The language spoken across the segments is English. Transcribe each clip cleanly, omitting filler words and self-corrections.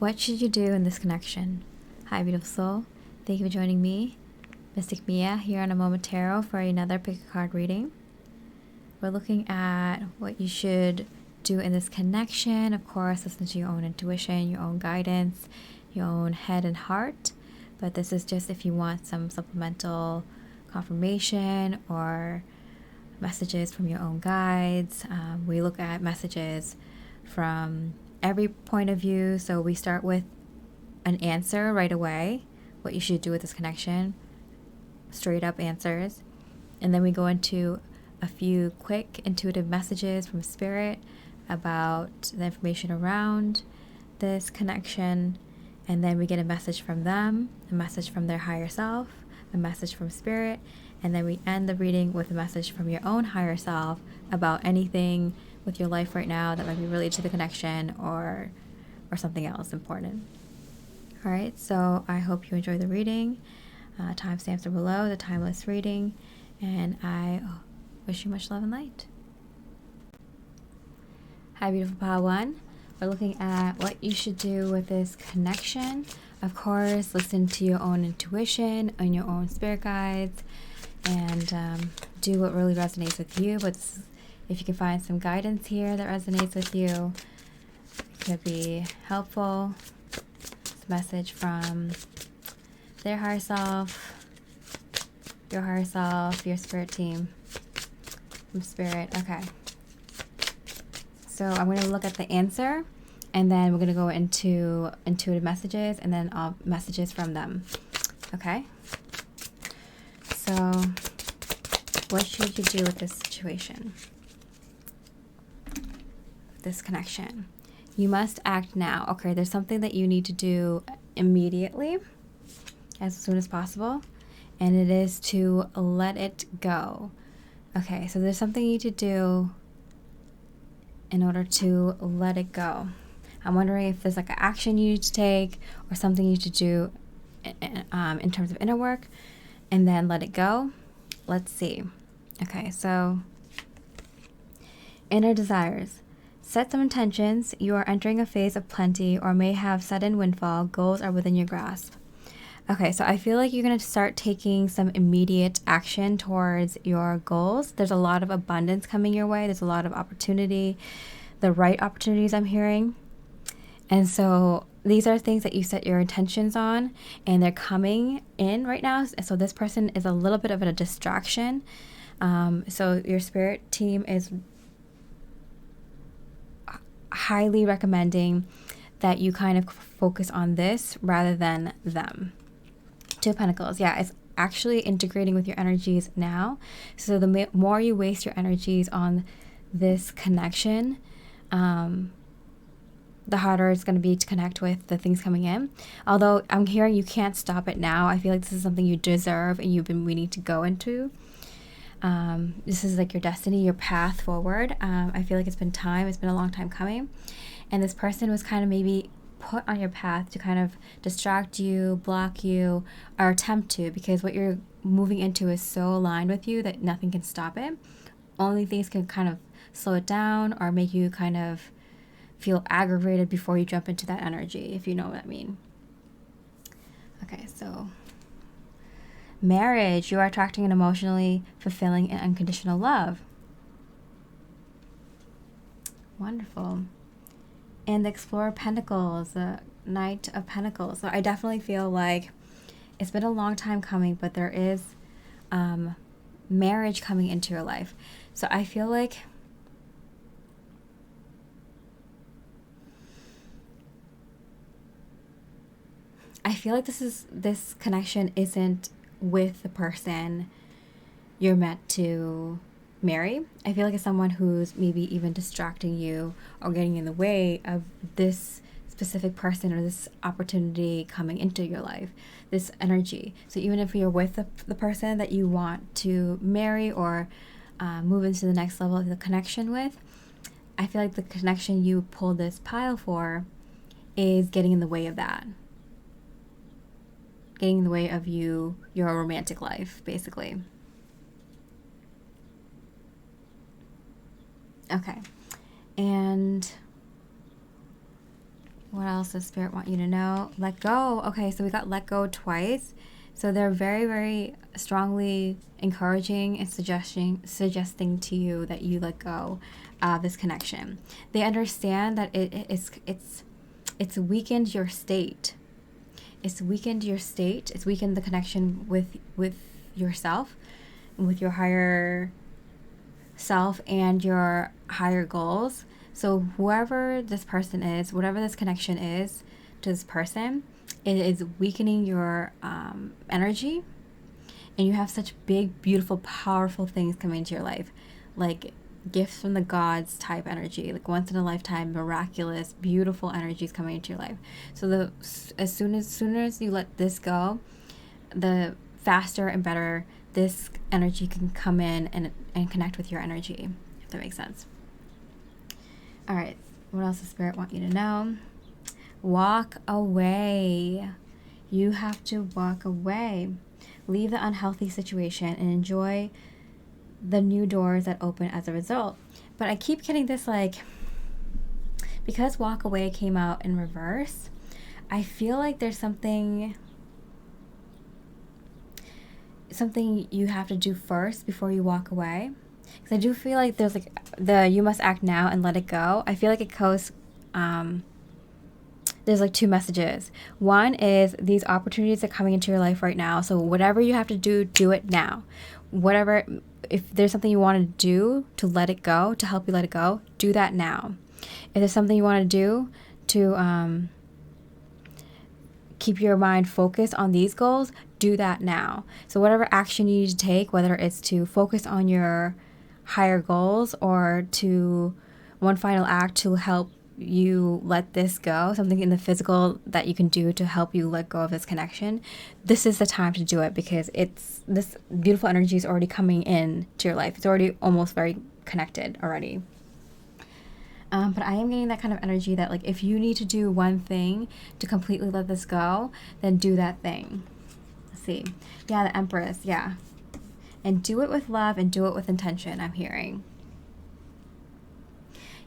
What should you do in this connection? Hi, beautiful soul. Thank you for joining me, Mystic Mia, here on A Moment Tarot for another pick a card reading. We're looking at what you should do in this connection. Of course, listen to your own intuition, your own guidance, your own head and heart. But this is just if you want some supplemental confirmation or messages from your own guides. We look at messages from every point of view. So we start with an answer right away, what you should do with this connection, straight up answers. And then we go into a few quick intuitive messages from spirit about the information around this connection. And then we get a message from them, a message from their higher self, a message from spirit. And then we end the reading with a message from your own higher self about anything with your life right now that might be related to the connection or something else important. All right, so I hope you enjoy the reading. Timestamps are below, the timeless reading, and I wish you much love and light. Hi, beautiful Power One. We're looking at what you should do with this connection. Of course, listen to your own intuition and your own spirit guides, and do what really resonates with you. But if you can find some guidance here that resonates with you, it could be helpful. It's a message from their higher self, your spirit team, from spirit. Okay. So I'm going to look at the answer, and then we're going to go into intuitive messages, and then messages from them. Okay? So what should you do with this situation? This connection. You must act now. Okay, there's something that you need to do immediately, as soon as possible, and it is to let it go. Okay, so there's something you need to do in order to let it go. I'm wondering if there's like an action you need to take or something you need to do in terms of inner work, and then let it go. Let's see. Okay, so inner desires. Set some intentions. You are entering a phase of plenty or may have sudden windfall. Goals are within your grasp. Okay, so I feel like you're going to start taking some immediate action towards your goals. There's a lot of abundance coming your way. There's a lot of opportunity, the right opportunities I'm hearing. And so these are things that you set your intentions on, and they're coming in right now. So this person is a little bit of a distraction. So your spirit team is highly recommending that you kind of focus on this rather than them. Two of Pentacles. Yeah, it's actually integrating with your energies now. So the more you waste your energies on this connection, the harder it's going to be to connect with the things coming in. Although I'm hearing you can't stop it now. I feel like this is something you deserve and you've been waiting to go into. This is like your destiny, your path forward. I feel like it's been time. It's been a long time coming. And this person was kind of maybe put on your path to kind of distract you, block you, or attempt to, because what you're moving into is so aligned with you that nothing can stop it. Only things can kind of slow it down or make you kind of feel aggravated before you jump into that energy, if you know what I mean. Okay, so marriage. You are attracting an emotionally fulfilling and unconditional love. Wonderful. And the Explorer of Pentacles, the Knight of Pentacles. So I definitely feel like it's been a long time coming, but there is marriage coming into your life. So I feel like this connection isn't with the person you're meant to marry. I feel like it's someone who's maybe even distracting you or getting in the way of this specific person or this opportunity coming into your life, this energy. So even if you're with the person that you want to marry or move into the next level of the connection with, I feel like the connection you pulled this pile for is getting in the way of that. Getting in the way of your romantic life, basically. Okay. And What else does Spirit want you to know? Let go. Okay, so we got let go twice. So they're very, very strongly encouraging and suggesting to you that you let go of this connection. They understand that it's weakened your state. It's weakened your state. It's weakened the connection with yourself, with your higher self and your higher goals. So whoever this person is, whatever this connection is to this person, it is weakening your energy, and you have such big, beautiful, powerful things coming into your life, like gifts from the gods type energy, like once in a lifetime, miraculous, beautiful energies coming into your life. So as soon as you let this go, the faster and better this energy can come in and connect with your energy, if that makes sense. All right, what else does Spirit want you to know? Walk away. You have to walk away. Leave the unhealthy situation and enjoy the new doors that open as a result. But I keep getting this, like, because walk away came out in reverse, I feel like there's something you have to do first before you walk away. Because I do feel like there's like the you must act now and let it go. I feel like it goes, there's like two messages. One is these opportunities are coming into your life right now. So whatever you have to do, do it now. Whatever, if there's something you want to do to let it go, to help you let it go, do that now. If there's something you want to do to keep your mind focused on these goals, do that now. So whatever action you need to take, whether it's to focus on your higher goals or to one final act to help you let this go, something in the physical that you can do to help you let go of this connection, this is the time to do it, because this beautiful energy is already coming in to your life. It's already almost very connected already. But I am getting that kind of energy that, like, if you need to do one thing to completely let this go, then do that thing. Let's see. Yeah, the Empress. Yeah. And do it with love and do it with intention, I'm hearing.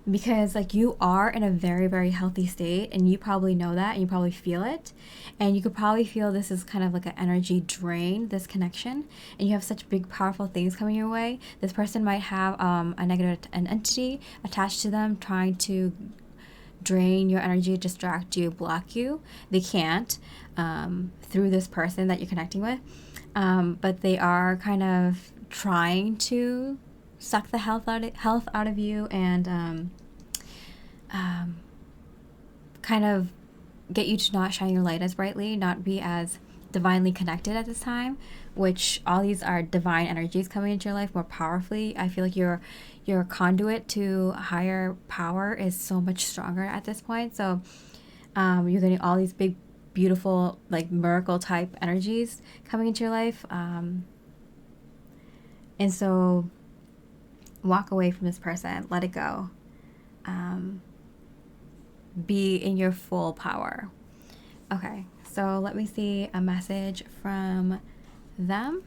Because, like, you are in a very, very healthy state, and you probably know that, and you probably feel it. And you could probably feel this is kind of like an energy drain, this connection. And you have such big, powerful things coming your way. This person might have an entity attached to them trying to drain your energy, distract you, block you. They can't through this person that you're connecting with. But they are kind of trying to suck the health out of you and kind of get you to not shine your light as brightly, not be as divinely connected at this time, which all these are divine energies coming into your life more powerfully. I feel like your conduit to higher power is so much stronger at this point. So you're getting all these big, beautiful, like miracle type energies coming into your life. And so walk away from this person, let it go. Be in your full power. Okay, so let me see a message from them.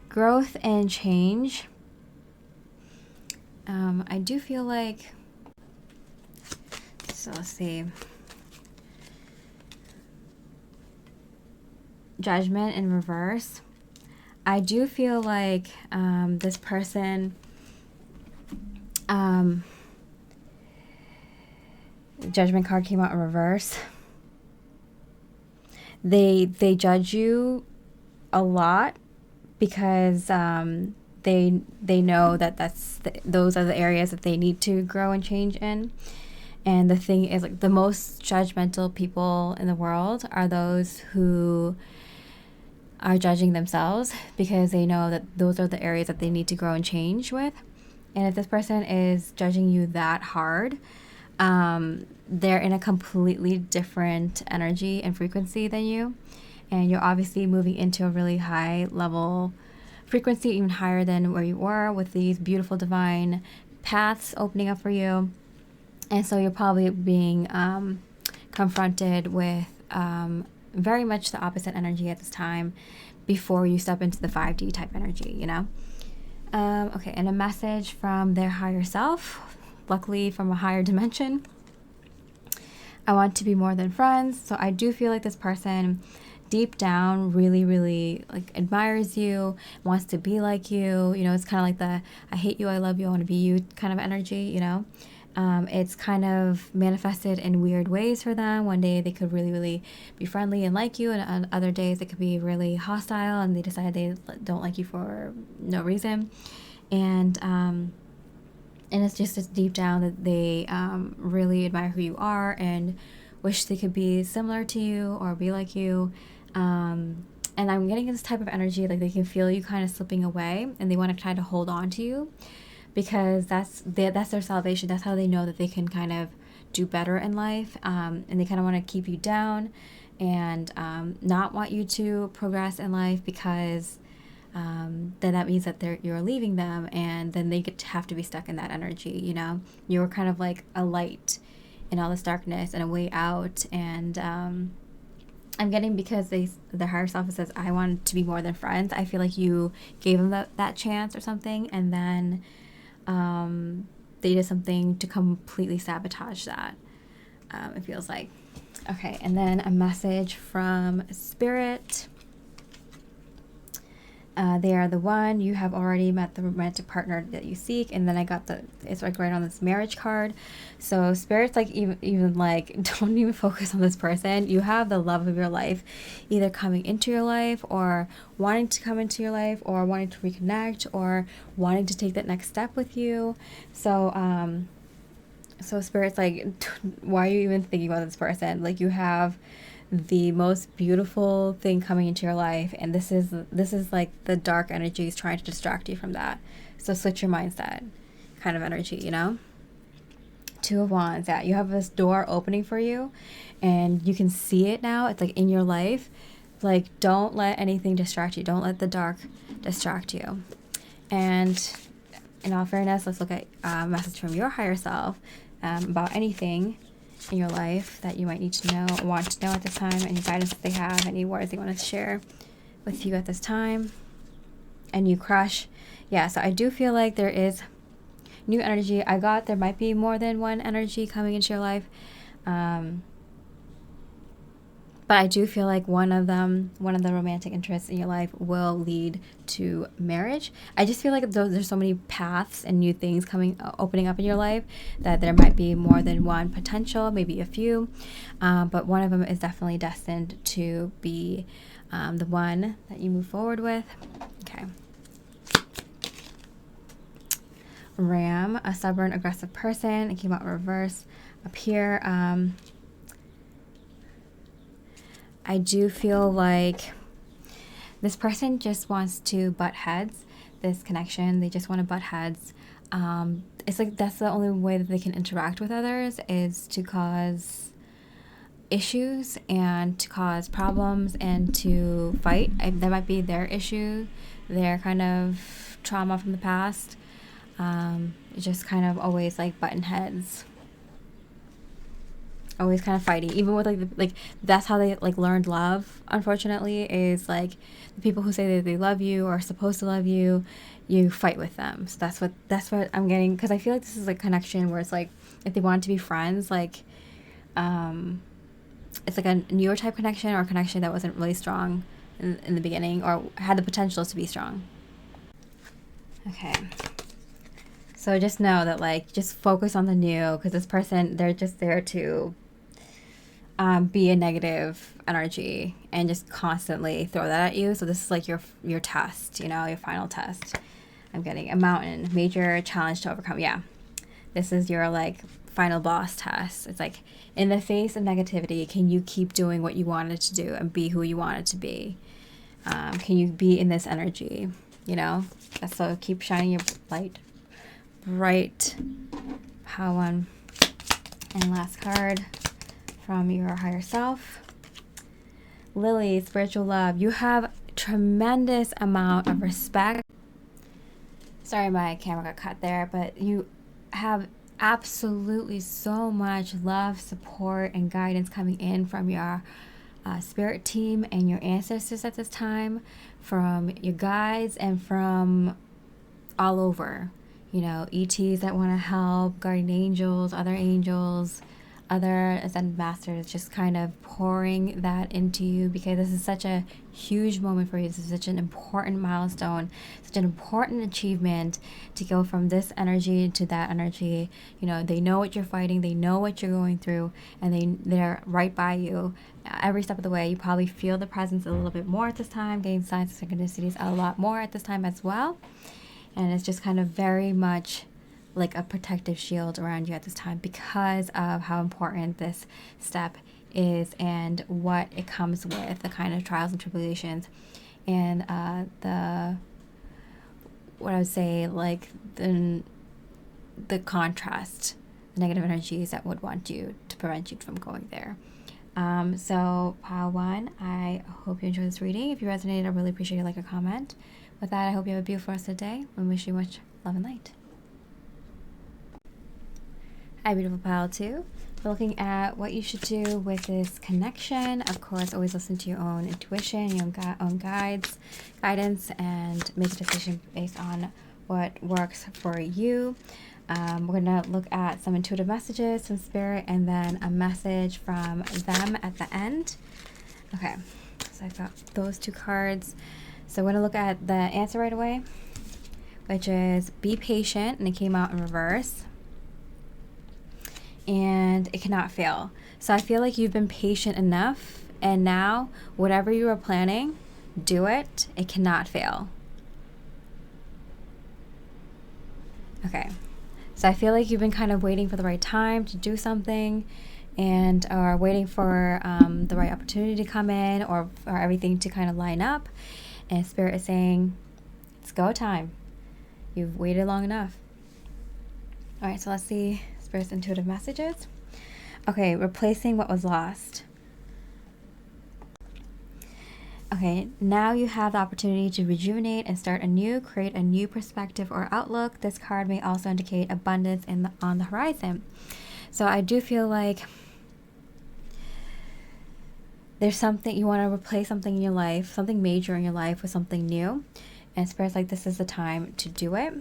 Growth and change. I do feel like, so let's see. Judgment in reverse. I do feel like this person, Judgment card came out in reverse. They judge you a lot because they know that those are the areas that they need to grow and change in. And the thing is, like, the most judgmental people in the world are those who are judging themselves, because they know that those are the areas that they need to grow and change with. And if this person is judging you that hard, they're in a completely different energy and frequency than you, and you're obviously moving into a really high level frequency, even higher than where you were, with these beautiful divine paths opening up for you. And so you're probably being confronted with very much the opposite energy at this time before you step into the 5D type energy, you know? Okay, and a message from their higher self, luckily from a higher dimension. I want to be more than friends. So I do feel like this person deep down really, really like admires you, wants to be like you. You know, it's kind of like the I hate you, I love you, I want to be you kind of energy, you know. It's kind of manifested in weird ways for them. One day they could really, really be friendly and like you, and on other days it could be really hostile and they decide they don't like you for no reason. And it's just deep down that they really admire who you are and wish they could be similar to you or be like you. And I'm getting this type of energy, like they can feel you kind of slipping away and they want to try to hold on to you because that's their salvation. That's how they know that they can kind of do better in life. And they kind of want to keep you down and not want you to progress in life because then that means that you're leaving them, and then they have to be stuck in that energy, you know? You're kind of like a light in all this darkness and a way out. And I'm getting, because the higher self says, I want to be more than friends. I feel like you gave them that chance or something, and then they did something to completely sabotage that. It feels like. Okay, and then a message from Spirit. They are the one. You have already met the romantic partner that you seek. And then I got it's like right on this marriage card. So Spirit's like, even like, don't even focus on this person. You have the love of your life either coming into your life or wanting to come into your life or wanting to reconnect or wanting to take that next step with you. So Spirit's like, why are you even thinking about this person? Like, you have the most beautiful thing coming into your life, and this is like the dark energies trying to distract you from that. So switch your mindset kind of energy, you know. Two of Wands, yeah, you have this door opening for you and you can see it now. It's like in your life. Like, don't let anything distract you. Don't let the dark distract you. And in all fairness, let's look at a message from your higher self about anything in your life that you might need to know, want to know at this time, any guidance that they have, any words they want to share with you at this time. A new crush. Yeah, so I do feel like there is new energy. There might be more than one energy coming into your life. But I do feel like one of the romantic interests in your life will lead to marriage. I just feel like there's so many paths and new things opening up in your life that there might be more than one potential, maybe a few. But one of them is definitely destined to be the one that you move forward with. Okay. Ram, a stubborn, aggressive person. It came out in reverse up here. I do feel like this person just wants to butt heads, this connection. They just want to butt heads. It's like that's the only way that they can interact with others, is to cause issues and to cause problems and to fight. That might be their issue, their kind of trauma from the past. Just kind of always like button heads. Always kind of fighting, even with like that's how they like learned love, unfortunately, is like the people who say that they love you or are supposed to love you, you fight with them. So that's what I'm getting, because I feel like this is like connection where it's like if they want to be friends, like it's like a newer type connection, or a connection that wasn't really strong in the beginning or had the potential to be strong. Okay, so just know that, like, just focus on the new, because this person, they're just there to be a negative energy and just constantly throw that at you. So this is like your test, you know, your final test. I'm getting a mountain, major challenge to overcome. Yeah, this is your like final boss test. It's like, in the face of negativity, can you keep doing what you wanted to do and be who you wanted to be? Can you be in this energy, you know? So keep shining your light bright. How one. And last card from your higher self. Lily, spiritual love. You have tremendous amount of respect. Sorry, my camera got cut there, but you have absolutely so much love, support, and guidance coming in from your spirit team and your ancestors at this time, from your guides and from all over. You know, ETs that want to help, guardian angels, other angels, other ascended masters just kind of pouring that into you, because this is such a huge moment for you. This is such an important milestone, such an important achievement to go from this energy to that energy. You know, they know what you're fighting, they know what you're going through, and they're right by you every step of the way. You probably feel the presence a little bit more at this time, getting signs of synchronicities a lot more at this time as well. And it's just kind of very much like a protective shield around you at this time, because of how important this step is and what it comes with, the kind of trials and tribulations, and what I would say, like the contrast, the negative energies that would want you to prevent you from going there. So pile one, I hope you enjoyed this reading. If you resonated, I really appreciate you like a comment. With that, I hope you have a beautiful rest of the day, and wish you much love and light. Hi, beautiful pile two. We're looking at what you should do with this connection. Of course, always listen to your own intuition, your own guidance, and make a decision based on what works for you. We're going to look at some intuitive messages from spirit, and then a message from them at the end. Okay, so I've got those two cards. So we're going to look at the answer right away, which is be patient, and it came out in reverse. And it cannot fail. So I feel like you've been patient enough, and now whatever you are planning, do it. It cannot fail. Okay. So I feel like you've been kind of waiting for the right time to do something, and or waiting for the right opportunity to come in, or for everything to kind of line up. And Spirit is saying, it's go time. You've waited long enough. All right, so let's see Spirit's intuitive messages. Okay, replacing what was lost. Okay, now you have the opportunity to rejuvenate and start anew, create a new perspective or outlook. This card may also indicate abundance on the horizon. So I do feel like there's something, you want to replace something in your life, something major in your life, with something new. And Spirit's like, this is the time to do it.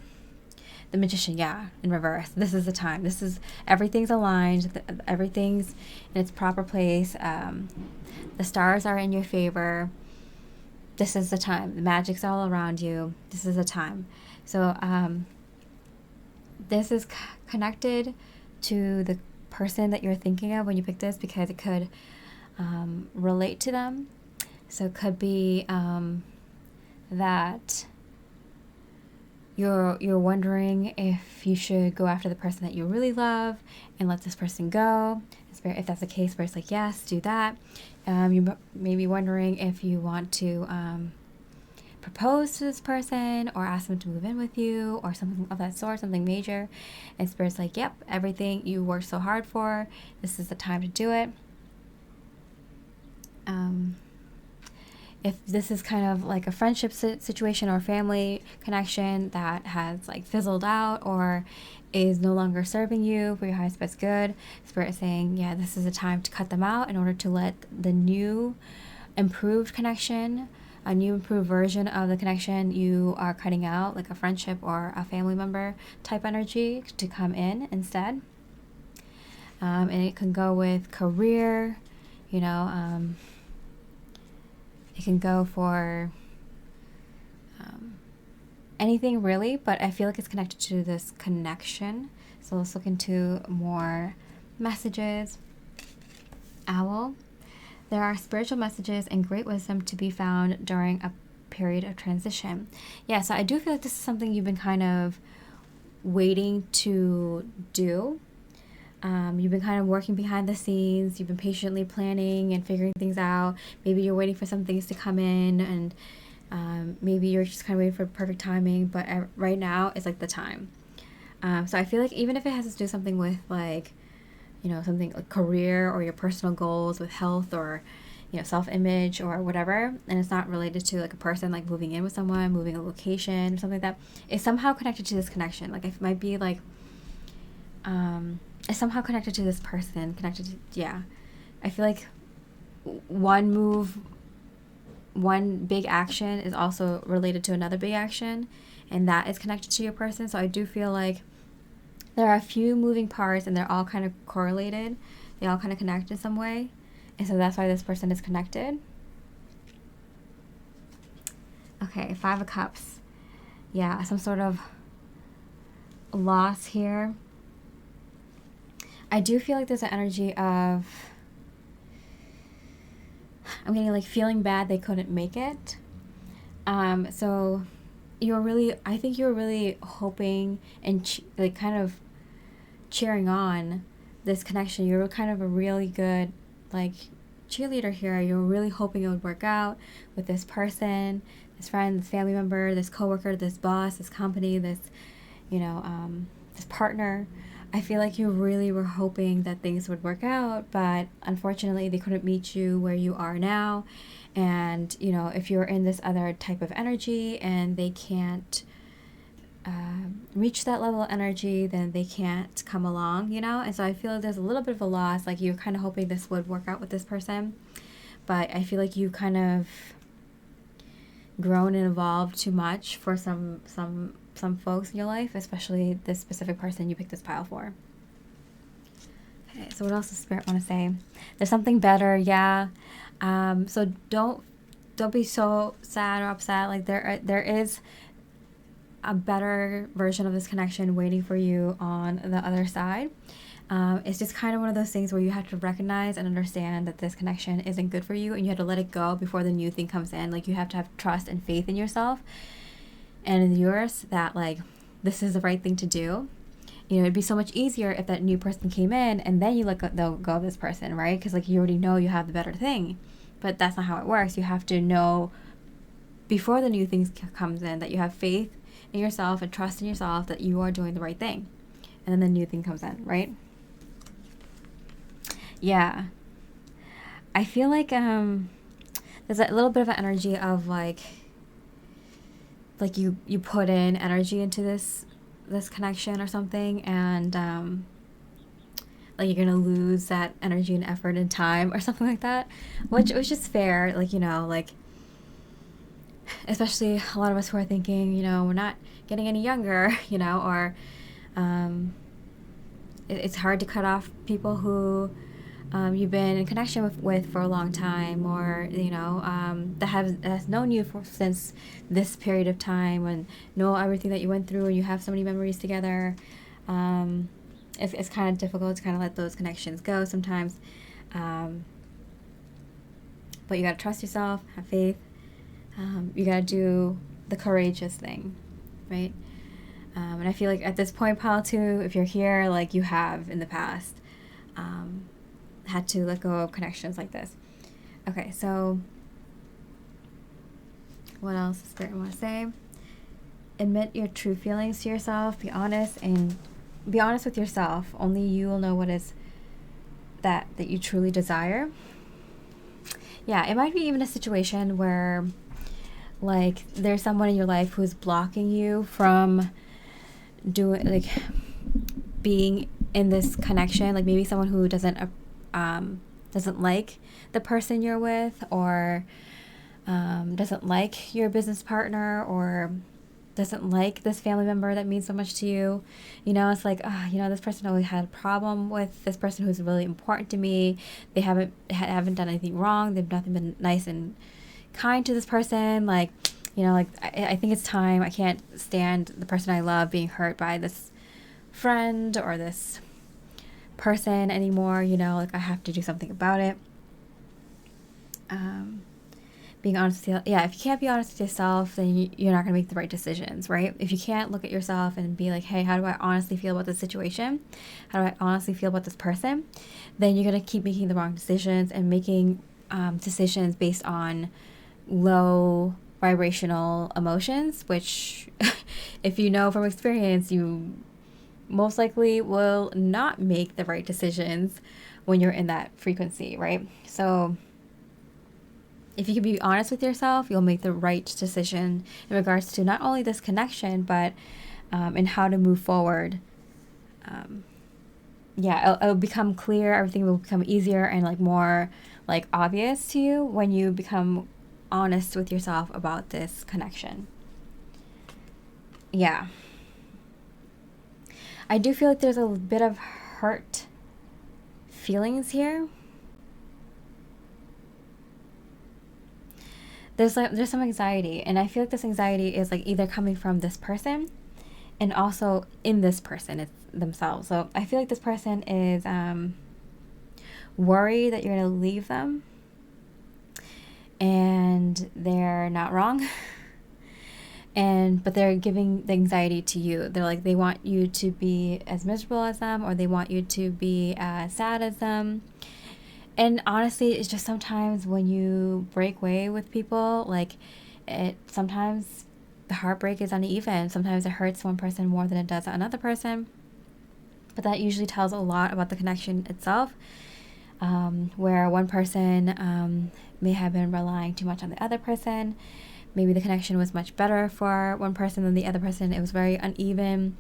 The Magician, yeah, in reverse. This is the time. This is, everything's aligned. Everything's in its proper place. The stars are in your favor. This is the time. The magic's all around you. This is the time. So this is connected to the person that you're thinking of when you pick this, because it could relate to them. So it could be that you're wondering if you should go after the person that you really love and let this person go. If that's the case, Spirit's like, yes, do that. You may be wondering if you want to propose to this person, or ask them to move in with you, or something of that sort, something major. And Spirit's like, yep, everything you worked so hard for, this is the time to do it. If this is kind of like a friendship situation or family connection that has like fizzled out, or is no longer serving you for your highest best good, Spirit is saying, yeah, this is a time to cut them out in order to let the new improved connection, a new improved version of the connection you are cutting out, like a friendship or a family member type energy, to come in instead. And it can go with career, you know, it can go for anything really, but I feel like it's connected to this connection. So let's look into more messages. Owl. There are spiritual messages and great wisdom to be found during a period of transition. Yeah, so I do feel like this is something you've been kind of waiting to do. You've been kind of working behind the scenes. You've been patiently planning and figuring things out. Maybe you're waiting for some things to come in, and maybe you're just kind of waiting for perfect timing. But right now is like the time. So I feel like even if it has to do something with, like, you know, something like career or your personal goals with health, or, you know, self-image or whatever, and it's not related to like a person, like moving in with someone, moving a location or something like that, it's somehow connected to this connection. Like it might be like, it's somehow connected to this person, connected to, yeah. I feel like one move, one big action is also related to another big action, and that is connected to your person. So I do feel like there are a few moving parts, and they're all kind of correlated. They all kind of connect in some way. And so that's why this person is connected. Okay, 5 of Cups. Yeah, some sort of loss here. I do feel like there's an energy of, I'm getting like feeling bad they couldn't make it. So I think you're really hoping and like kind of cheering on this connection. You're kind of a really good like cheerleader here. You're really hoping it would work out with this person, this friend, this family member, this coworker, this boss, this company, this, this partner. I feel like you really were hoping that things would work out, but unfortunately they couldn't meet you where you are now. And, if you're in this other type of energy and they can't reach that level of energy, then they can't come along, And so I feel like there's a little bit of a loss. Like you're kind of hoping this would work out with this person, but I feel like you kind of grown and evolved too much for some folks in your life, especially this specific person you picked this pile for. Okay, so what else does Spirit want to say? There's something better, yeah. So don't be so sad or upset. Like there is a better version of this connection waiting for you on the other side. It's just kind of one of those things where you have to recognize and understand that this connection isn't good for you, and you have to let it go before the new thing comes in. Like you have to have trust and faith in yourself and in yours that like this is the right thing to do. It'd be so much easier if that new person came in and then you let go of this person, right? Because like you already know you have the better thing, but that's not how it works. You have to know before the new thing comes in that you have faith in yourself and trust in yourself that you are doing the right thing, and then the new thing comes in, right? Yeah, I feel like there's a little bit of an energy of like you put in energy into this connection or something, and like you're gonna lose that energy and effort and time or something like that, which is fair. Like like especially a lot of us who are thinking we're not getting any younger, or it's hard to cut off people who you've been in connection with for a long time, or that has known you since this period of time and know everything that you went through, and you have so many memories together. It's kind of difficult to kind of let those connections go sometimes, but you got to trust yourself, have faith. You got to do the courageous thing, right? And I feel like at this point, pile 2, if you're here, like you have in the past had to let go of connections like this. Okay, so what else does Spirit want to say? Admit your true feelings to yourself. Be honest with yourself. Only you will know what is that you truly desire. Yeah, it might be even a situation where like there's someone in your life who's blocking you from being in this connection. Like maybe someone who doesn't like the person you're with, or doesn't like your business partner, or doesn't like this family member that means so much to you. It's like, this person always had a problem with this person who's really important to me. They haven't done anything wrong. They've nothing been nice and kind to this person. Like, I think it's time. I can't stand the person I love being hurt by this friend or this person anymore. Like I have to do something about it. Being honest with you, if you can't be honest with yourself, then you're not going to make the right decisions, right? If you can't look at yourself and be like, hey, how do I honestly feel about this situation? How do I honestly feel about this person? Then you're going to keep making the wrong decisions and making decisions based on low vibrational emotions, which if you know from experience, you most likely will not make the right decisions when you're in that frequency, right? So if you can be honest with yourself, you'll make the right decision in regards to not only this connection, but in how to move forward. It'll become clear. Everything will become easier and like more like obvious to you when you become honest with yourself about this connection. Yeah. I do feel like there's a bit of hurt feelings here. There's some anxiety, and I feel like this anxiety is like either coming from this person and also in this person it's themselves. So I feel like this person is worried that you're going to leave them, and they're not wrong. But they're giving the anxiety to you. They're like, they want you to be as miserable as them, or they want you to be as sad as them. And honestly, it's just sometimes when you break way with people, like sometimes the heartbreak is uneven. Sometimes it hurts one person more than it does another person. But that usually tells a lot about the connection itself, where one person may have been relying too much on the other person. Maybe the connection was much better for one person than the other person. It was very uneven,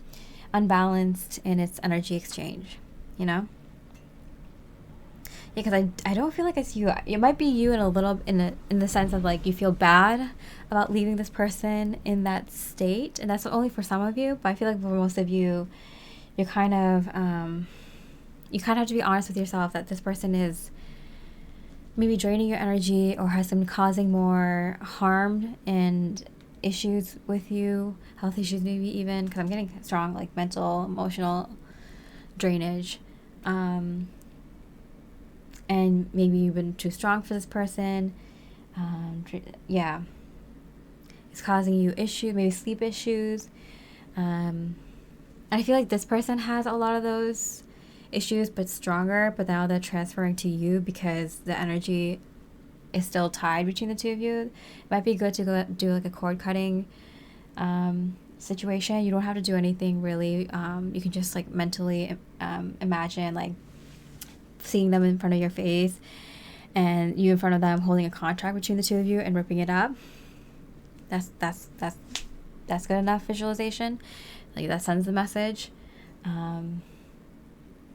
unbalanced in its energy exchange, you know? Yeah, because I don't feel like it's you. It might be you in the sense of like you feel bad about leaving this person in that state, and that's only for some of you. But I feel like for most of you, you're kind of you kind of have to be honest with yourself that this person is maybe draining your energy or has been causing more harm and issues with you, health issues maybe even, because I'm getting strong like mental, emotional drainage. And maybe you've been too strong for this person. Yeah. It's causing you issues, maybe sleep issues. And I feel like this person has a lot of those issues, but stronger, but now they're transferring to you because the energy is still tied between the two of you. It might be good to go do like a cord cutting situation. You don't have to do anything really. You can just like mentally imagine like seeing them in front of your face and you in front of them holding a contract between the two of you and ripping it up. That's good enough visualization. Like that sends the message.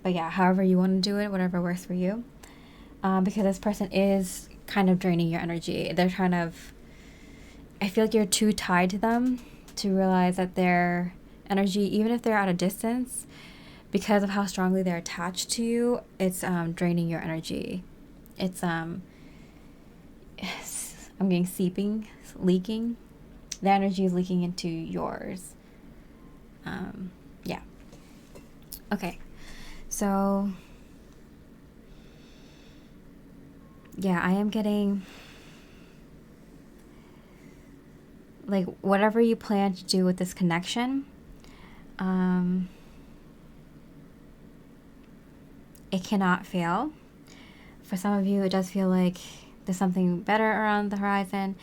But yeah, however you want to do it, whatever works for you. Because this person is kind of draining your energy. They're kind of, I feel like you're too tied to them to realize that their energy, even if they're at a distance, because of how strongly they're attached to you, it's draining your energy. It's I'm getting seeping, leaking. The energy is leaking into yours. Yeah. Okay. So yeah, I am getting like whatever you plan to do with this connection, it cannot fail. For some of you, it does feel like there's something better around the horizon.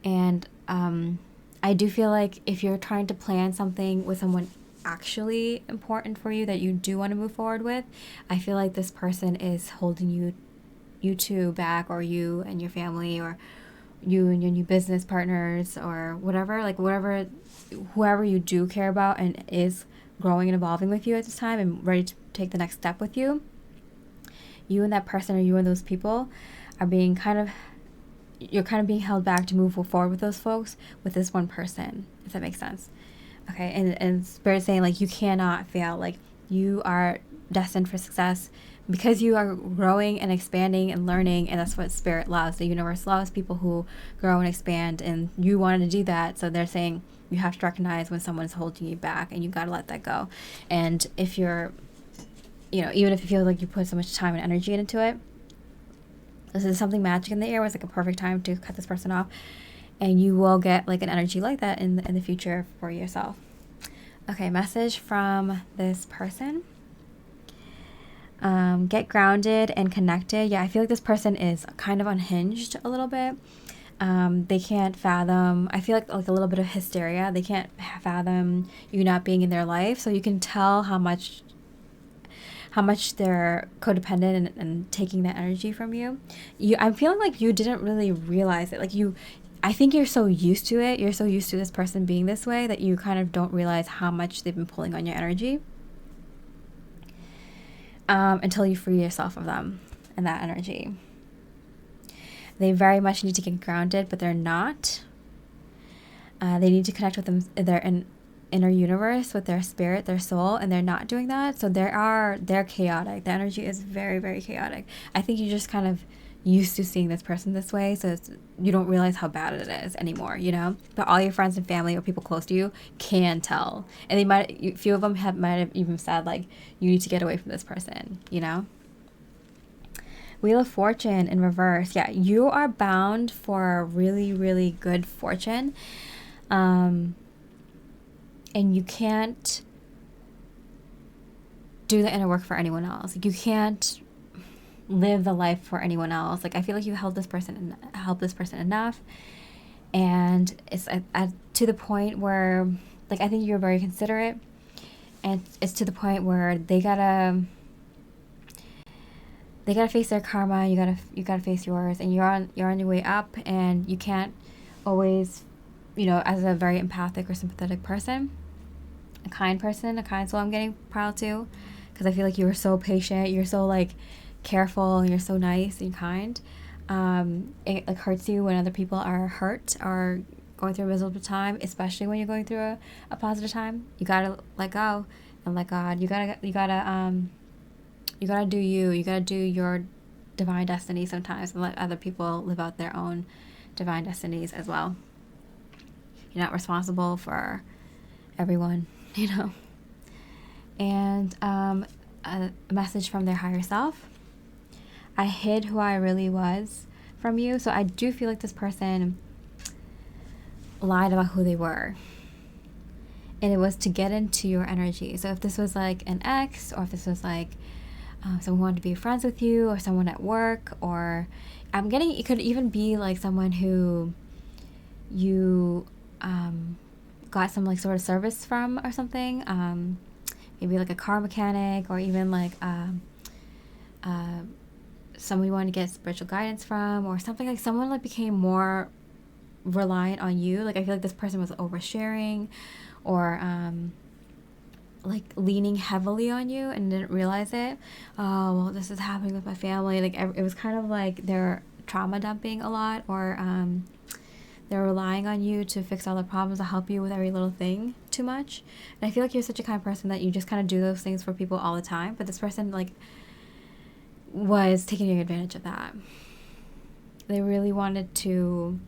And I do feel like if you're trying to plan something with someone actually important for you that you do want to move forward with, I feel like this person is holding you two back, or you and your family, or you and your new business partners, or whatever, like whoever you do care about and is growing and evolving with you at this time and ready to take the next step with you. You and that person, or you and those people, are being you're kind of being held back to move forward with those folks with this one person, if that makes sense. Okay, and Spirit's saying like you cannot fail, like you are destined for success because you are growing and expanding and learning, and that's what Spirit loves. The universe loves people who grow and expand, and you wanted to do that. So they're saying you have to recognize when someone's holding you back, and you got to let that go. And if you're, even if you feel like you put so much time and energy into it, this is something magic in the air. It was like a perfect time to cut this person off, and you will get like an energy like that in the future for yourself. Okay, message from this person. Get grounded and connected. Yeah, I feel like this person is kind of unhinged a little bit. They can't fathom, I feel like a little bit of hysteria. They can't fathom you not being in their life. So you can tell how much they're codependent and taking that energy from you. I'm feeling like you didn't really realize it. Like I think you're so used to it. You're so used to this person being this way that you kind of don't realize how much they've been pulling on your energy. Until you free yourself of them and that energy. They very much need to get grounded, but they're not. They need to connect with them, their inner universe with their spirit, their soul, and they're not doing that. So they're chaotic. The energy is very, very chaotic. I think you just kind of used to seeing this person this way, so you don't realize how bad it is anymore, you know. But all your friends and family or people close to you can tell, and they might, a few of them might have even said like, you need to get away from this person, you know. Wheel of Fortune in reverse. Yeah, you are bound for really, really good fortune, and you can't do the inner work for anyone else. You can't live the life for anyone else. Like, I feel like you help this person enough, and it's to the point where, like, I think you're very considerate, and it's to the point where they gotta face their karma. You gotta face yours, and you're on your way up, and you can't always, you know, as a very empathic or sympathetic person, a kind soul, I'm getting proud to, because I feel like you were so patient, you're so like careful, and you're so nice and kind. It like hurts you when other people are hurt or going through a miserable time, especially when you're going through a positive time. You gotta let go and let God. You gotta do you. You gotta do your divine destiny sometimes, and let other people live out their own divine destinies as well. You're not responsible for everyone, you know. And a message from their higher self. I hid who I really was from you. So I do feel like this person lied about who they were, and it was to get into your energy. So if this was like an ex, or if this was like someone who wanted to be friends with you, or someone at work, or it could even be like someone who you got some like sort of service from or something, maybe like a car mechanic, or even like someone you want to get spiritual guidance from, or something. Like someone like became more reliant on you. Like I feel like this person was oversharing, or like leaning heavily on you and didn't realize it. Oh, well, this is happening with my family. Like it was kind of like they're trauma dumping a lot, or they're relying on you to fix all the problems, to help you with every little thing too much. And I feel like you're such a kind person that you just kind of do those things for people all the time. But this person like was taking advantage of that. They really wanted to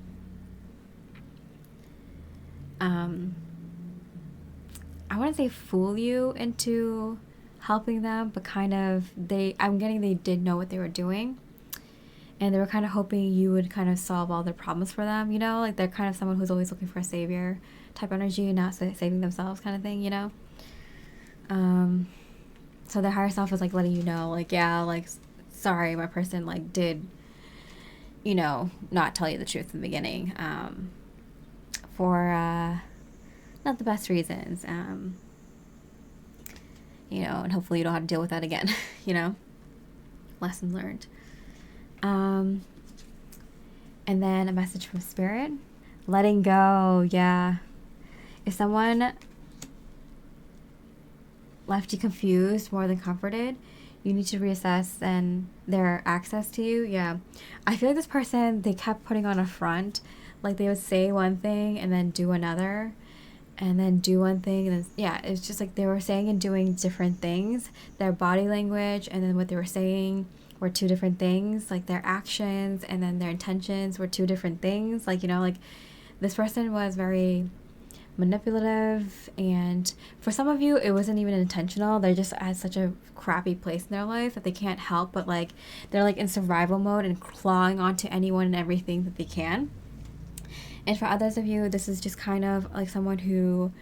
I wouldn't say fool you into helping them, but kind of I'm getting they did know what they were doing, and they were kind of hoping you would kind of solve all their problems for them, you know. Like they're kind of someone who's always looking for a savior type energy, not saving themselves kind of thing, you know. So their higher self is like letting you know, like, yeah, like, sorry, my person like did, you know, not tell you the truth in the beginning, for not the best reasons, you know, and hopefully you don't have to deal with that again, you know. Lessons learned. And then a message from Spirit. Letting go, yeah. If someone left you confused more than comforted, you need to reassess and their access to you, yeah. I feel like this person, they kept putting on a front. Like they would say one thing and then do another, and then do one thing, and then, yeah, it's just like they were saying and doing different things. Their body language and then what they were saying were two different things. Like their actions and then their intentions were two different things. Like, you know, like this person was very manipulative, and for some of you it wasn't even intentional. They're just at such a crappy place in their life that they can't help but like they're like in survival mode and clawing onto anyone and everything that they can. And for others of you, this is just kind of like someone who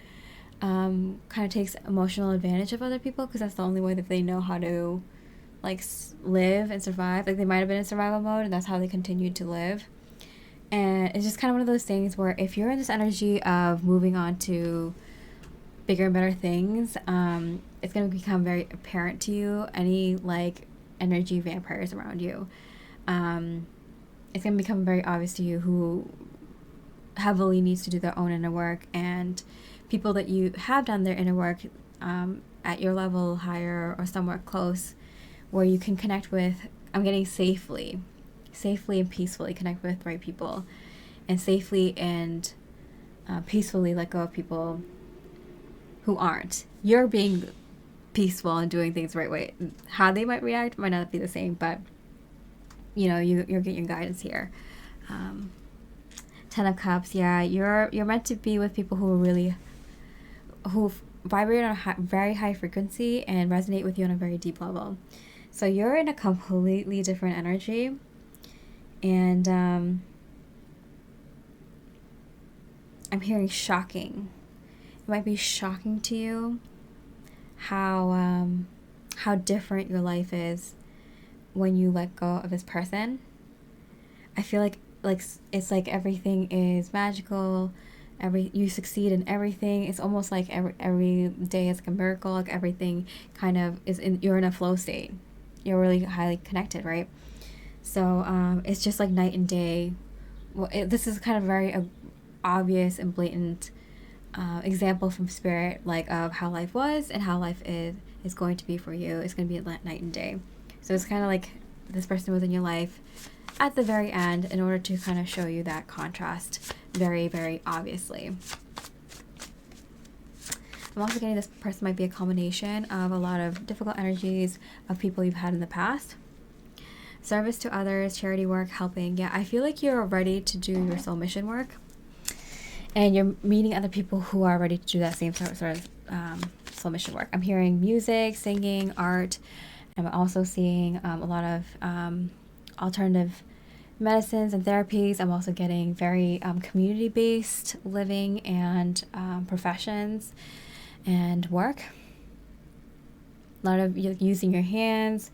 kind of takes emotional advantage of other people, because that's the only way that they know how to like live and survive. Like they might have been in survival mode, and that's how they continued to live. And it's just kind of one of those things where if you're in this energy of moving on to bigger and better things, it's going to become very apparent to you, any like energy vampires around you. It's going to become very obvious to you who heavily needs to do their own inner work, and people that you have done their inner work at your level, higher or somewhat close, where you can connect with, I'm getting safely and peacefully connect with the right people, and safely and peacefully let go of people who aren't. You're being peaceful and doing things the right way. How they might react might not be the same, but you know, you're getting your guidance here. 10 of Cups, yeah, you're meant to be with people who vibrate on a very high frequency and resonate with you on a very deep level. So you're in a completely different energy, and I'm hearing shocking. It might be shocking to you how different your life is when you let go of this person. I feel like it's like everything is magical. You succeed in everything. It's almost like every day is like a miracle. Like everything kind of you're in a flow state. You're really highly connected, right? So it's just like night and day. Well, this is kind of very obvious and blatant example from spirit, like of how life was and how life is going to be for you. It's going to be night and day. So it's kind of like this person was in your life at the very end in order to kind of show you that contrast very, very obviously. I'm also getting this person might be a combination of a lot of difficult energies of people you've had in the past. Service to others, charity work, helping. Yeah, I feel like you're ready to do your soul mission work. And you're meeting other people who are ready to do that same sort of soul mission work. I'm hearing music, singing, art. I'm also seeing a lot of alternative medicines and therapies. I'm also getting very community-based living and professions and work. A lot of using your hands,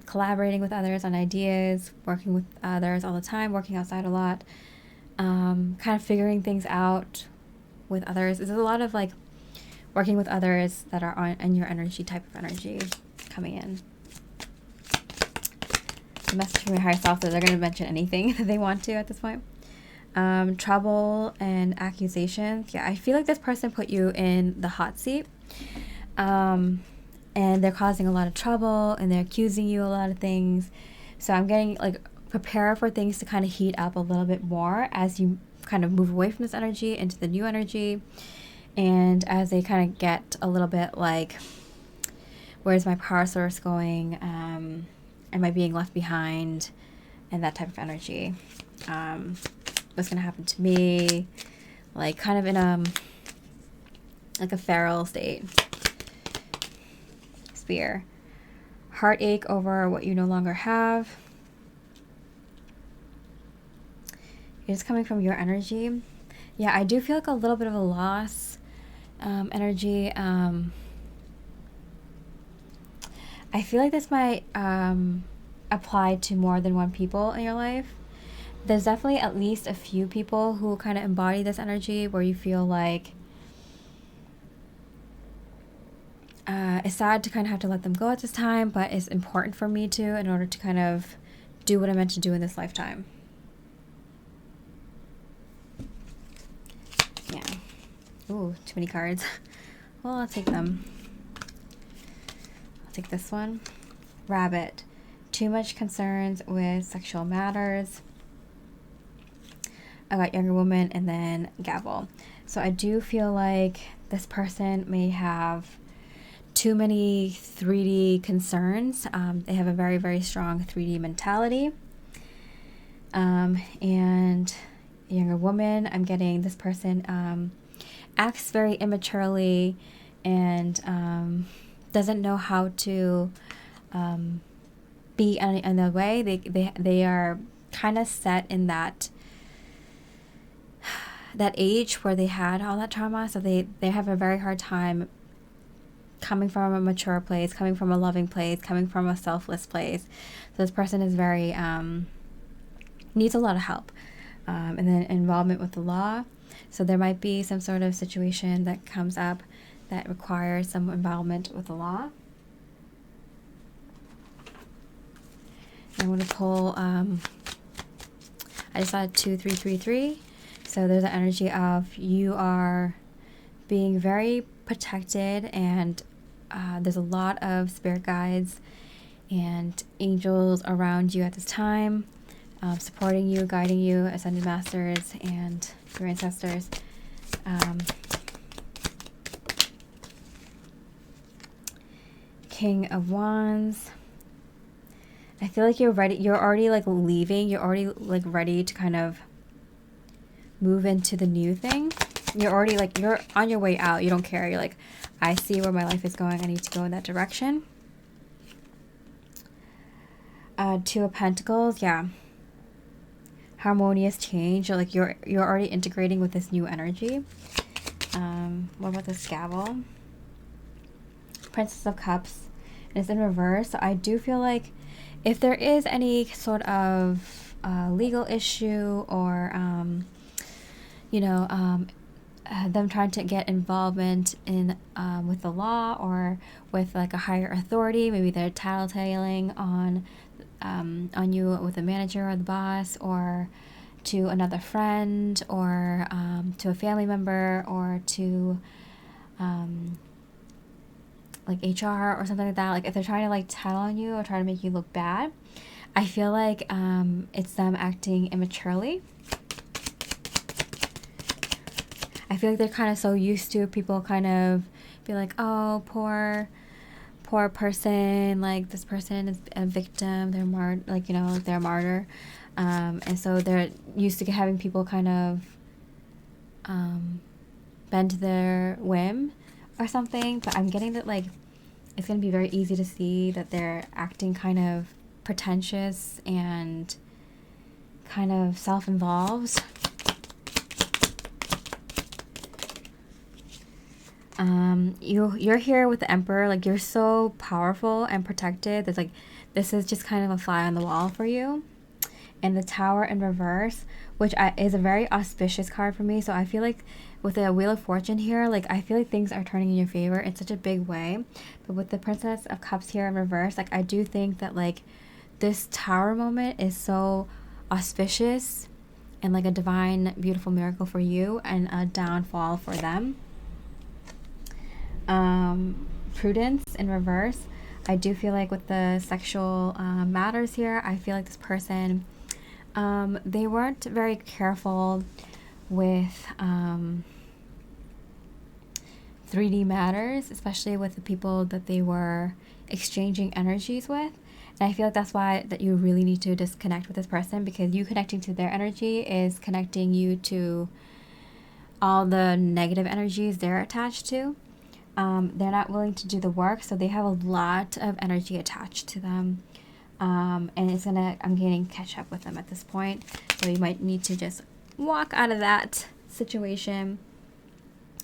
collaborating with others on ideas, working with others all the time, working outside a lot, kind of figuring things out with others. There's a lot of like working with others that are on your energy, type of energy coming in. The message from your higher self that they're going to mention anything that they want to at this point. Trouble and accusations. Yeah, I feel like this person put you in the hot seat. And they're causing a lot of trouble and they're accusing you a lot of things. So I'm getting like prepare for things to kind of heat up a little bit more as you kind of move away from this energy into the new energy. And as they kind of get a little bit like, where's my power source going? Am I being left behind? And that type of energy. What's going to happen to me? Like kind of in like a feral state. Spear. Heartache over what you no longer have. It's coming from your energy. Yeah, I do feel like a little bit of a loss energy. I feel like this might apply to more than one people in your life. There's definitely at least a few people who kind of embody this energy where you feel like it's sad to kind of have to let them go at this time, but it's important for me to in order to kind of do what I'm meant to do in this lifetime. Yeah. Ooh, too many cards. Well, I'll take them. I'll take this one. Rabbit. Too much concerns with sexual matters. I got younger woman and then gavel. So I do feel like this person may have too many 3D concerns. They have a very, very strong 3D mentality. And younger woman, I'm getting this person acts very immaturely and doesn't know how to be in a way. They are kind of set in that age where they had all that trauma, so they have a very hard time coming from a mature place, coming from a loving place, coming from a selfless place. So this person is very needs a lot of help, and then involvement with the law. So there might be some sort of situation that comes up that requires some involvement with the law. I'm going to pull, I just saw 2333. So there's an energy of you are being very protected, and there's a lot of spirit guides and angels around you at this time, supporting you, guiding you, ascended masters, and your ancestors. King of Wands. I feel like you're ready. You're already like leaving. You're already like ready to kind of move into the new thing. You're already like, you're on your way out. You don't care. You're like, I see where my life is going. I need to go in that direction. Two of Pentacles. Yeah. Harmonious change. You're like, you're already integrating with this new energy. What about the Scabble? Princess of Cups. And it's in reverse. So I do feel like if there is any sort of legal issue or, you know, them trying to get involvement in with the law or with like a higher authority, maybe they're tattletaling on you with the manager or the boss, or to another friend, or to a family member, or to like HR or something like that. Like if they're trying to like tattle on you or try to make you look bad, I feel like it's them acting immaturely. I feel like they're kind of so used to people kind of be like, oh, poor person, like this person is a victim, they're like, you know, they're a martyr, and so they're used to having people kind of bend to their whim or something. But I'm getting that like it's gonna be very easy to see that they're acting kind of pretentious and kind of self-involved. You're here with the Emperor, like you're so powerful and protected. There's like, this is just kind of a fly on the wall for you. And the Tower in reverse, which is a very auspicious card for me. So I feel like with the Wheel of Fortune here, like I feel like things are turning in your favor in such a big way. But with the Princess of Cups here in reverse, like I do think that like this Tower moment is so auspicious and like a divine, beautiful miracle for you and a downfall for them. Prudence in reverse. I do feel like with the sexual matters here, I feel like this person, they weren't very careful with 3D matters, especially with the people that they were exchanging energies with. And I feel like that's why that you really need to disconnect with this person, because you connecting to their energy is connecting you to all the negative energies they're attached to. They're not willing to do the work, so they have a lot of energy attached to them. And I'm getting catch up with them at this point. So you might need to just walk out of that situation.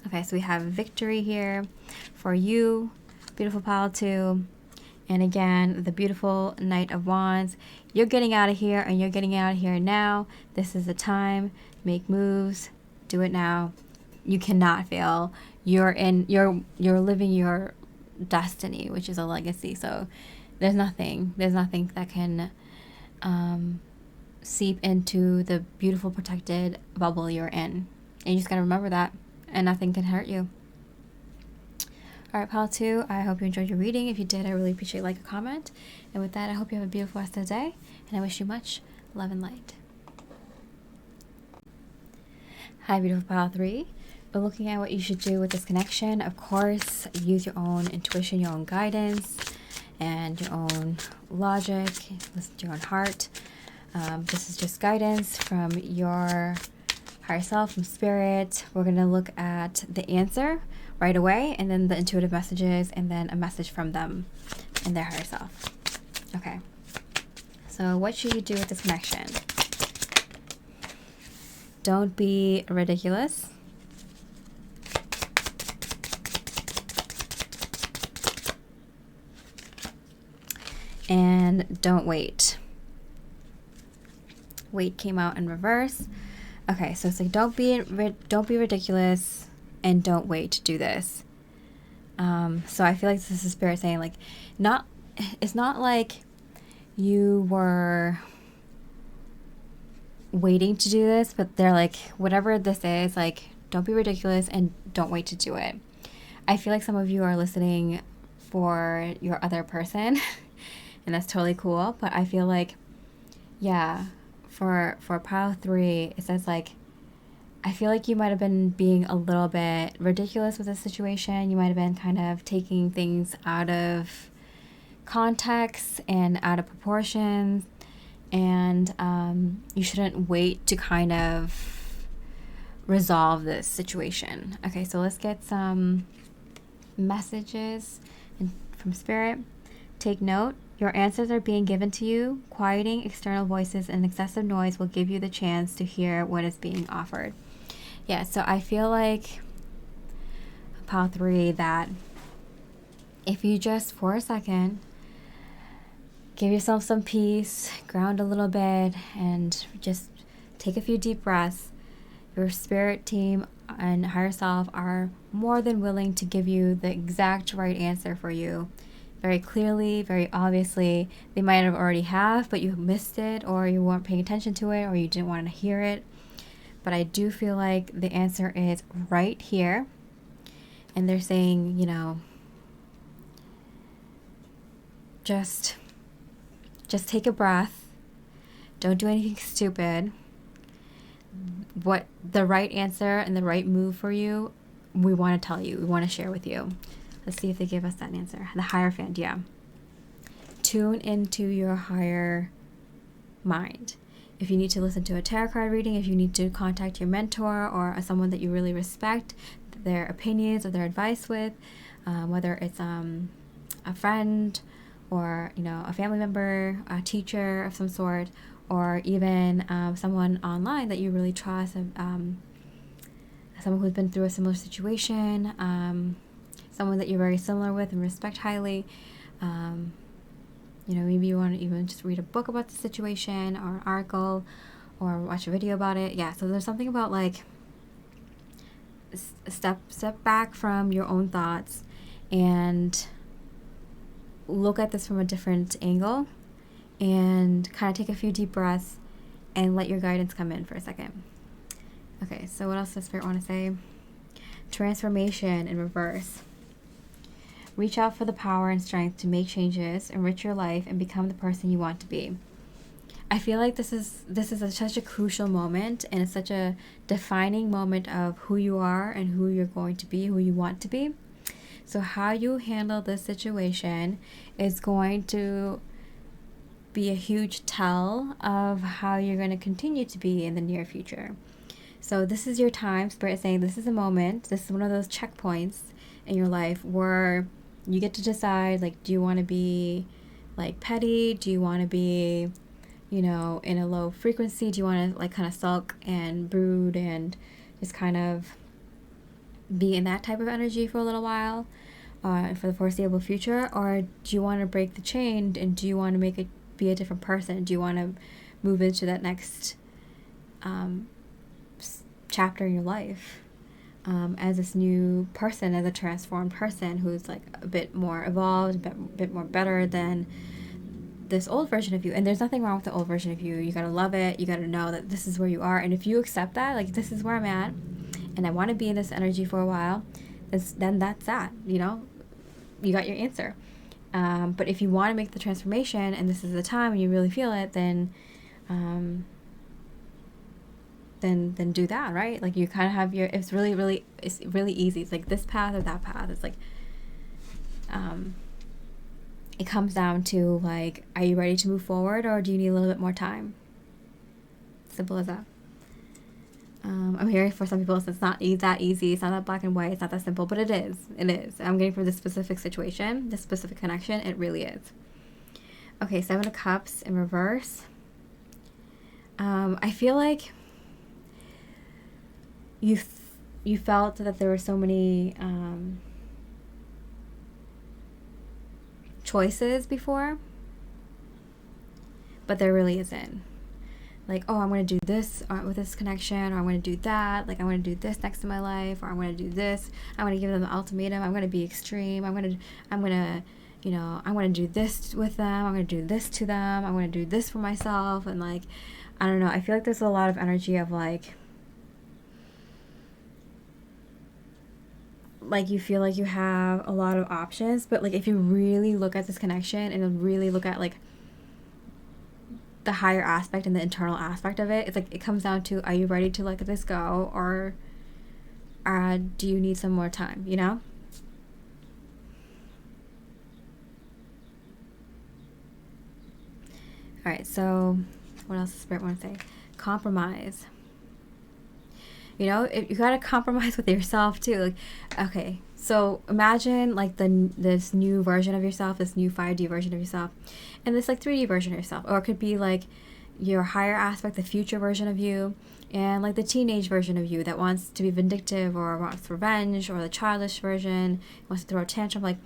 Okay, so we have victory here for you, beautiful pile 2. And again, the beautiful Knight of Wands. You're getting out of here, and you're getting out of here now. This is the time. Make moves. Do it now. You cannot fail. You're living your destiny, which is a legacy. So there's nothing that can seep into the beautiful protected bubble you're in. And you just gotta remember that, and nothing can hurt you. All right, pile 2, I hope you enjoyed your reading. If you did, I really appreciate a like, a comment. And with that, I hope you have a beautiful rest of the day, and I wish you much love and light. Hi, beautiful pile 3. We're looking at what you should do with this connection. Of course, use your own intuition, your own guidance, and your own logic. Listen to your own heart. This is just guidance from your higher self, from spirit. We're going to look at the answer right away, and then the intuitive messages, and then a message from them and their higher self. Okay. So what should you do with this connection? Don't be ridiculous. And don't wait. Wait came out in reverse. Okay, so it's like don't be ridiculous, and don't wait to do this. So I feel like this is spirit saying like, it's not like you were waiting to do this, but they're like, whatever this is, like, don't be ridiculous and don't wait to do it. I feel like some of you are listening for your other person, and that's totally cool. But I feel like, yeah, for pile 3, it says like, I feel like you might have been being a little bit ridiculous with this situation. You might have been kind of taking things out of context and out of proportion, and you shouldn't wait to kind of resolve this situation. Okay, so let's get some messages from Spirit. Take note. Your answers are being given to you. Quieting external voices and excessive noise will give you the chance to hear what is being offered. Yeah, so I feel like, pile 3, that if you just, for a second, give yourself some peace, ground a little bit, and just take a few deep breaths, your spirit team and higher self are more than willing to give you the exact right answer for you. Very clearly, very obviously. They might have already have, but you missed it, or you weren't paying attention to it, or you didn't want to hear it. But I do feel like the answer is right here. And they're saying, you know, just take a breath. Don't do anything stupid. What the right answer and the right move for you, we want to tell you. We want to share with you. Let's see if they give us that answer. The Hierophant, yeah. Tune into your higher mind. If you need to listen to a tarot card reading, if you need to contact your mentor or someone that you really respect, their opinions or their advice with, whether it's a friend or, you know, a family member, a teacher of some sort, or even someone online that you really trust, someone who's been through a similar situation, someone that you're very similar with and respect highly. You know, maybe you want to even just read a book about the situation or an article or watch a video about it. Yeah, so there's something about like step back from your own thoughts and look at this from a different angle and kind of take a few deep breaths and let your guidance come in for a second. Okay, so what else does Spirit want to say? Transformation in reverse. Reach out for the power and strength to make changes, enrich your life, and become the person you want to be. I feel like this is such a crucial moment, and it's such a defining moment of who you are and who you're going to be, who you want to be. So how you handle this situation is going to be a huge tell of how you're going to continue to be in the near future. So this is your time. Spirit is saying this is a moment. This is one of those checkpoints in your life where you get to decide, like, do you want to be like petty? Do you want to be, you know, in a low frequency? Do you want to like kind of sulk and brood and just kind of be in that type of energy for a little while, for the foreseeable future? Or do you want to break the chain and do you want to make it be a different person? Do you want to move into that next chapter in your life as this new person, as a transformed person who's like a bit more evolved, a bit more better than this old version of you? And there's nothing wrong with the old version of you. You gotta love it. You gotta know that this is where you are. And if you accept that, like, this is where I'm at and I want to be in this energy for a while, then that's that, you know, you got your answer. But if you want to make the transformation and this is the time and you really feel it, then do that, right? Like, you kind of have it's really easy. It's like this path or that path. It's like, it comes down to like, are you ready to move forward or do you need a little bit more time? Simple as that. I'm hearing for some people it's not that easy. It's not that black and white. It's not that simple, but it is. It is. I'm getting for this specific situation, this specific connection. It really is. Okay, 7 of Cups in reverse. I feel like you felt that there were so many choices before, but there really isn't. Like, oh, I'm going to do this with this connection, or I'm going to do that. Like, I'm going to do this next in my life, or I'm going to do this. I'm going to give them an ultimatum. I'm going to be extreme. I'm going to, you know, I'm going to do this with them. I'm going to do this to them. I'm going to do this for myself. And like, I don't know. I feel like there's a lot of energy of like you feel like you have a lot of options, but like if you really look at this connection and really look at like the higher aspect and the internal aspect of it, it's like it comes down to, are you ready to let this go, or do you need some more time, you know? All right, so what else does Spirit want to say? Compromise. You know, you gotta compromise with yourself too. Like, okay, so imagine like this new version of yourself, this new 5D version of yourself, and this like 3D version of yourself, or it could be like your higher aspect, the future version of you, and like the teenage version of you that wants to be vindictive or wants revenge, or the childish version wants to throw a tantrum, like,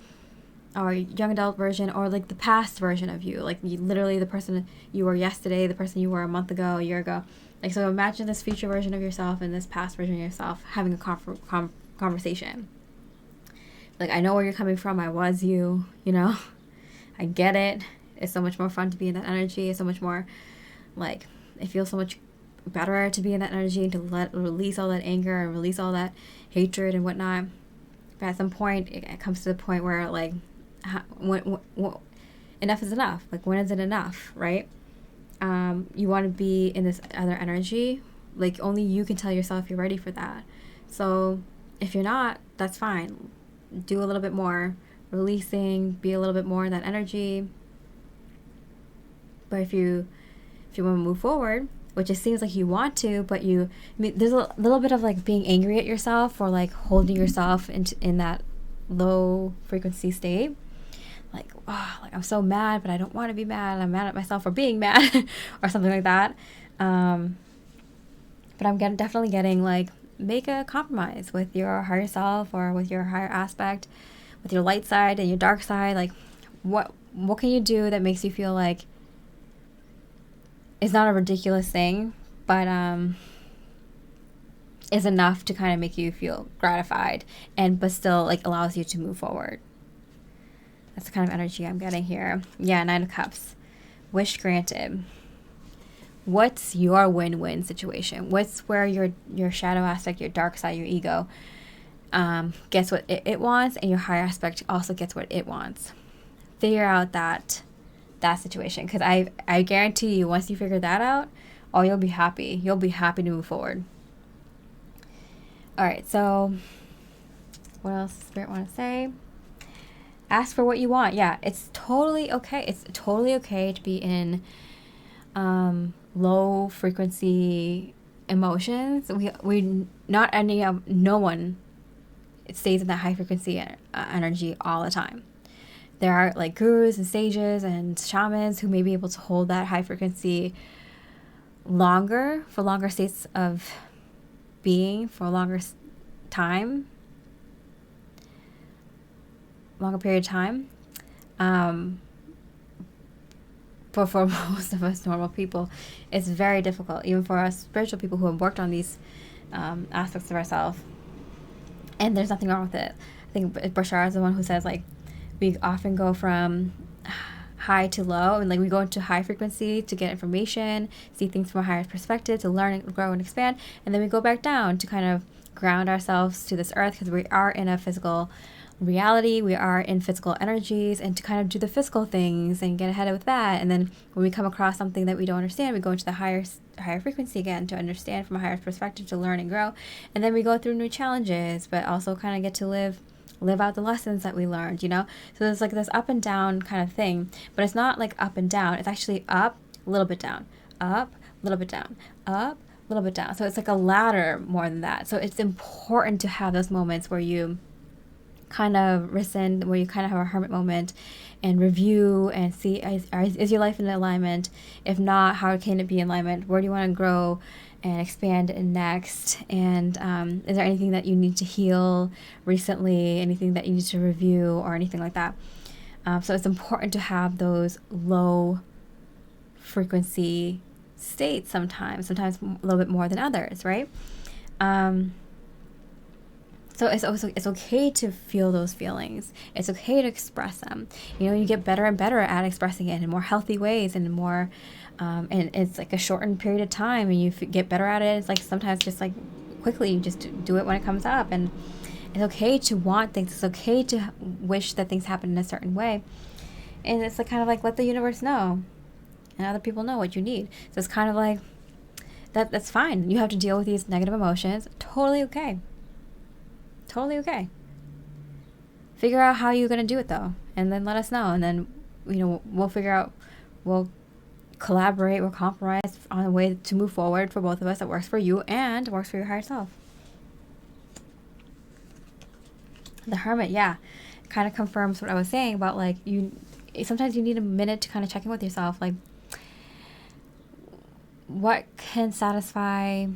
or young adult version, or like the past version of you, like you, literally the person you were yesterday, the person you were a month ago, a year ago. Like, so imagine this future version of yourself and this past version of yourself having a conversation. Like, I know where you're coming from. I was you, you know. I get it. It's so much more fun to be in that energy. It's so much more, like, it feels so much better to be in that energy and to release all that anger and release all that hatred and whatnot. But at some point, it comes to the point where, like, when enough is enough. Like, when is it enough, right? You want to be in this other energy. Like, only you can tell yourself you're ready for that. So if you're not, that's fine. Do a little bit more releasing, be a little bit more in that energy. But if you want to move forward, which it seems like you want to, but there's a little bit of like being angry at yourself, or like holding yourself in that low frequency state. Like, oh, like I'm so mad, but I don't want to be mad. I'm mad at myself for being mad, or something like that. But I'm definitely getting like, make a compromise with your higher self, or with your higher aspect, with your light side and your dark side. Like, what can you do that makes you feel like it's not a ridiculous thing, but is enough to kind of make you feel gratified, but still like allows you to move forward. That's the kind of energy I'm getting here. Yeah, 9 of Cups. Wish granted. What's your win-win situation? What's where your shadow aspect, your dark side, your ego gets what it wants, and your higher aspect also gets what it wants? Figure out that situation, because I guarantee you, once you figure that out, you'll be happy. You'll be happy to move forward. All right, so what else does Spirit want to say? Ask for what you want. Yeah, it's totally okay. It's totally okay to be in low frequency emotions. No one stays in that high frequency energy all the time. There are like gurus and sages and shamans who may be able to hold that high frequency for longer states of being, for a longer time, longer period of time. But for most of us normal people, it's very difficult, even for us spiritual people who have worked on these aspects of ourselves. And there's nothing wrong with it. I think Bashar is the one who says, like, we often go from high to low, and like we go into high frequency to get information, see things from a higher perspective, to learn and grow and expand, and then we go back down to kind of ground ourselves to this earth, because we are in a physical reality, we are in physical energies, and to kind of do the physical things and get ahead with that. And then when we come across something that we don't understand, we go into the higher frequency again to understand from a higher perspective, to learn and grow. And then we go through new challenges, but also kind of get to live out the lessons that we learned, you know? So there's like this up and down kind of thing, but it's not like up and down. It's actually up, a little bit down, up, a little bit down, up, a little bit down. So it's like a ladder more than that. So it's important to have those moments where you kind of listen, where you kind of have a hermit moment and review and see, is your life in alignment? If not, how can it be in alignment? Where do you want to grow and expand in next? And is there anything that you need to heal recently, anything that you need to review, or anything like that? So it's important to have those low frequency states sometimes a little bit more than others, right? So it's okay to feel those feelings. It's okay to express them. You know, you get better and better at expressing it in more healthy ways, and more, and it's like a shortened period of time, and you get better at it. It's like sometimes just like quickly, you just do it when it comes up. And it's okay to want things. It's okay to wish that things happen in a certain way. And it's like kind of like, let the universe know, and other people know what you need. So it's kind of like that's fine. You have to deal with these negative emotions. Totally okay. Totally okay. Figure out how you're going to do it, though, and then let us know, and then, you know, we'll collaborate or compromise on a way to move forward for both of us that works for you and works for your higher self. The Hermit, yeah, kind of confirms what I was saying about like sometimes you need a minute to kind of check in with yourself, like what can satisfy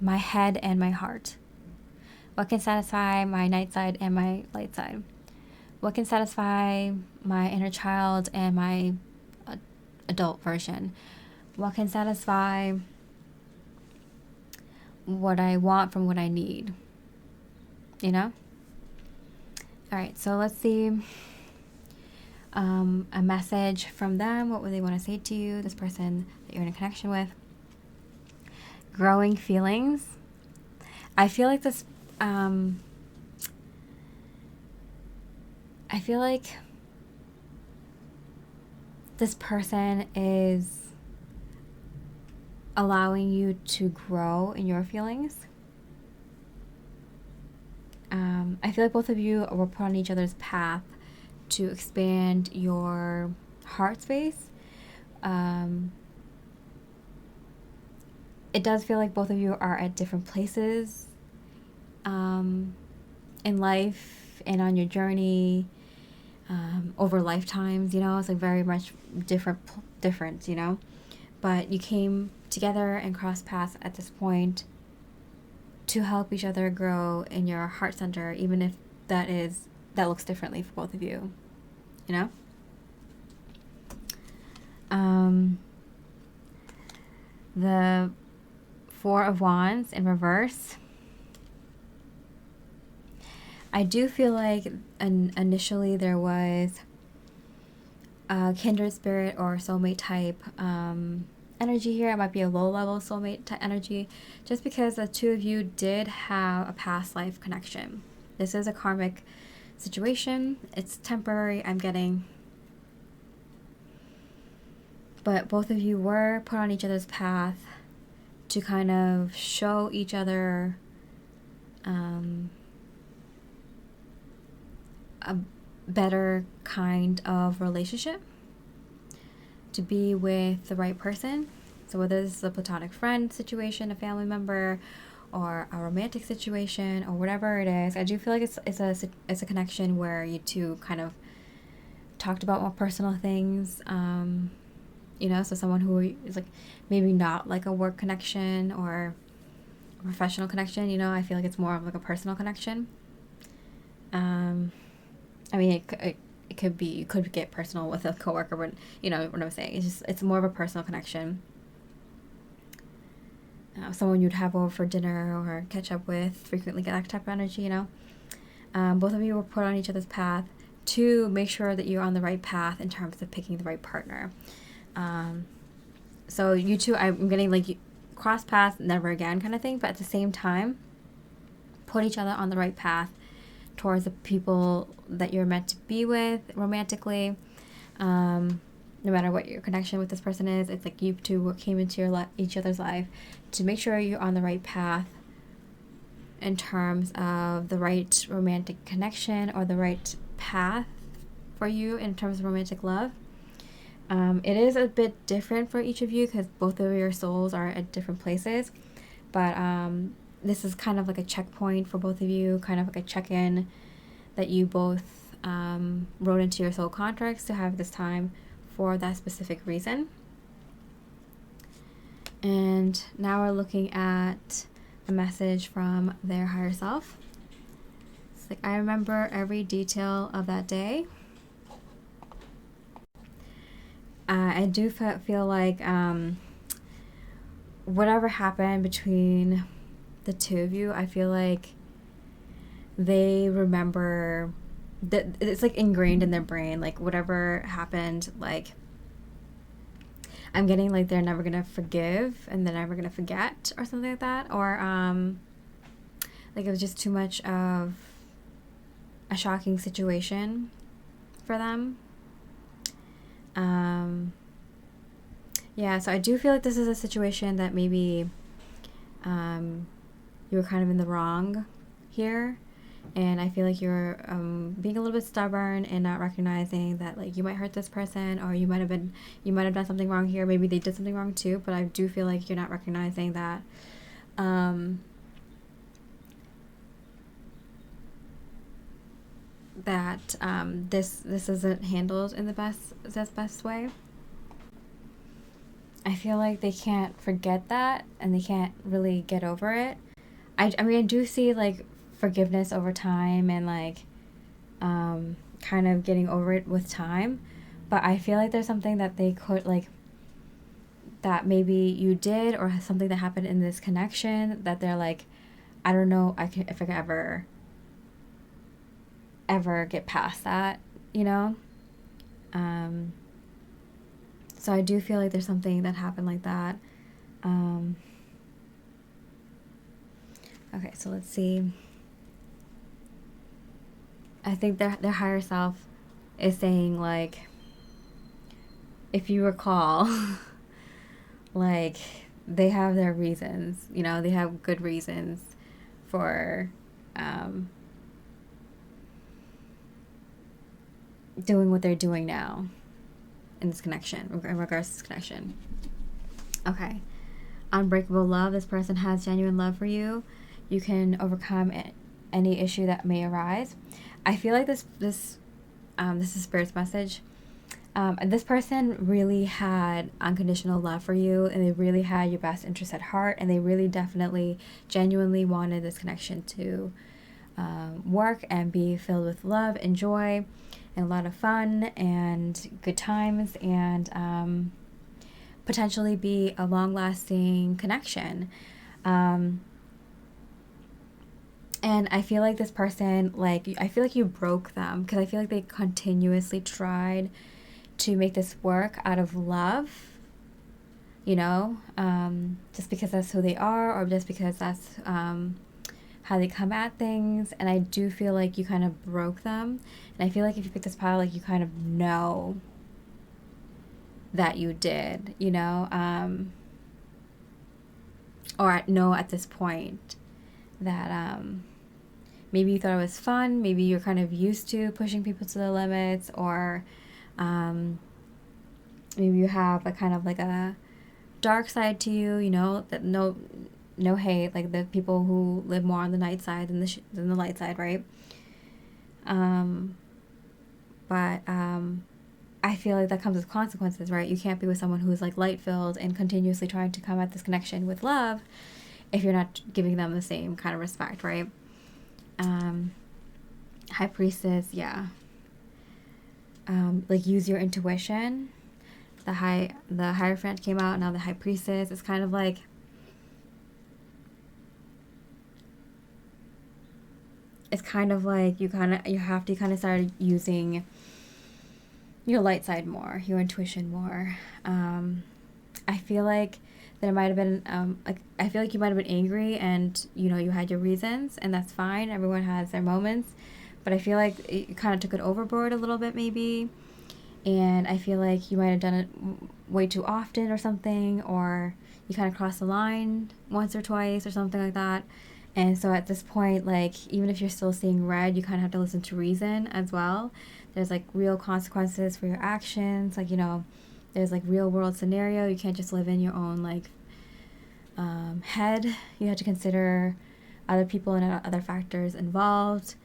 my head and my heart? What can satisfy my night side and my light side? What can satisfy my inner child and my adult version? What can satisfy what I want from what I need? You know? All right, so let's see a message from them. What would they want to say to you, this person that you're in a connection with? Growing feelings. I feel like this, I feel like this person is allowing you to grow in your feelings. I feel like both of you were put on each other's path to expand your heart space. It does feel like both of you are at different places in life and on your journey over lifetimes, you know. It's like very much different, you know. But you came together and crossed paths at this point to help each other grow in your heart center, even if that looks differently for both of you, you know? The Four of Wands in reverse. I do feel like initially there was a kindred spirit or soulmate type energy here. It might be a low-level soulmate type energy, just because the two of you did have a past life connection. This is a karmic situation. It's temporary, I'm getting. But both of you were put on each other's path to kind of show each other a better kind of relationship, to be with the right person. So whether this is a platonic friend situation, a family member, or a romantic situation, or whatever it is, I do feel like it's a connection where you two kind of talked about more personal things. You know, so someone who is like maybe not like a work connection or a professional connection, you know, I feel like it's more of like a personal connection. I mean, it could be, you could get personal with a coworker, but you know what I'm saying. It's more of a personal connection. Someone you'd have over for dinner or catch up with frequently, get that type of energy, you know. Both of you were put on each other's path to make sure that you're on the right path in terms of picking the right partner. So you two, I'm getting like cross paths, never again kind of thing, but at the same time, put each other on the right path towards the people that you're meant to be with romantically. No matter what your connection with this person is, it's like you two came into each other's life to make sure you're on the right path in terms of the right romantic connection or the right path for you in terms of romantic love. It is a bit different for each of you because both of your souls are at different places, but this is kind of like a checkpoint for both of you, kind of like a check-in that you both wrote into your soul contracts to have this time for that specific reason. And now we're looking at a message from their higher self. It's like, I remember every detail of that day. I do feel like whatever happened between the two of you, I feel like they remember that it's like ingrained in their brain, like whatever happened, like I'm getting like they're never gonna forgive and they're never gonna forget or something like that, or like it was just too much of a shocking situation for them. Yeah, so I do feel like this is a situation that maybe you were kind of in the wrong here, And I feel like you're being a little bit stubborn and not recognizing that like you might hurt this person, or you might have done something wrong here. Maybe they did something wrong too, but I do feel like you're not recognizing that this isn't handled in the best way. I feel like they can't forget that, and they can't really get over it. I mean, I do see like forgiveness over time, and like kind of getting over it with time, but I feel like there's something that they could like, that maybe you did, or something that happened in this connection that they're like, I don't know if I can ever get past that, you know. So I do feel like there's something that happened like that. Okay, so let's see. I think their higher self is saying, like, if you recall, like, they have their reasons, you know, they have good reasons for doing what they're doing now in this connection, in regards to this connection. Okay. Unbreakable love. This person has genuine love for you. You can overcome any issue that may arise. I feel like this is Spirit's message. This person really had unconditional love for you, and they really had your best interest at heart, and they really definitely genuinely wanted this connection to work and be filled with love and joy and a lot of fun and good times, and potentially be a long-lasting connection. And I feel like this person, like, I feel like you broke them, because I feel like they continuously tried to make this work out of love, you know, just because that's who they are, or just because that's how they come at things. And I do feel like you kind of broke them. And I feel like if you pick this pile, like, you kind of know that you did, you know, or know at this point that maybe you thought it was fun, maybe you're kind of used to pushing people to the limits, or maybe you have a kind of like a dark side to you, you know, that no hate, like the people who live more on the night side than the light side, right? But I feel like that comes with consequences, right? You can't be with someone who's like light filled and continuously trying to come at this connection with love if you're not giving them the same kind of respect, right? High Priestess, yeah. Like, use your intuition. The Hierophant came out, now the High Priestess. It's kind of like, you have to kind of start using your light side more, your intuition more. I feel like there might have been, I feel like you might have been angry, and, you know, you had your reasons, and that's fine. Everyone has their moments. But I feel like you kind of took it overboard a little bit, maybe. And I feel like you might have done it way too often or something, or you kind of crossed the line once or twice or something like that. And so at this point, like, even if you're still seeing red, you kind of have to listen to reason as well. There's, like, real consequences for your actions. Like, you know, there's, like, real world scenario. You can't just live in your own, like, head. You have to consider other people and other factors involved.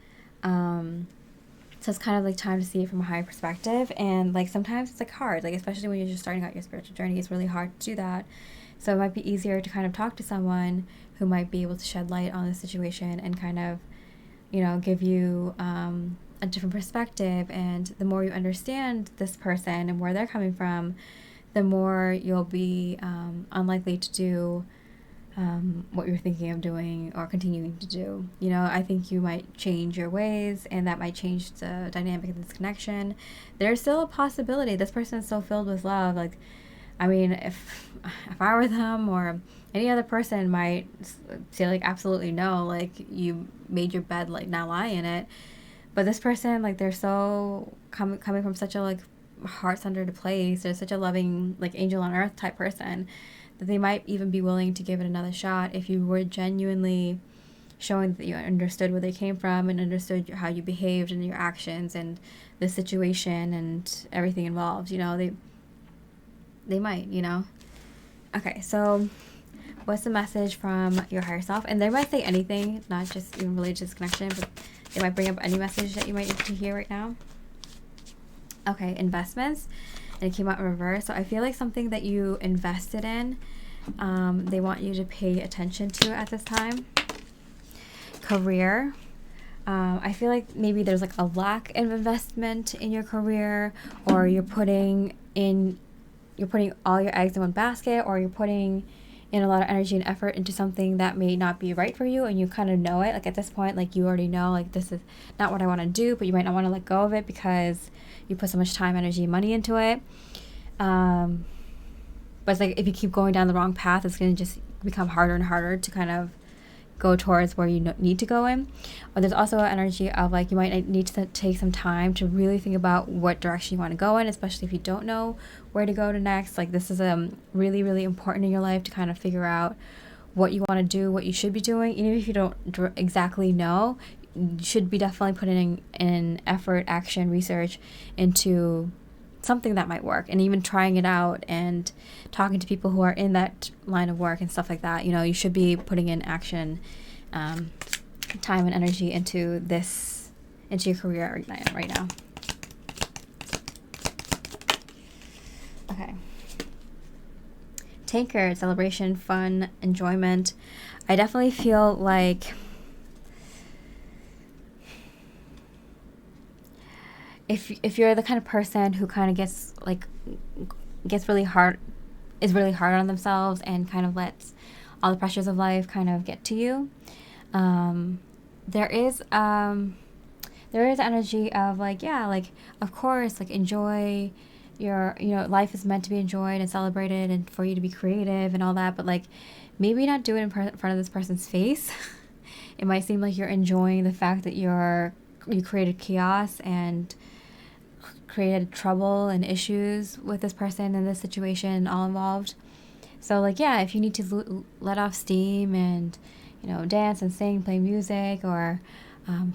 So it's kind of like time to see it from a higher perspective. And, like, sometimes it's, like, hard, like, especially when you're just starting out your spiritual journey, it's really hard to do that. So it might be easier to kind of talk to someone who might be able to shed light on the situation and kind of, you know, give you a different perspective. And the more you understand this person and where they're coming from, the more you'll be unlikely to do what you're thinking of doing or continuing to do. You know, I think you might change your ways, and that might change the dynamic of this connection. There's still a possibility this person is so filled with love. Like, I mean, if I were them, or any other person might say, like, absolutely no, like, you made your bed, like, now lie in it. But this person, like, they're so coming from such a, like, heart-centered place. They're such a loving, like, angel on earth type person, that they might even be willing to give it another shot if you were genuinely showing that you understood where they came from and understood how you behaved and your actions and the situation and everything involved. You know, they might, you know. Okay, so what's the message from your higher self? And they might say anything, not just even related to this connection, but they might bring up any message that you might need to hear right now. Okay, investments. And it came out in reverse. So I feel like something that you invested in, they want you to pay attention to at this time. Career. I feel like maybe there's like a lack of investment in your career, or you're putting all your eggs in one basket, or you're putting in a lot of energy and effort into something that may not be right for you, and you kind of know it. Like at this point, like you already know, like this is not what I want to do, but you might not want to let go of it because you put so much time, energy, money into it. But it's like if you keep going down the wrong path, it's going to just become harder and harder to kind of go towards where you need to go in. Or there's also an energy of like you might need to take some time to really think about what direction you want to go in, especially if you don't know where to go to next. Like this is really, really important in your life to kind of figure out what you want to do, what you should be doing. Even if you don't exactly know, you should be definitely putting in effort, action, research into something that might work, and even trying it out and talking to people who are in that line of work and stuff like that. You know, you should be putting in action, time and energy into your career right now. Okay. Taker, celebration, fun, enjoyment. I definitely feel like if you're the kind of person who kind of is really hard on themselves and kind of lets all the pressures of life kind of get to you, there is energy of like, yeah, like of course, like enjoy your, you know, life is meant to be enjoyed and celebrated and for you to be creative and all that, but like maybe not do it in front of this person's face. It might seem like you're enjoying the fact that you created chaos and created trouble and issues with this person and this situation all involved. So like, yeah, if you need to let off steam and, you know, dance and sing, play music, or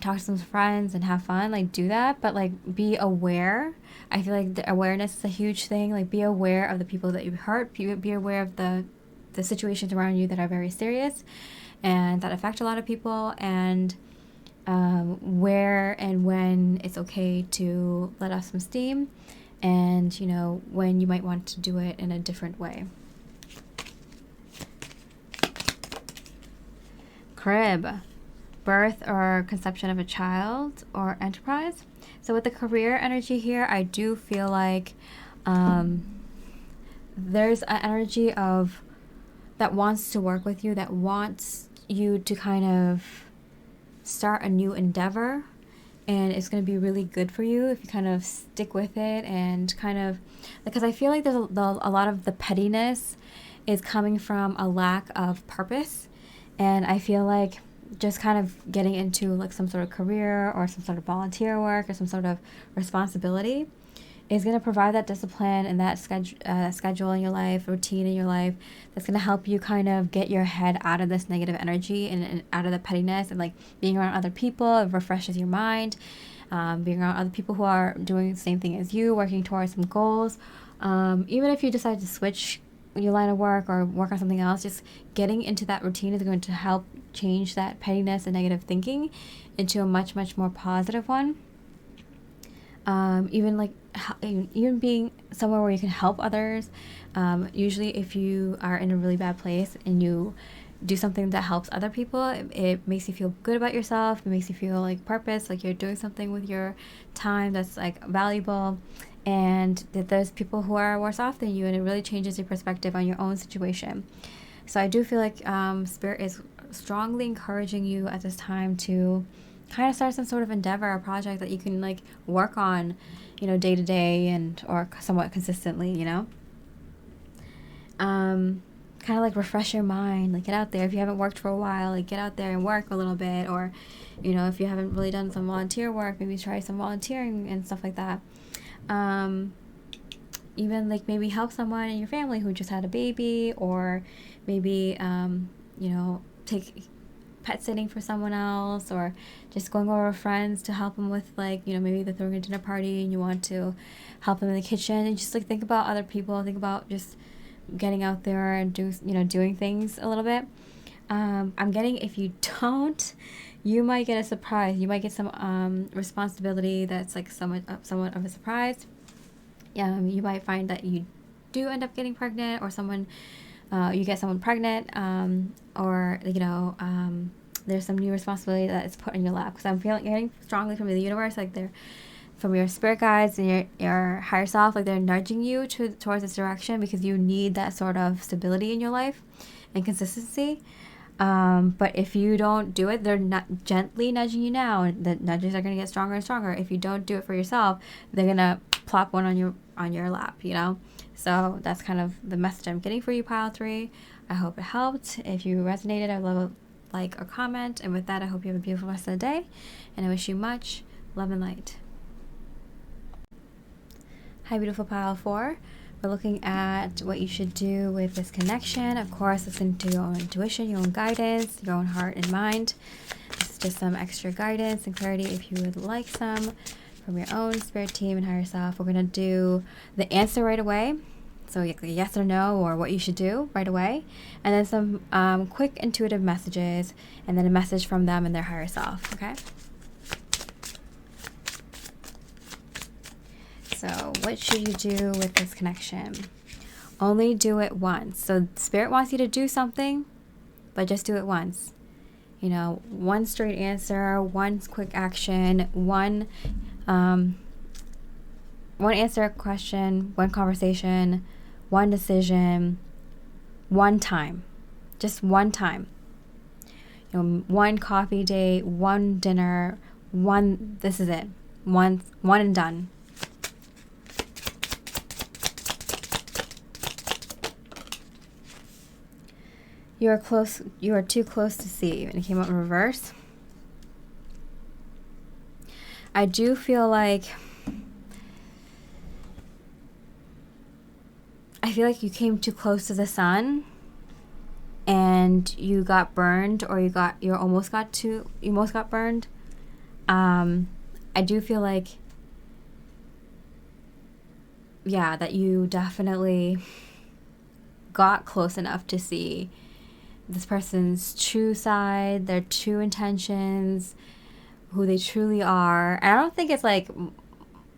talk to some friends and have fun, like do that, but like be aware. I feel like the awareness is a huge thing. Like be aware of the people that you hurt, be aware of the situations around you that are very serious and that affect a lot of people, and where and when it's okay to let off some steam, and, you know, when you might want to do it in a different way. Crib, birth or conception of a child or enterprise. So with the career energy here, I do feel like there's an energy of that wants to work with you, that wants you to kind of start a new endeavor, and it's going to be really good for you if you kind of stick with it and kind of, because I feel like there's a lot of the pettiness is coming from a lack of purpose, and I feel like just kind of getting into like some sort of career or some sort of volunteer work or some sort of responsibility is going to provide that discipline and that schedule in your life, routine in your life, that's going to help you kind of get your head out of this negative energy and out of the pettiness, and like being around other people, it refreshes your mind, being around other people who are doing the same thing as you, working towards some goals. Even if you decide to switch your line of work or work on something else, just getting into that routine is going to help change that pettiness and negative thinking into a much, much more positive one. Even being somewhere where you can help others. Usually if you are in a really bad place and you do something that helps other people, it makes you feel good about yourself. It makes you feel like purpose, like you're doing something with your time that's like valuable, and that there's people who are worse off than you, and it really changes your perspective on your own situation. So I do feel like Spirit is strongly encouraging you at this time to kind of start some sort of endeavor or project that you can like work on, you know, day to day and or somewhat consistently, you know. Kind of like refresh your mind, like get out there. If you haven't worked for a while, like get out there and work a little bit, or, you know, if you haven't really done some volunteer work, maybe try some volunteering and stuff like that. Even like maybe help someone in your family who just had a baby, or maybe you know, pet sitting for someone else, or just going over with friends to help them with, like, you know, maybe they're throwing a dinner party and you want to help them in the kitchen, and just like think about other people, think about just getting out there and doing things a little bit. I'm getting, if you don't, you might get a surprise. You might get some responsibility that's like somewhat of a surprise. You might find that you do end up getting pregnant, or you get someone pregnant, or there's some new responsibility that is put in your lap. Because I'm getting strongly from the universe, like they're from your spirit guides and your higher self, like they're nudging you towards this direction, because you need that sort of stability in your life and consistency. But if you don't do it, they're not gently nudging you now, and the nudges are going to get stronger and stronger. If you don't do it for yourself, they're going to plop one on your lap, So that's kind of the message I'm getting for you, Pile 3. I hope it helped. If you resonated, I'd love a like or comment. And with that, I hope you have a beautiful rest of the day, and I wish you much love and light. Hi, beautiful Pile 4. We're looking at what you should do with this connection. Of course, listen to your own intuition, your own guidance, your own heart and mind. This is just some extra guidance and clarity if you would like some from your own spirit team and higher self. We're going to do the answer right away. So yes or no, or what you should do right away. And then some quick intuitive messages, and then a message from them and their higher self, okay? So what should you do with this connection? Only do it once. So Spirit wants you to do something, but just do it once. One straight answer, one quick action, one answer a question, one conversation, one decision, one time. Just one time. One coffee date, one dinner, this is it. One and done. You are too close to see. And it came out in reverse. I do feel like you came too close to the sun, and you got burned, or you almost got burned. I do feel like, that you definitely got close enough to see this person's true side, their true intentions, who they truly are. And I don't think it's like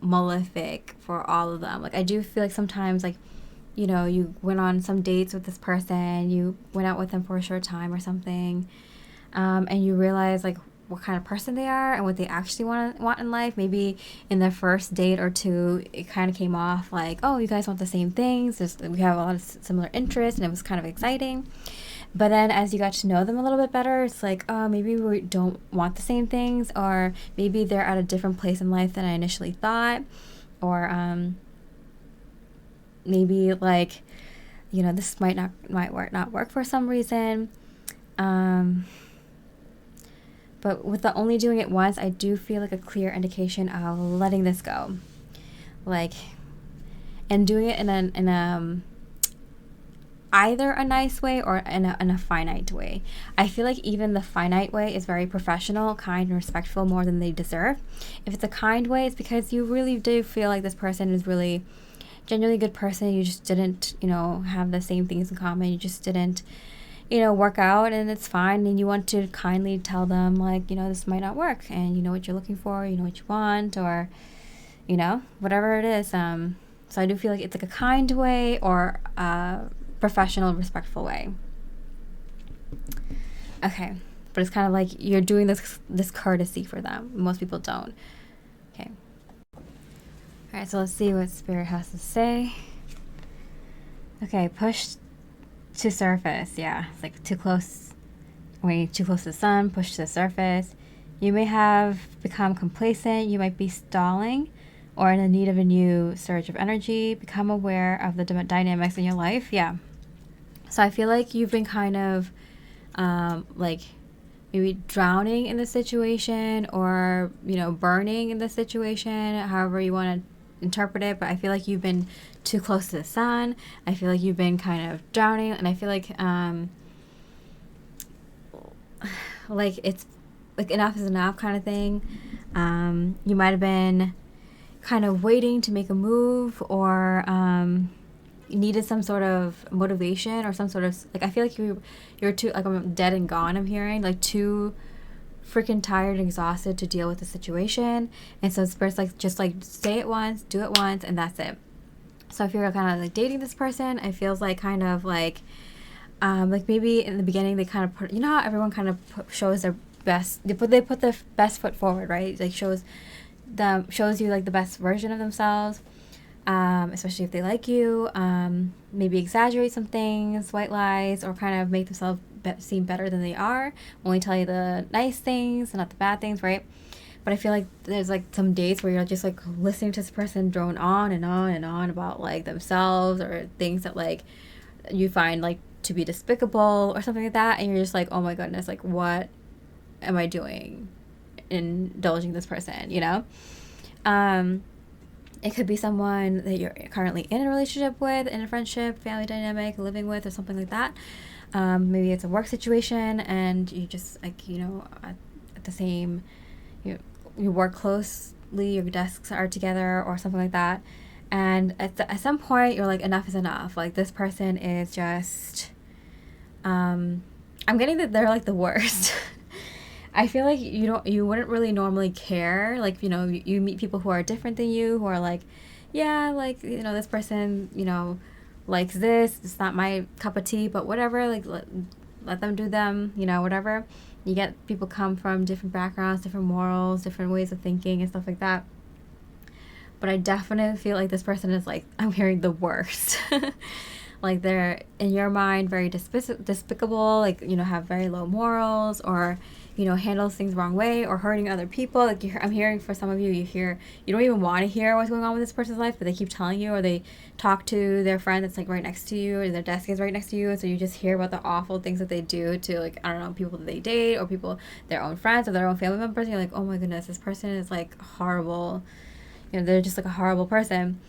malefic for all of them. Like, I do feel like sometimes, like, you went on some dates with this person, you went out with them for a short time or something, and you realize like what kind of person they are and what they actually want in life. Maybe in their first date or two, it kind of came off like, oh, you guys want the same things, we have a lot of similar interests, and it was kind of exciting. But then as you got to know them a little bit better, it's like, oh, maybe we don't want the same things, or maybe they're at a different place in life than I initially thought, or maybe like, this might not work for some reason. But with the only doing it once, I do feel like a clear indication of letting this go, like, and doing it in either a nice way or in a finite way. I feel like even the finite way is very professional, kind, and respectful, more than they deserve. If it's a kind way, it's because you really do feel like this person is really genuinely good person. You just didn't, have the same things in common. You just didn't, work out, and it's fine. And you want to kindly tell them, like, this might not work, and you know what you're looking for, you know what you want, or, whatever it is. So I do feel like it's like a kind way or professional, respectful way. Okay, but it's kind of like you're doing this courtesy for them. Most people don't. Okay. All right, so let's see what Spirit has to say. Okay, push to surface. Yeah, it's like too close. Way too close to the sun. Push to the surface. You may have become complacent. You might be stalling, or in the need of a new surge of energy. Become aware of the dynamics in your life. Yeah. So I feel like you've been kind of like maybe drowning in the situation, or, burning in the situation, however you want to interpret it. But I feel like you've been too close to the sun. I feel like you've been kind of drowning. And I feel like, like it's like enough is enough kind of thing. You might have been kind of waiting to make a move, or you needed some sort of motivation or some sort of, like, I feel like you're too, like, I'm dead and gone, I'm hearing, like, too freaking tired and exhausted to deal with the situation. And so it's first, like, just like say it once, do it once, and that's it. So if you're kind of like dating this person, it feels like kind of like maybe in the beginning they kind of put, you know how everyone kind of shows their best, they put their best foot forward, right? Like shows you like the best version of themselves, especially if they like you. Maybe exaggerate some things, white lies, or kind of make themselves seem better than they are, only tell you the nice things and not the bad things, right? But I feel like there's like some days where you're just like listening to this person drone on and on and on about like themselves or things that like you find like to be despicable or something like that, and you're just like, oh my goodness, like what am I doing indulging this person, you know? It could be someone that you're currently in a relationship with, in a friendship, family dynamic, living with, or something like that. Maybe it's a work situation and you just like, you know, at the same, you work closely, your desks are together or something like that. And at some point you're like, enough is enough. Like this person is just, I'm getting that they're like the worst. I feel like you wouldn't really normally care. Like, you know, you meet people who are different than you, who are like, yeah, like, you know, this person, you know, likes this. It's not my cup of tea, but whatever. Like, let them do them, you know, whatever. You get people come from different backgrounds, different morals, different ways of thinking and stuff like that. But I definitely feel like this person is like, I'm hearing the worst. Like they're, in your mind, very despicable, like, you know, have very low morals, or, you know, handles things wrong way, or hurting other people. Like I'm hearing for some of you, you don't even want to hear what's going on with this person's life, but they keep telling you, or they talk to their friend that's like right next to you, or their desk is right next to you, so you just hear about the awful things that they do to, like, I don't know, people that they date, or people, their own friends, or their own family members, and you're like, oh my goodness, this person is like horrible. You know, they're just like a horrible person.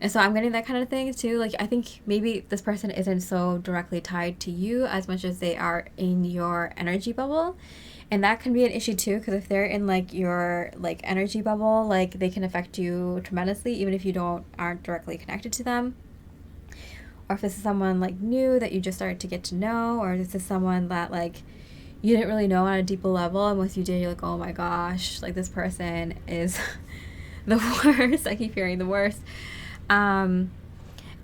And so I'm getting that kind of thing too. Like, I think maybe this person isn't so directly tied to you as much as they are in your energy bubble. And that can be an issue too, because if they're in like your like energy bubble, like they can affect you tremendously, even if you aren't directly connected to them. Or if this is someone like new that you just started to get to know, or this is someone that like you didn't really know on a deeper level, and once you did, you're like, oh my gosh, like this person is the worst. I keep hearing the worst. And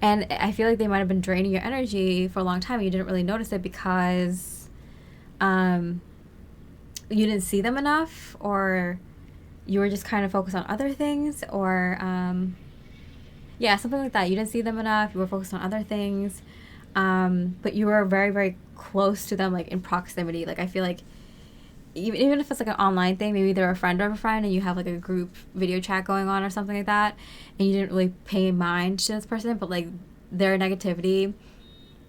I feel like they might have been draining your energy for a long time and you didn't really notice it because you didn't see them enough, or you were just kind of focused on other things, or yeah, something like that. You didn't see them enough, you were focused on other things, but you were very, very close to them, like in proximity. Like I feel like even if it's like an online thing, maybe they're a friend of a friend and you have like a group video chat going on or something like that, and you didn't really pay mind to this person, but like their negativity,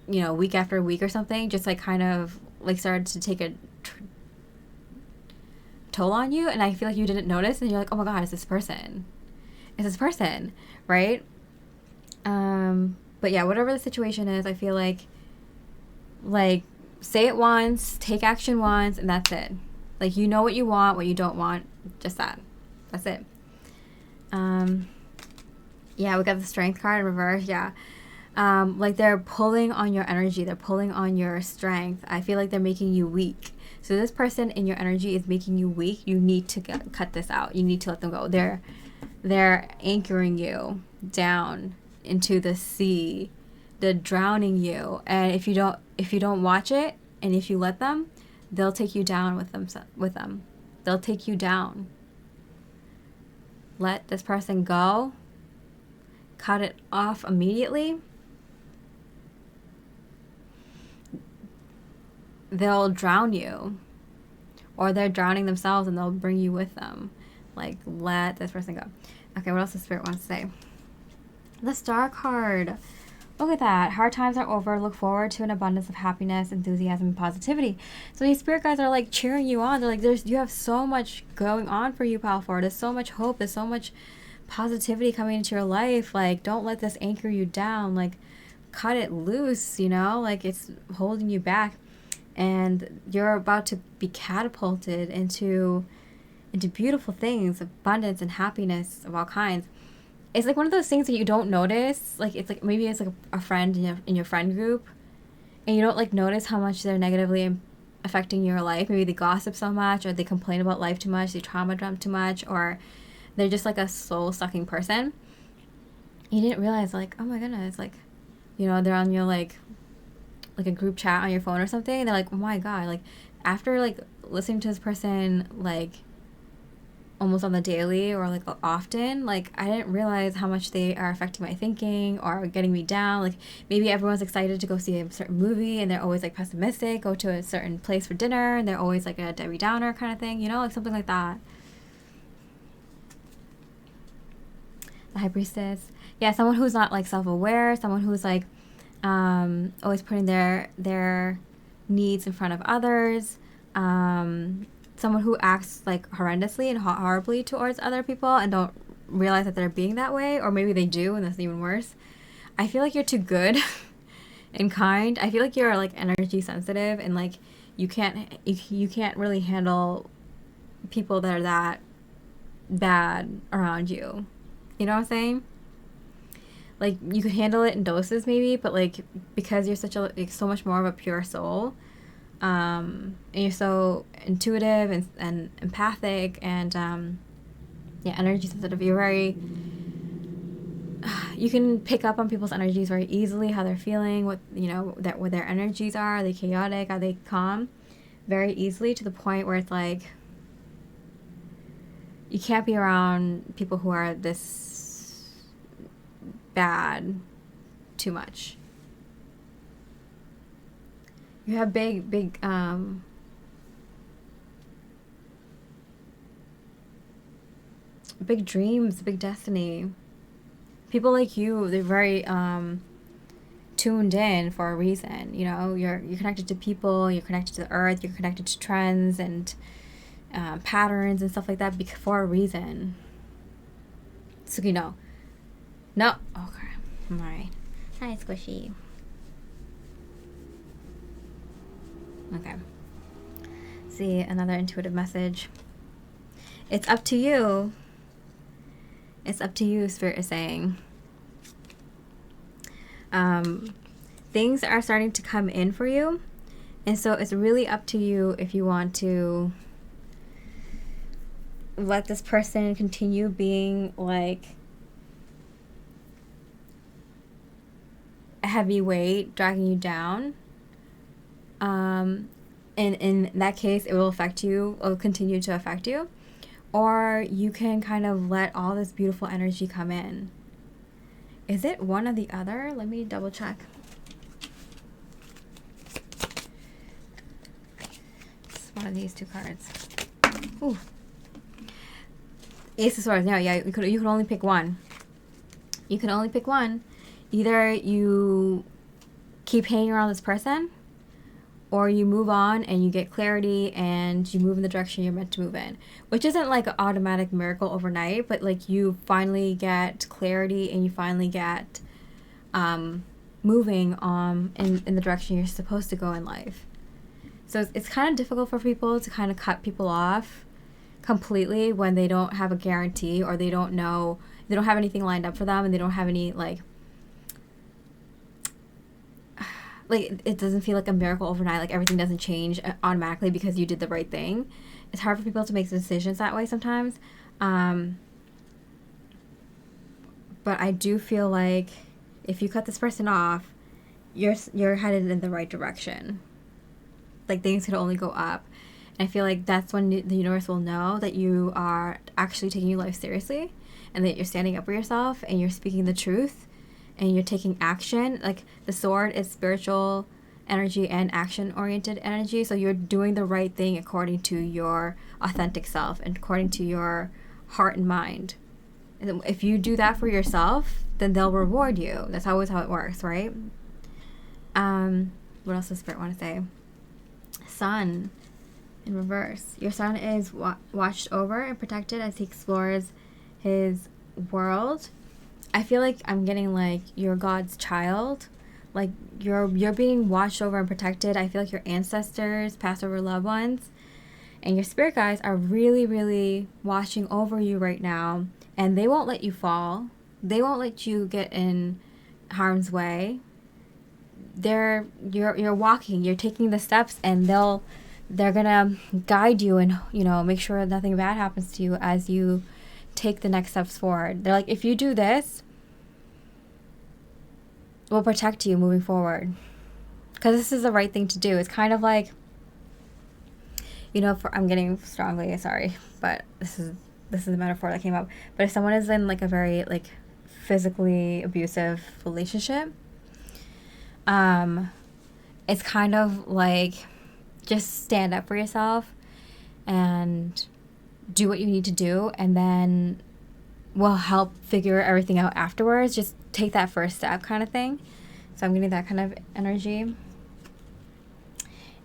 you know, week after week or something, just like kind of like started to take a toll on you, and I feel like you didn't notice, and you're like, oh my god, it's this person, right? But yeah, whatever the situation is, I feel like say it once, take action once, and that's it. Like, you know what you want, what you don't want, just that. That's it. Yeah, we got the Strength card in reverse, yeah. Like, they're pulling on your energy. They're pulling on your strength. I feel like they're making you weak. So this person in your energy is making you weak. You need to cut this out. You need to let them go. They're anchoring you down into the sea. They're drowning you. And if you don't watch it, and if you let them, they'll take you down with them. They'll take you down. Let this person go. Cut it off immediately. They'll drown you. Or they're drowning themselves and they'll bring you with them. Like, let this person go. Okay, what else does Spirit want to say? The Star card. Look at that. Hard times are over. Look forward to an abundance of happiness, enthusiasm, and positivity. So these spirit guides are like cheering you on. They're like, you have so much going on for you, pal. There's so much hope. There's so much positivity coming into your life. Like, don't let this anchor you down. Like, cut it loose, you know? Like, it's holding you back. and you're about to be catapulted into beautiful things, abundance and happiness of all kinds. It's like one of those things that you don't notice. Like, it's like maybe it's like a friend in your friend group, and you don't like notice how much they're negatively affecting your life. Maybe they gossip so much, or they complain about life too much, they trauma dump too much, or they're just like a soul-sucking person. You didn't realize, like, oh my goodness, like, you know, they're on your like a group chat on your phone or something, and they're like, oh my god, like, after like listening to this person like almost on the daily or like often, like, I didn't realize how much they are affecting my thinking or getting me down. Like, maybe everyone's excited to go see a certain movie and they're always like pessimistic, go to a certain place for dinner and they're always like a Debbie Downer kind of thing, you know, like something like that. The High Priestess. Yeah, someone who's not like self-aware, someone who's like always putting their needs in front of others, someone who acts like horrendously and horribly towards other people and don't realize that they're being that way, or maybe they do and that's even worse. I feel like you're too good and kind. I feel like you're like energy sensitive, and like you can't really handle people that are that bad around you. You know what I'm saying? Like, you could handle it in doses maybe, but like, because you're such a like, so much more of a pure soul, and you're so intuitive and empathic and yeah, energy sensitive, you're very you can pick up on people's energies very easily, how they're feeling, what, you know, that what their energies are they chaotic, are they calm, very easily, to the point where it's like you can't be around people who are this bad too much. You have big dreams, big destiny. People like you, they're very tuned in for a reason. You know, you're connected to people, you're connected to the earth, you're connected to trends and patterns and stuff like that for a reason. So, you know. No. Okay. All right. Hi, Squishy. Okay. See, another intuitive message. It's up to you. It's up to you, Spirit is saying. Things are starting to come in for you. And so it's really up to you if you want to let this person continue being like a heavy weight, dragging you down. And in that case, it will affect you, or continue to affect you. Or you can kind of let all this beautiful energy come in. Is it one or the other? Let me double check. It's one of these two cards. Ooh. Ace of Swords. No, yeah, you can only pick one. You can only pick one. Either you keep hanging around this person, or you move on and you get clarity and you move in the direction you're meant to move in. Which isn't like an automatic miracle overnight, but like you finally get clarity and you finally get moving in the direction you're supposed to go in life. So it's kind of difficult for people to kind of cut people off completely when they don't have a guarantee, or they don't know, they don't have anything lined up for them, and they don't have any like it doesn't feel like a miracle overnight, like everything doesn't change automatically because you did the right thing. It's hard for people to make decisions that way sometimes. But I do feel like if you cut this person off, you're headed in the right direction. Like, things could only go up. And I feel like that's when the universe will know that you are actually taking your life seriously, and that you're standing up for yourself and you're speaking the truth and you're taking action. Like, the sword is spiritual energy and action-oriented energy, so you're doing the right thing according to your authentic self and according to your heart and mind. And if you do that for yourself, then they'll reward you. That's always how it works, right? What else does Spirit want to say? Sun in reverse. Your son is watched over and protected as he explores his world. I feel like I'm getting like you're God's child. like you're being watched over and protected. I feel like your ancestors, past over loved ones, and your spirit guides are really, really watching over you right now, and they won't let you fall. They won't let you get in harm's way. You're walking, you're taking the steps, and they're gonna guide you and, you know, make sure nothing bad happens to you as you take the next steps forward. They're like, if you do this, we'll protect you moving forward, because this is the right thing to do. It's kind of like, you know, I'm getting strongly sorry, but this is the metaphor that came up. But if someone is in like a very like physically abusive relationship, it's kind of like, just stand up for yourself and do what you need to do, and then we'll help figure everything out afterwards. Just take that first step kind of thing. So I'm getting that kind of energy.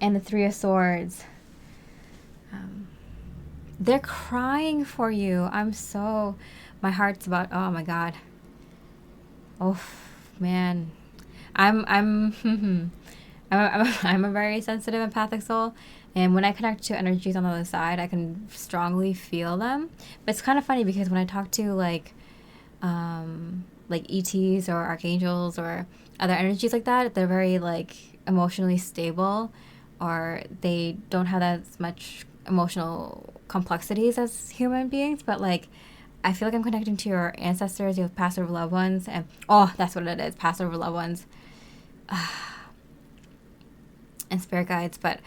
And the Three of Swords. They're crying for you. My heart's about, oh my God. Oh man. I'm a very sensitive empathic soul, and when I connect to energies on the other side, I can strongly feel them. But it's kind of funny because when I talk to like ETs or archangels or other energies like that, they're very like emotionally stable, or they don't have as much emotional complexities as human beings. But like, I feel like I'm connecting to your ancestors, your past over loved ones, and oh, that's what it is, past over loved ones. And spirit guides. But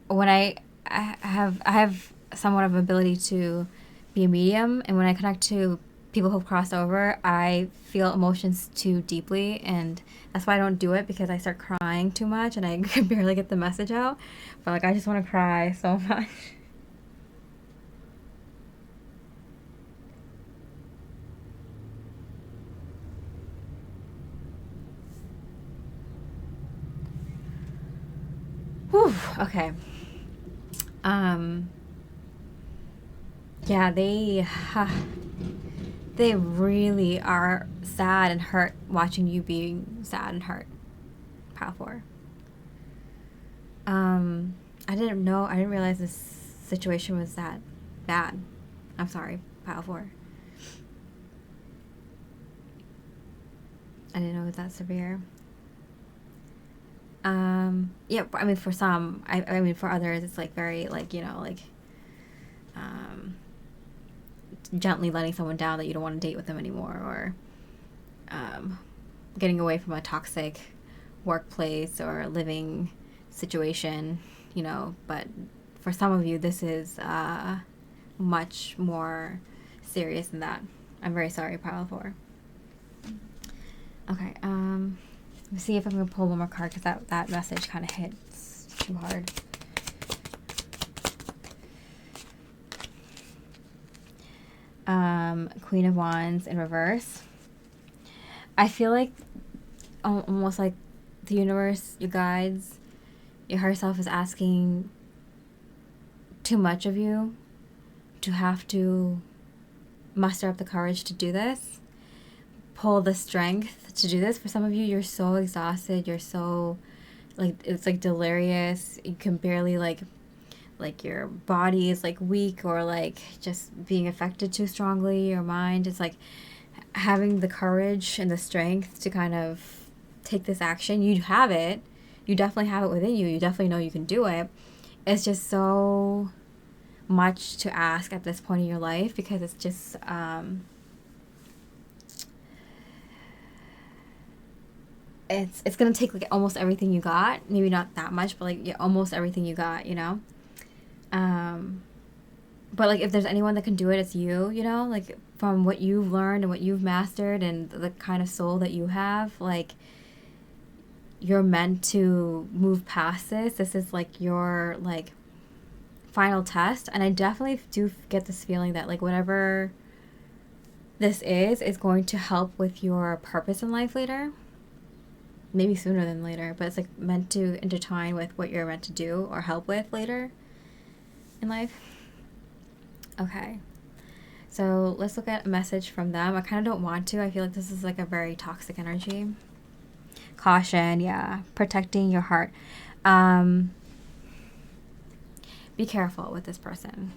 when I have somewhat of an ability to be a medium, and when I connect to people who've crossed over, I feel emotions too deeply, and that's why I don't do it, because I start crying too much and I can barely get the message out. But like, I just want to cry so much. Whew, okay. Yeah, they really are sad and hurt watching you being sad and hurt. Pile 4. I didn't realize this situation was that bad. I'm sorry, Pile 4. I didn't know it was that severe. Yeah, I mean, for some, I mean, for others, it's like very, like, you know, like, gently letting someone down that you don't want to date with them anymore, or, getting away from a toxic workplace or living situation, you know. But for some of you, this is, much more serious than that. I'm very sorry, Pile 4. Okay, let me see if I'm going to pull one more card, because that message kind of hits too hard. Queen of Wands in reverse. I feel like almost like the universe, your guides, your higher self is asking too much of you to have to muster up the courage to do this. Pull the strength to do this. For some of you, you're so exhausted, you're so, like, it's like delirious, you can barely like your body is like weak, or like just being affected too strongly, your mind is like having the courage and the strength to kind of take this action. You have it, you definitely have it within you, you definitely know you can do it. It's just so much to ask at this point in your life, because it's just it's gonna take like almost everything you got. Maybe not that much, but like, yeah, almost everything you got, you know. But like, if there's anyone that can do it, it's you, you know, like from what you've learned and what you've mastered and the kind of soul that you have, like, you're meant to move past this. This is like your like final test. And I definitely do get this feeling that like whatever this is going to help with your purpose in life later. Maybe sooner than later, but it's like meant to intertwine with what you're meant to do or help with later in life. Okay, so let's look at a message from them. I kind of don't want to. I feel like this is like a very toxic energy. Caution, yeah. Protecting your heart. Be careful with this person.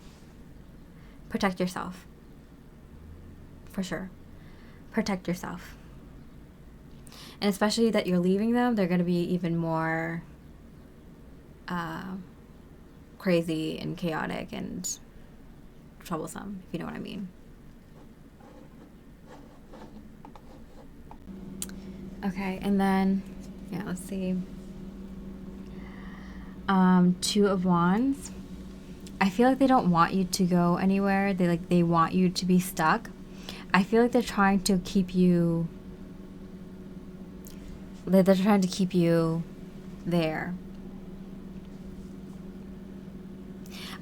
Protect yourself. For sure. Protect yourself. And especially that you're leaving them, they're going to be even more crazy and chaotic and troublesome, if you know what I mean. Okay, and then, yeah, let's see. Two of Wands. I feel like they don't want you to go anywhere. They want you to be stuck. I feel like they're trying to keep you. They're trying to keep you there.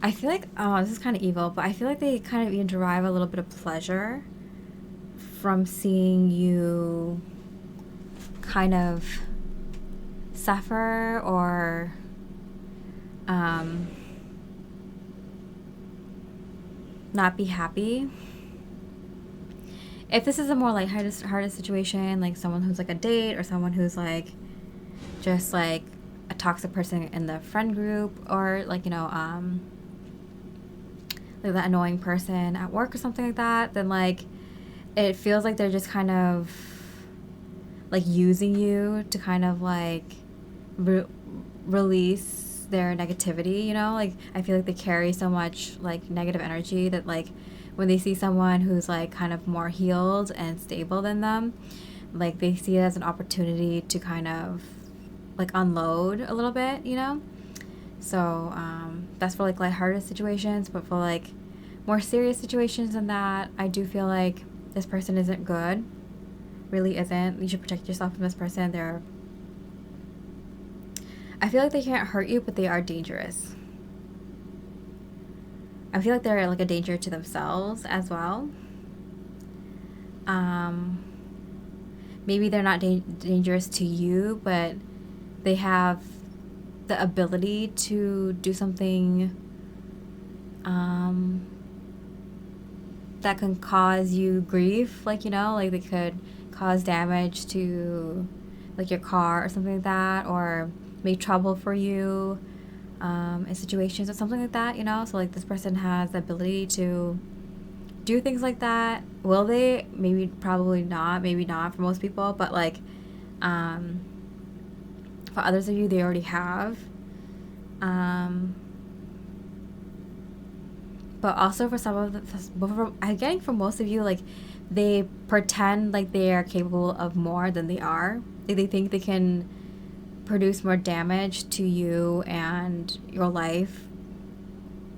I feel like, oh, this is kind of evil, but I feel like they kind of even derive a little bit of pleasure from seeing you kind of suffer or not be happy. If this is a more like hardest situation, like someone who's like a date or someone who's like just like a toxic person in the friend group, or like, you know, like that annoying person at work or something like that, then like it feels like they're just kind of like using you to kind of like release their negativity, you know? Like I feel like they carry so much like negative energy that like when they see someone who's like kind of more healed and stable than them, like they see it as an opportunity to kind of like unload a little bit, you know? So that's for like lighthearted situations, but for like more serious situations than that, I do feel like this person isn't good. Really isn't. You should protect yourself from this person. I feel like they can't hurt you, but they are dangerous. I feel like they're like a danger to themselves as well. Maybe they're not dangerous to you, but they have the ability to do something that can cause you grief, like, you know, like they could cause damage to like your car or something like that, or make trouble for you in situations or something like that, you know? So like this person has the ability to do things like that. Will they? Maybe, probably not. Maybe not for most people, but like for others of you, they already have. But also for some of the, I'm getting from most of you, like they pretend like they are capable of more than they are. Like they think they can produce more damage to you and your life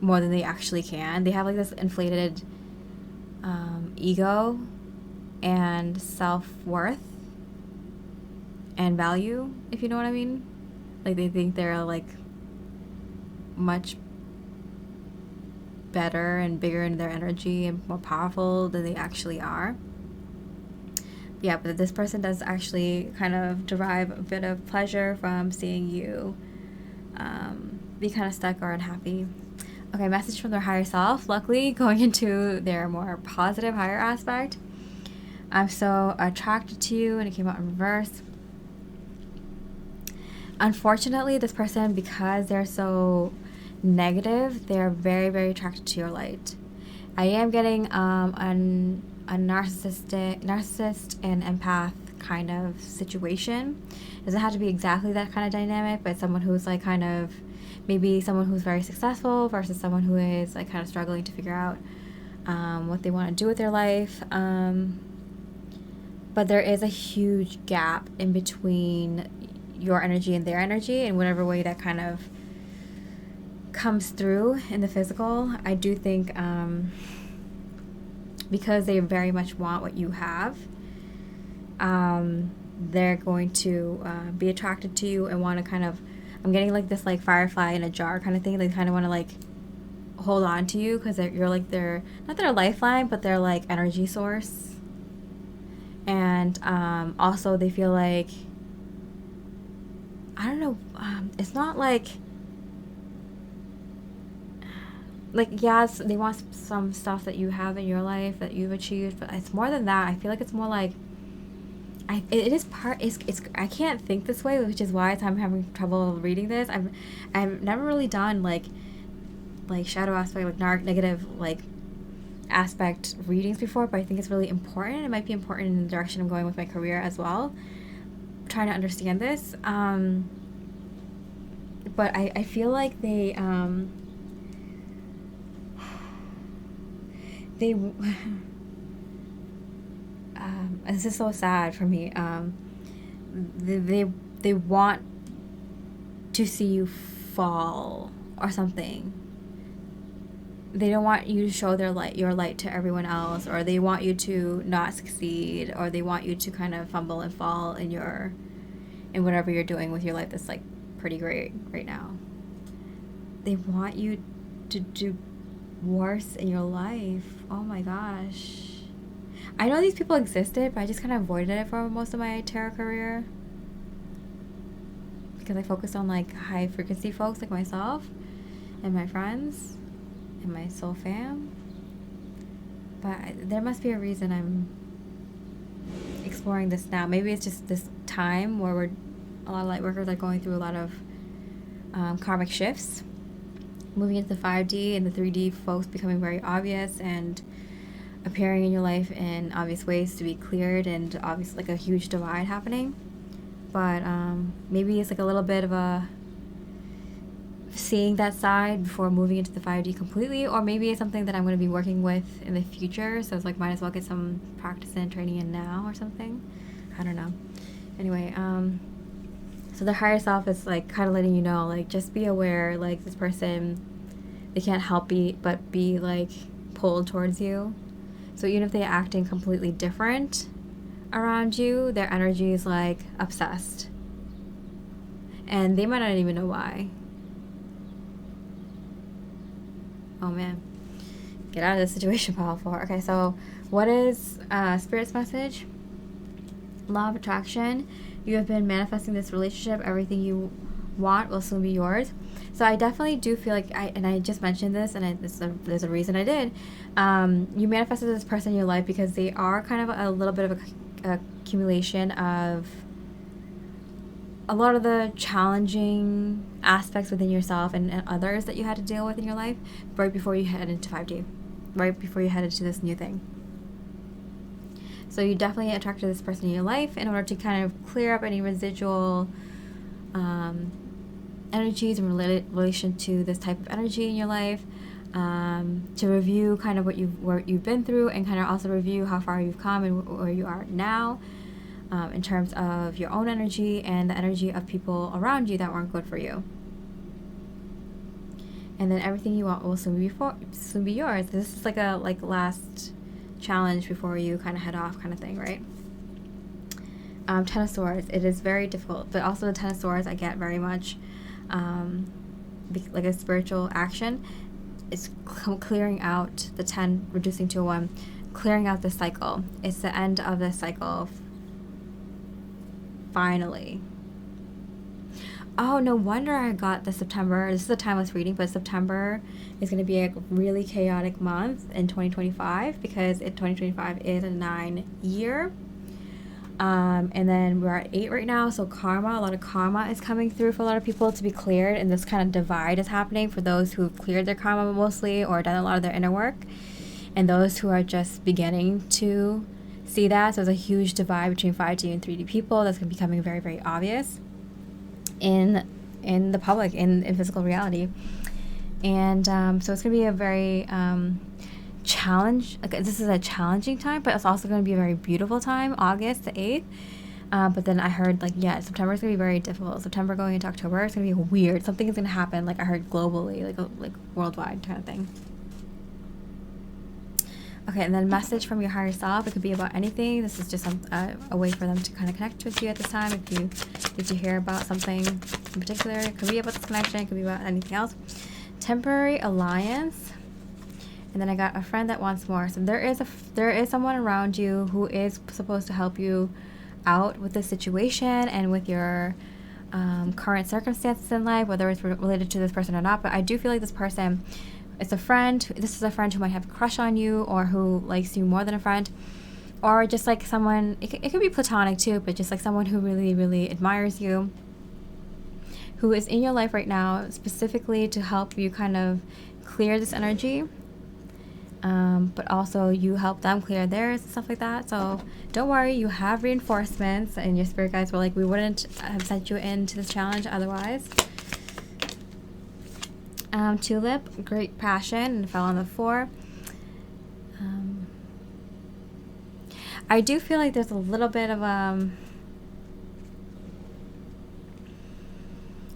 more than they actually can. They have like this inflated ego and self-worth and value, if you know what I mean. Like they think they're like much better and bigger in their energy and more powerful than they actually are. Yeah, but this person does actually kind of derive a bit of pleasure from seeing you be kind of stuck or unhappy. Okay, message from their higher self. Luckily, going into their more positive higher aspect. I'm so attracted to you, and it came out in reverse. Unfortunately, this person, because they're so negative, they're very, very attracted to your light. I am getting a narcissist and empath kind of situation. It doesn't have to be exactly that kind of dynamic, but someone who's like kind of maybe someone who's very successful versus someone who is like kind of struggling to figure out what they want to do with their life. But there is a huge gap in between your energy and their energy, in whatever way that kind of comes through in the physical. I do think because they very much want what you have, they're going to be attracted to you and want to kind of, I'm getting like this like firefly in a jar kind of thing. They kind of want to like hold on to you because you're like their, not their lifeline, but their like energy source. And also they feel like, I don't know, it's not like yes, they want some stuff that you have in your life that you've achieved, but it's more than that. I feel like it's more like it is part, it's I can't think this way, which is why I'm having trouble reading this. I've never really done like shadow aspect, like negative like aspect readings before, but I think it's really important. It might be important in the direction I'm going with my career as well. I'm trying to understand this. But I feel like they this is so sad for me. They want to see you fall or something. They don't want you to show your light to everyone else, or they want you to not succeed, or they want you to kind of fumble and fall in whatever you're doing with your life that's like pretty great right now. They want you to do worse in your life. Oh my gosh. I know these people existed, but I just kind of avoided it for most of my tarot career because I focused on like high frequency folks like myself and my friends and my soul fam. But there must be a reason I'm exploring this now. Maybe it's just this time where a lot of light workers are going through a lot of karmic shifts, moving into the 5D and the 3D folks becoming very obvious and appearing in your life in obvious ways to be cleared, and obviously like a huge divide happening. But maybe it's like a little bit of a seeing that side before moving into the 5D completely, or maybe it's something that I'm going to be working with in the future, so it's like might as well get some practice and training in now or something. I don't know. Anyway, so the higher self is like kind of letting you know, like, just be aware, like, this person, they can't help but be like pulled towards you. So even if they're acting completely different around you, their energy is like obsessed, and they might not even know why. Oh man, get out of this situation, pile 4. Okay, so what is Spirit's message? Law of attraction. You have been manifesting this relationship. Everything you want will soon be yours. So I definitely do feel like I just mentioned this, and there's a reason I did. You manifested this person in your life because they are kind of a little bit of a accumulation of a lot of the challenging aspects within yourself and others that you had to deal with in your life right before you head into 5D, right before you head into this new thing. So you definitely attracted this person in your life in order to kind of clear up any residual energies in relation to this type of energy in your life, to review kind of what you've been through, and kind of also review how far you've come and where you are now, in terms of your own energy and the energy of people around you that weren't good for you. And then everything you want will soon be yours. This is like a last challenge before you kind of head off kind of thing, right? Ten of Swords. It is very difficult, but also the Ten of Swords I get very much like a spiritual action. It's clearing out the 10, reducing to 1, clearing out the cycle. It's the end of the cycle. Finally. Oh, no wonder I got the September. This is a timeless reading, but September is going to be a really chaotic month in 2025 because 2025 is a 9-year. And then we're at 8 right now, so a lot of karma is coming through for a lot of people to be cleared, and this kind of divide is happening for those who've cleared their karma mostly or done a lot of their inner work, and those who are just beginning to see that. So there's a huge divide between 5D and 3D people that's going to be becoming very, very obvious in the public, in physical reality. And so it's going to be a very this is a challenging time, but it's also going to be a very beautiful time, August the 8th. But then I heard September is going to be very difficult. September going into October, it's going to be weird. Something is going to happen, like I heard globally, like worldwide kind of thing. Okay, and then message from your higher self. It could be about anything. This is just a way for them to kind of connect with you at this time. If you hear about something in particular, it could be about this connection. It could be about anything else. Temporary alliance. And then I got a friend that wants more. So there is someone around you who is supposed to help you out with the situation and with your current circumstances in life, whether it's related to this person or not. But I do feel like this person is a friend. This is a friend who might have a crush on you or who likes you more than a friend. or just like someone, it could be platonic too, but just like someone who really, really admires you, who is in your life right now specifically to help you kind of clear this energy, but also you help them clear theirs and stuff like that. So don't worry, you have reinforcements, and your spirit guides were like, we wouldn't have sent you into this challenge otherwise. Tulip, great passion, and fell on the 4. I do feel like there's a little bit of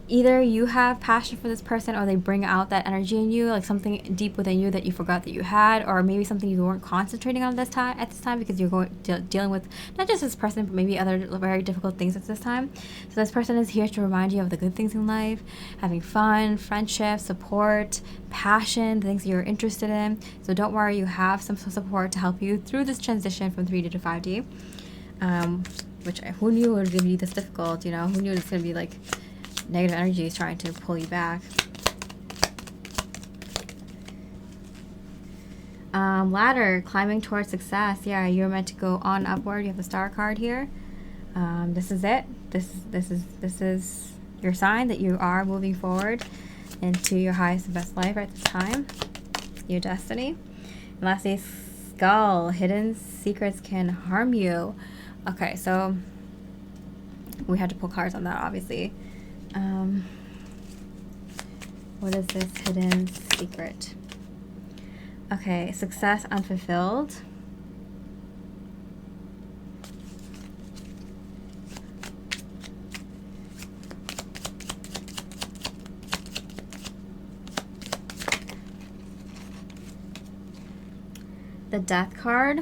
either you have passion for this person, or they bring out that energy in you, like something deep within you that you forgot that you had, or maybe something you weren't concentrating on this time because you're dealing with not just this person, but maybe other very difficult things at this time. So this person is here to remind you of the good things in life, having fun, friendship, support, passion, the things you're interested in. So don't worry, you have some support to help you through this transition from 3D to 5D, which who knew it was going to be this difficult, you know? Who knew it was going to be like negative energy is trying to pull you back. Ladder, climbing towards success. Yeah, you're meant to go on upward. You have the star card here. This is it. This is your sign that you are moving forward into your highest and best life at this time. Your destiny. And lastly, skull. Hidden secrets can harm you. Okay, so we had to pull cards on that, obviously. What is this hidden secret? Okay, success unfulfilled. The Death card.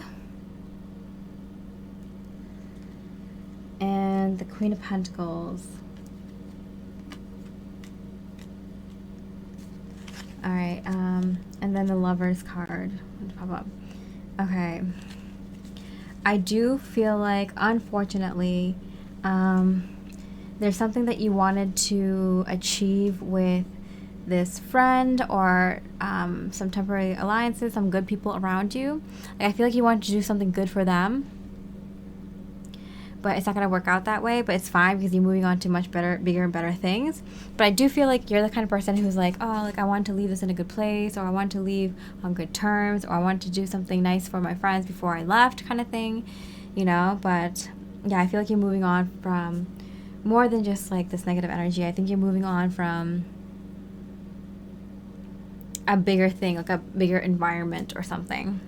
And the Queen of Pentacles. Alright, and then the Lovers card. Pop up. Okay. I do feel like, unfortunately, there's something that you wanted to achieve with this friend, or some temporary alliances, some good people around you. Like, I feel like you wanted to do something good for them, but it's not going to work out that way. But it's fine because you're moving on to much better, bigger and better things. But I do feel like you're the kind of person who's like, oh, like I want to leave this in a good place, or I want to leave on good terms, or I want to do something nice for my friends before I left, kind of thing, you know. But yeah, I feel like you're moving on from more than just like this negative energy. I think you're moving on from a bigger thing, like a bigger environment or something.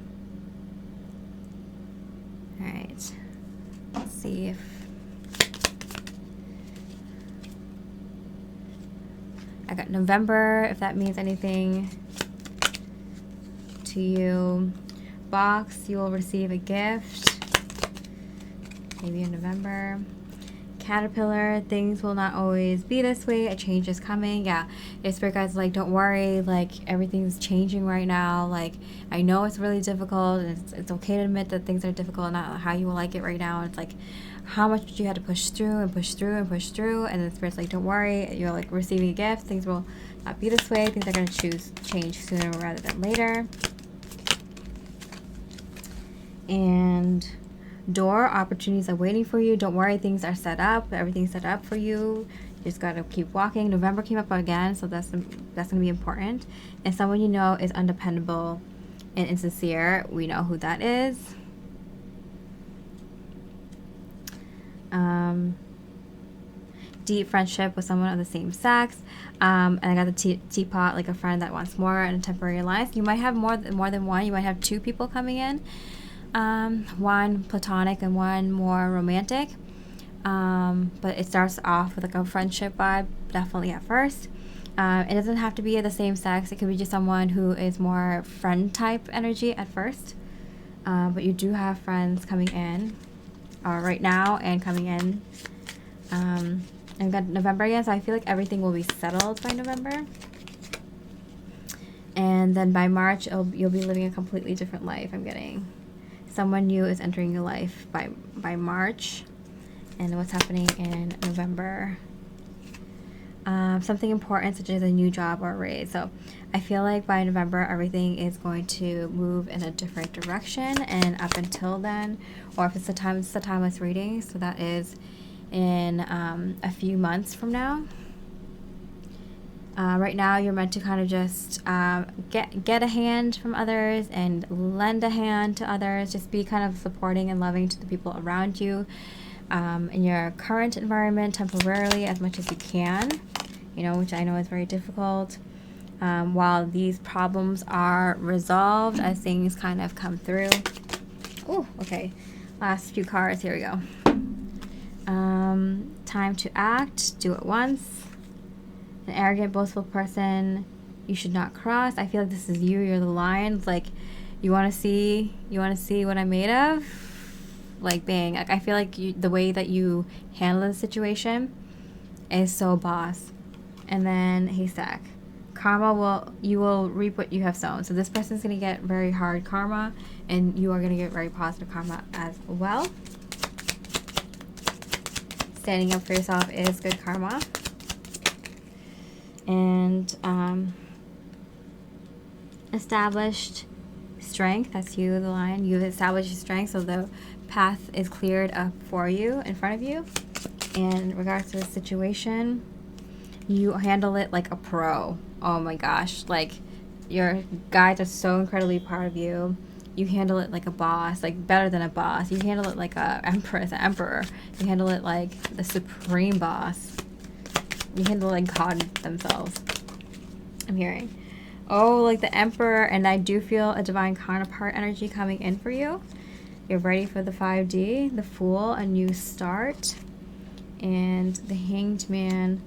All right. Let's see if I got November, if that means anything to you. Box, you will receive a gift. Maybe in November. Caterpillar, things will not always be this way. A change is coming. Yeah, your spirit guides like, don't worry, like everything's changing right now. Like, I know it's really difficult, and it's okay to admit that things are difficult, not how you will like it right now. It's like how much you had to push through and push through and push through, and the spirit's like, don't worry, you're like receiving a gift. Things will not be this way. Things are going to change sooner rather than later. And door, opportunities are waiting for you. Don't worry, things are set up. Everything's set up for you. You just got to keep walking. November came up again, so that's going to be important. And someone you know is undependable and insincere. We know who that is. Deep friendship with someone of the same sex. And I got the teapot, like a friend that wants more, and a temporary alliance. You might have more than one. You might have 2 people coming in. One platonic and one more romantic, but it starts off with like a friendship vibe, definitely at first. It doesn't have to be the same sex. It could be just someone who is more friend type energy at first, but you do have friends coming in right now and coming in. And we've got November again, so I feel like everything will be settled by November. And then by March, you'll be living a completely different life. I'm getting someone new is entering your life by March. And what's happening in November? something important such as a new job or a raise. So I feel like by November, everything is going to move in a different direction. And up until then, or if it's the timeless reading, so that is in a few months from now. Right now, you're meant to kind of just get a hand from others and lend a hand to others. Just be kind of supporting and loving to the people around you in your current environment temporarily as much as you can, which I know is very difficult. While these problems are resolved as things kind of come through. Oh, okay. Last few cards. Here we go. Time to act. Do it once. An arrogant, boastful person you should not cross. I feel like this is you. You're the lion. Like, you want to see what I'm made of? Like, bang. Like, I feel like the way that you handle the situation is so boss. And then haystack. You will reap what you have sown. So this person's going to get very hard karma, and you are going to get very positive karma as well. Standing up for yourself is good karma. And established strength. That's you, the lion. You've established your strength, so the path is cleared up for you, in front of you. And in regards to the situation, you handle it like a pro. Oh my gosh. Like, your guides are so incredibly proud of you. You handle it like a boss, like better than a boss. You handle it like an emperor. You handle it like the supreme boss. You handle it like God themselves. I'm hearing. Oh, like the emperor. And I do feel a divine counterpart energy coming in for you. You're ready for the 5D, the Fool, a new start. And the Hanged Man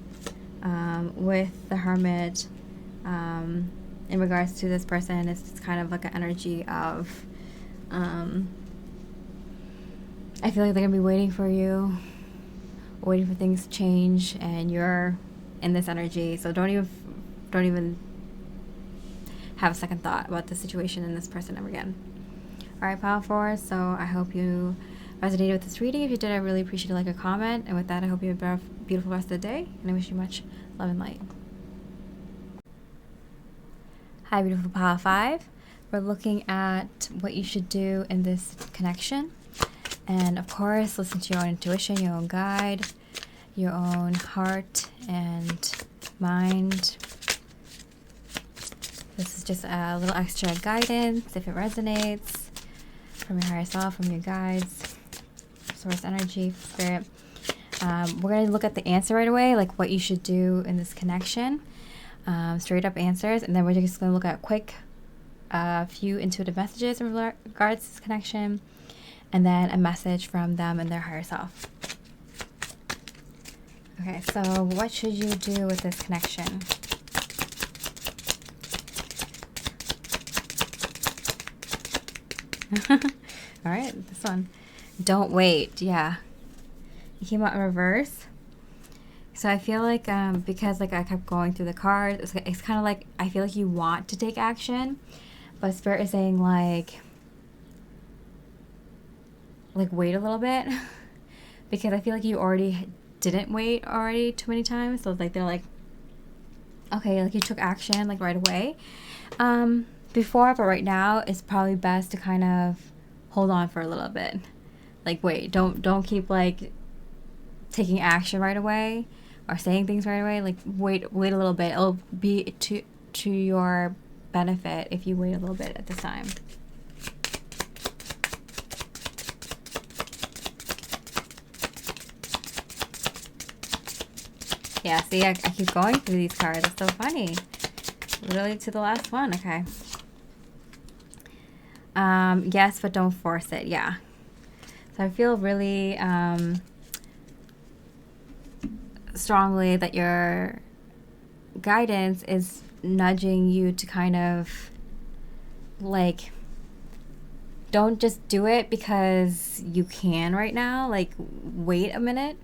with the Hermit. In regards to this person, it's kind of like an energy of, I feel like they're going to be waiting for you, waiting for things to change, and you're in this energy. So don't even have a second thought about the situation and this person ever again. All right, Power Force. So I hope you resonated with this reading. If you did, I really appreciate a comment. And with that, I hope you have a beautiful rest of the day, and I wish you much love and light. Hi, beautiful Power 5. We're looking at what you should do in this connection. And of course, listen to your own intuition, your own guide, your own heart and mind. This is just a little extra guidance if it resonates from your higher self, from your guides, source energy, spirit. We're going to look at the answer right away, like what you should do in this connection. Straight up answers, and then we're just going to look at quick few intuitive messages in regards to this connection, and then a message from them and their higher self. Okay, so what should you do with this connection? All right, this one. Don't wait. Yeah. You came out in reverse. So I feel like because like I kept going through the cards, it's kind of like I feel like you want to take action, but Spirit is saying like wait a little bit because I feel like you already didn't wait already too many times. So like they're like, okay, like you took action like right away before, but right now it's probably best to kind of hold on for a little bit. Like wait, don't keep like taking action right away. Or saying things right away, like wait a little bit. It'll be to your benefit if you wait a little bit at this time. Yeah, see, I keep going through these cards. It's so funny. Literally to the last one. Okay. Yes, but don't force it. Yeah. So I feel really strongly that your guidance is nudging you to kind of like don't just do it because you can right now. Like wait a minute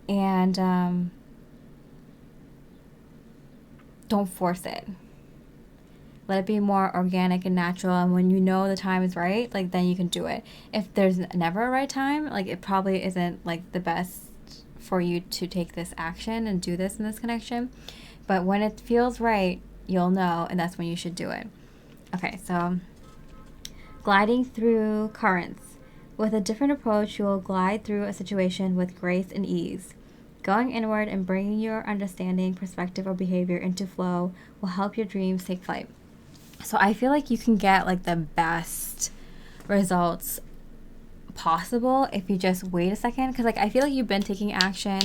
and don't force it. Let it be more organic and natural, and when you know the time is right, then you can do it. If there's never a right time, it probably isn't the best for you to take this action and do this in this connection. But when it feels right, you'll know, and that's when you should do it. Okay, so gliding through currents. With a different approach, you will glide through a situation with grace and ease. Going inward and bringing your understanding, perspective, or behavior into flow will help your dreams take flight. So I feel like you can get like the best results possible if you just wait a second, because like I feel like you've been taking action,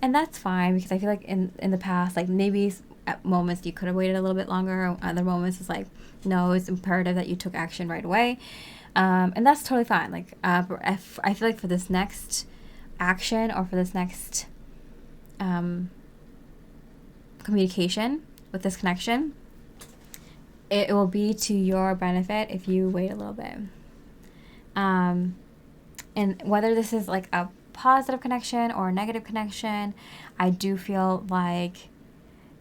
and that's fine, because I feel like in the past, like maybe at moments you could have waited a little bit longer, or other moments it's like, no, it's imperative that you took action right away. And that's totally fine. Like, if I feel like for this next action, or for this next communication with this connection, it will be to your benefit if you wait a little bit. And whether this is like a positive connection or a negative connection, I do feel like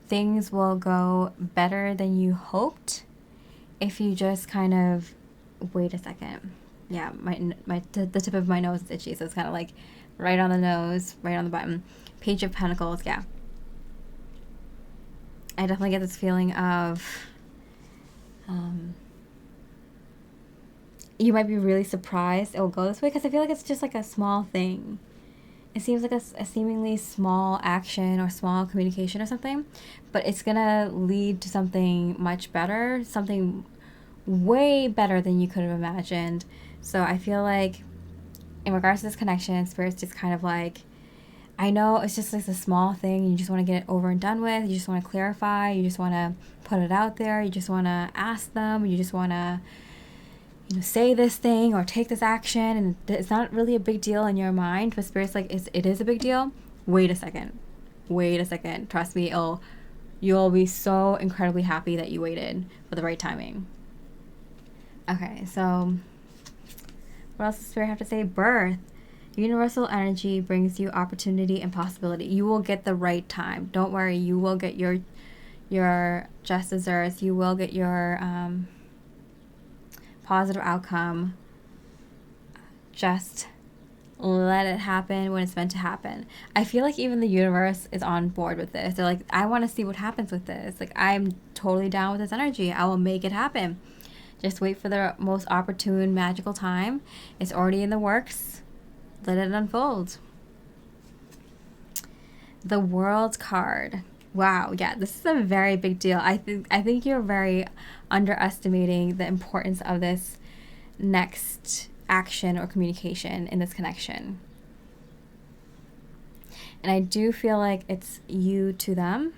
things will go better than you hoped if you just kind of wait a second. Yeah, the tip of my nose is itchy, so it's kind of like right on the nose, right on the button. Page of Pentacles, yeah. I definitely get this feeling of you might be really surprised it will go this way, because I feel like it's just like a small thing. It seems like a seemingly small action or small communication or something, but it's gonna lead to something much better, something way better than you could have imagined. So I feel like in regards to this connection, Spirit's just kind of like, I know it's just like a small thing, you just want to get it over and done with, you just want to clarify, you just want to put it out there, you just want to ask them, you just want to, you know, say this thing or take this action, and it's not really a big deal in your mind, but Spirit's like, it is a big deal. Wait a second, trust me, you'll be so incredibly happy that you waited for the right timing. Okay, so what else does Spirit have to say? Birth. Universal energy brings you opportunity and possibility. You will get the right time. Don't worry, you will get your just desserts. You will get your positive outcome. Just let it happen when it's meant to happen. I feel like even the universe is on board with this. They're like, I want to see what happens with this. Like, I'm totally down with this energy. I will make it happen. Just wait for the most opportune, magical time. It's already in the works. Let it unfold. The World card. Wow, yeah, this is a very big deal. I think you're very underestimating the importance of this next action or communication in this connection. And I do feel like it's you to them.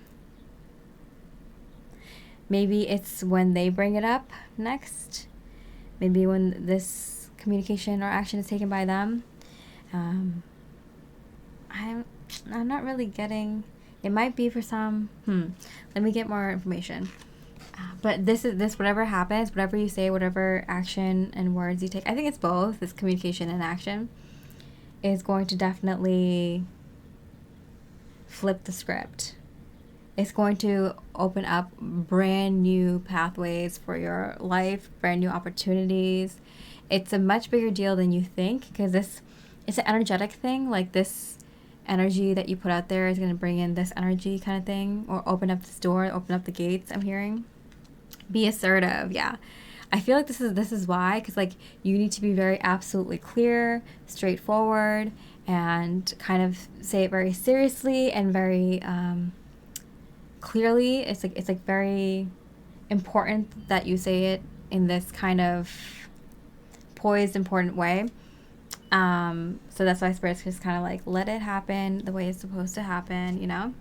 Maybe it's when they bring it up next. Maybe when this communication or action is taken by them. I'm not really getting. It might be for some. Let me get more information. But this whatever happens, whatever you say, whatever action and words you take, I think it's both. This communication and action is going to definitely flip the script. It's going to open up brand new pathways for your life, brand new opportunities. It's a much bigger deal than you think, because it's an energetic thing. Like, this energy that you put out there is going to bring in this energy kind of thing, or open up this door, open up the gates. I'm hearing. Be assertive. Yeah. I feel like this is why, because like you need to be very absolutely clear, straightforward, and kind of say it very seriously and very clearly. It's like very important that you say it in this kind of poised, important way. So that's why Spirit's just kind of like, let it happen the way it's supposed to happen, you know?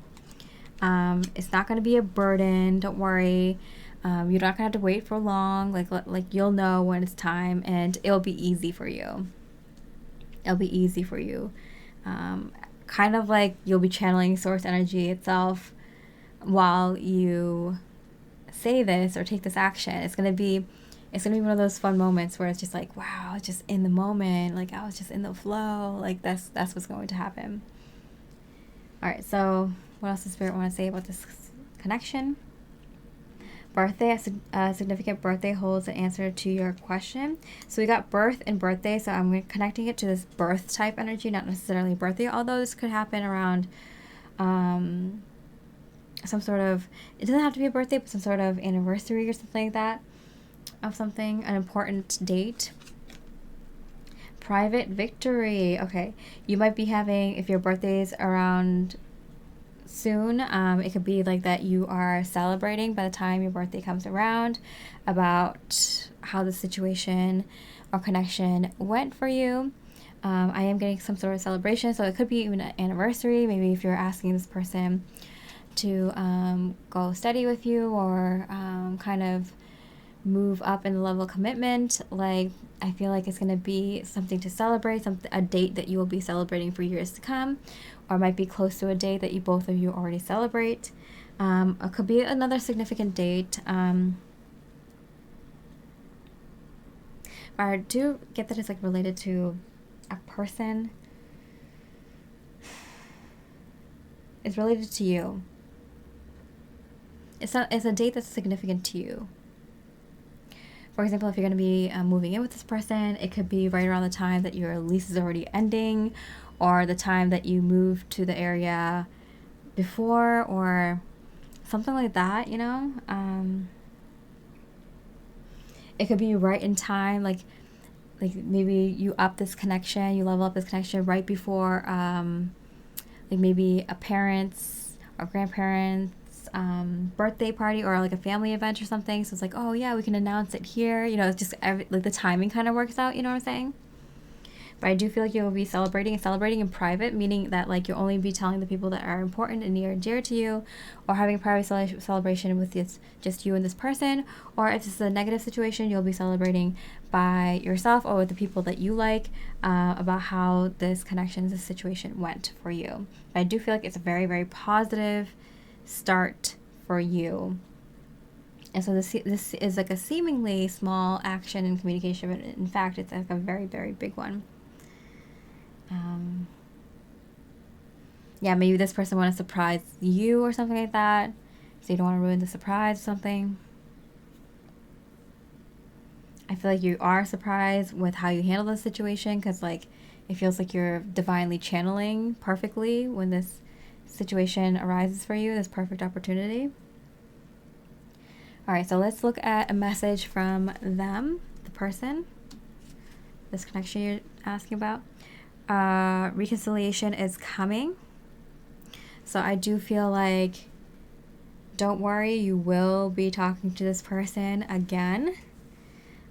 It's not going to be a burden. Don't worry. You're not going to have to wait for long. Like you'll know when it's time, and it'll be easy for you. It'll be easy for you. Kind of like you'll be channeling source energy itself while you say this or take this action. It's gonna be one of those fun moments where it's just like, wow, it's just in the moment. Like, I was just in the flow. Like, that's what's going to happen. All right. So what else does Spirit want to say about this connection? birthday, a significant birthday holds an answer to your question. So we got birth and birthday, so I'm connecting it to this birth type energy, not necessarily birthday, although this could happen around some sort of, it doesn't have to be a birthday, but some sort of anniversary or something like that, of something, an important date. Private victory. Okay, you might be having, if your birthday's around soon, it could be like that you are celebrating by the time your birthday comes around about how the situation or connection went for you. I am getting some sort of celebration, so it could be even an anniversary. Maybe if you're asking this person to go steady with you, or kind of move up in the level of commitment, like I feel like it's going to be something to celebrate, a date that you will be celebrating for years to come, or might be close to a date that you both of you already celebrate. It could be another significant date. I do get that it's like related to a person. It's related to you. It's a date that's significant to you. For example, if you're going to be moving in with this person, it could be right around the time that your lease is already ending, or the time that you moved to the area before, or something like that, you know? It could be right in time, like maybe you up this connection, you level up this connection right before, like maybe a parent's or grandparents' birthday party, or like a family event or something. So it's like, oh yeah, we can announce it here. You know, it's just like the timing kind of works out. You know what I'm saying? But I do feel like you'll be celebrating in private, meaning that like you'll only be telling the people that are important and near and dear to you, or having a private celebration with just you and this person. Or if it's a negative situation, you'll be celebrating by yourself or with the people that you like, about how this connection, this situation went for you. But I do feel like it's a very, very positive start for you. And so this is like a seemingly small action in communication, but in fact it's like a very, very big one. Yeah, maybe this person wants to surprise you or something like that, so you don't want to ruin the surprise or something. I feel like you are surprised with how you handle the situation, because like it feels like you're divinely channeling perfectly when this situation arises for you, this perfect opportunity. All right, so let's look at a message from them, the person, this connection you're asking about. Reconciliation is coming. So I do feel like, don't worry, you will be talking to this person again.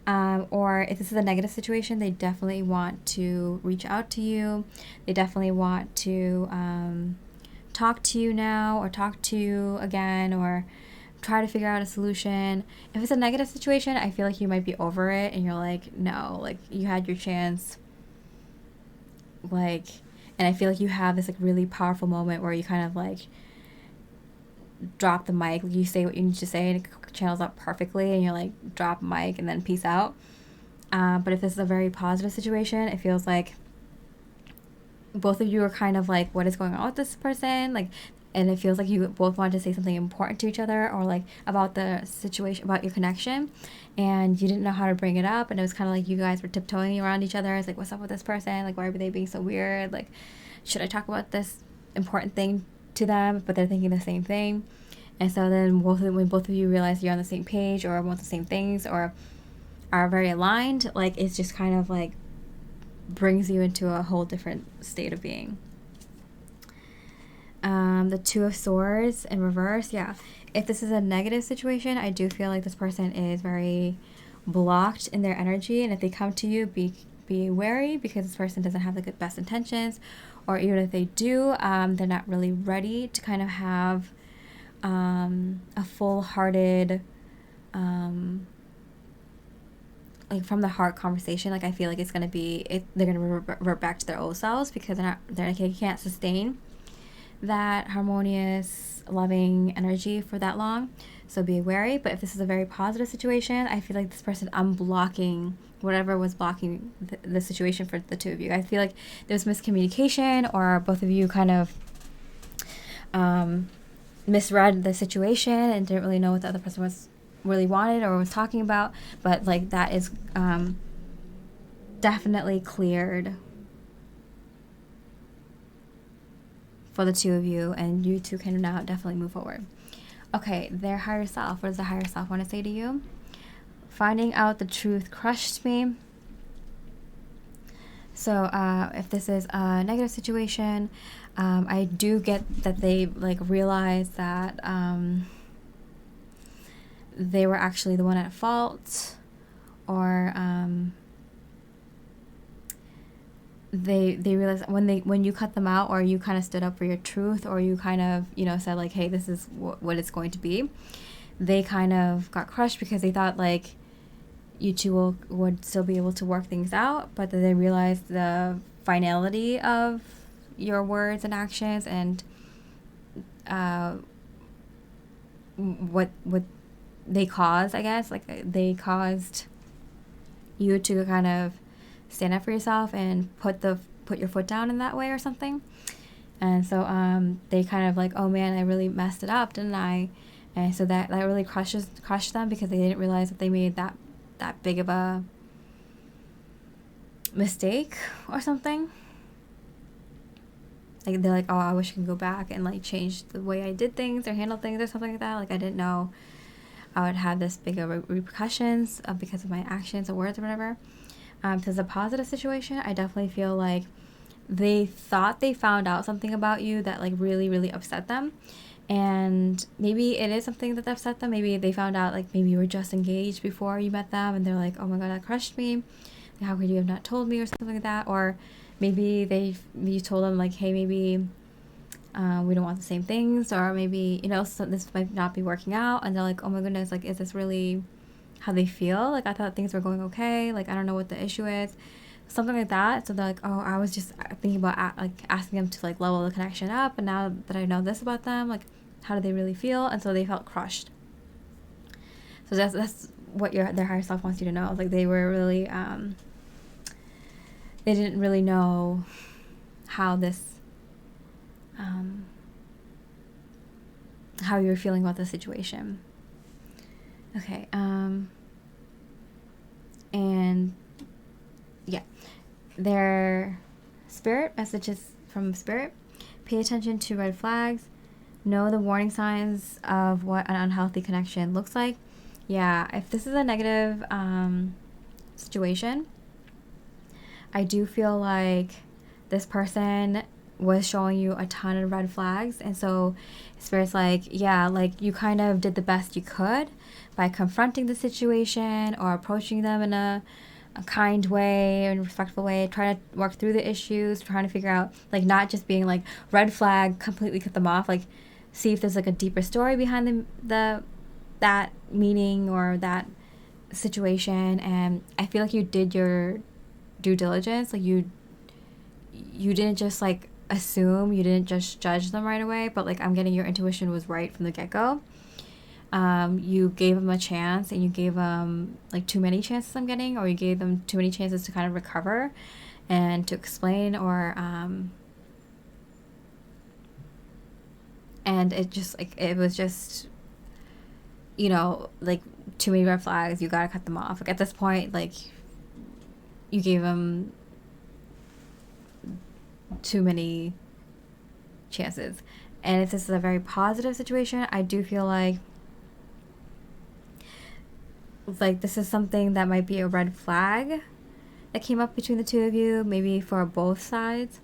Or if this is a negative situation, they definitely want to reach out to you. They definitely want to talk to you now, or talk to you again, or try to figure out a solution. If it's a negative situation, I feel like you might be over it and you're like, no, like you had your chance. Like, and I feel like you have this like really powerful moment where you kind of like drop the mic, like you say what you need to say and it channels up perfectly, and you're like, drop mic and then peace out. But if this is a very positive situation, it feels like both of you are kind of like, what is going on with this person? Like, and it feels like you both want to say something important to each other, or like about the situation, about your connection, and you didn't know how to bring it up, and it was kind of like you guys were tiptoeing around each other. It's like, what's up with this person? Like, why are they being so weird? Like, should I talk about this important thing to them? But they're thinking the same thing. And so then when both of you realize you're on the same page, or want the same things, or are very aligned, like it's just kind of like brings you into a whole different state of being. The Two of Swords in reverse. Yeah, if this is a negative situation, I do feel like this person is very blocked in their energy, and if they come to you, be wary, because this person doesn't have the best intentions, or even if they do, they're not really ready to kind of have a full-hearted, like from the heart conversation. Like I feel like it's gonna be they're gonna revert back to their old selves, because they can't sustain that harmonious, loving energy for that long. So be wary. But if this is a very positive situation, I feel like this person unblocking whatever was blocking the situation for the two of you. I feel like there's miscommunication, or both of you kind of misread the situation and didn't really know what the other person really wanted or was talking about, but like that is definitely cleared for the two of you, and you two can now definitely move forward. Okay, their higher self. What does the higher self want to say to you? Finding out the truth crushed me. So if this is a negative situation, I do get that they like realize that they were actually the one at fault, or they realize when you cut them out, or you kind of stood up for your truth, or you kind of, you know, said like, hey, this is what it's going to be. They kind of got crushed because they thought like you two would still be able to work things out, but then they realized the finality of your words and actions, and what they caused, I guess, like they caused you to kind of stand up for yourself and put your foot down in that way or something. And so they kind of like, oh man, I really messed it up, didn't I? And so that really crushed them, because they didn't realize that they made that big of a mistake or something. Like they're like, oh, I wish I could go back and like change the way I did things or handle things or something like that. Like I didn't know I would have this big of repercussions because of my actions or words or whatever. So it's a positive situation. I definitely feel like they thought they found out something about you that like really, really upset them. And maybe it is something that upset them. Maybe they found out like maybe you were just engaged before you met them, and they're like, oh my god, that crushed me. How could you have not told me, or something like that? Or maybe you told them like, hey, maybe we don't want the same things, or maybe, you know, so this might not be working out, and they're like, oh my goodness, like, is this really how they feel? Like, I thought things were going okay, like I don't know what the issue is, something like that. So they're like, oh, I was just thinking about like asking them to like level the connection up, and now that I know this about them, like, how do they really feel? And so they felt crushed. So that's what their higher self wants you to know. Like they were really they didn't really know how how you were feeling about the situation. Okay, and yeah, their spirit messages from spirit: pay attention to red flags, know the warning signs of what an unhealthy connection looks like. Yeah, if this is a negative situation, I do feel like this person was showing you a ton of red flags, and so Spirit's like, yeah, like you kind of did the best you could by confronting the situation or approaching them in a kind way and respectful way, trying to work through the issues, trying to figure out, like, not just being like red flag, completely cut them off, like see if there's like a deeper story behind that meaning or that situation. And I feel like you did your due diligence. Like you didn't just like assume, you didn't just judge them right away, but like I'm getting your intuition was right from the get-go. You gave them a chance, and you gave them like too many chances, I'm getting, or you gave them too many chances to kind of recover and to explain, or and it just like it was just, you know, like too many red flags, you gotta cut them off. Like at this point, like you gave them too many chances. And if this is a very positive situation, I do feel like this is something that might be a red flag that came up between the two of you, maybe for both sides,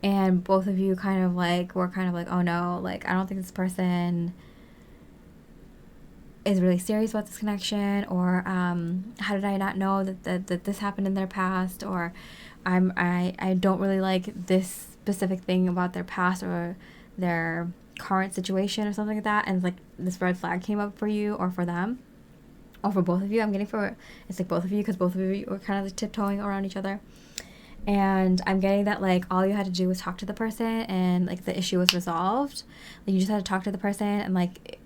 and both of you kind of like were kind of like, oh no, like I don't think this person is really serious about this connection, or how did I not know that this happened in their past, or I don't really like this specific thing about their past or their current situation or something like that, and like this red flag came up for you or for them or for both of you. I'm getting it's like both of you, because both of you were kind of like tiptoeing around each other, and I'm getting that like all you had to do was talk to the person and like the issue was resolved. Like you just had to talk to the person, and like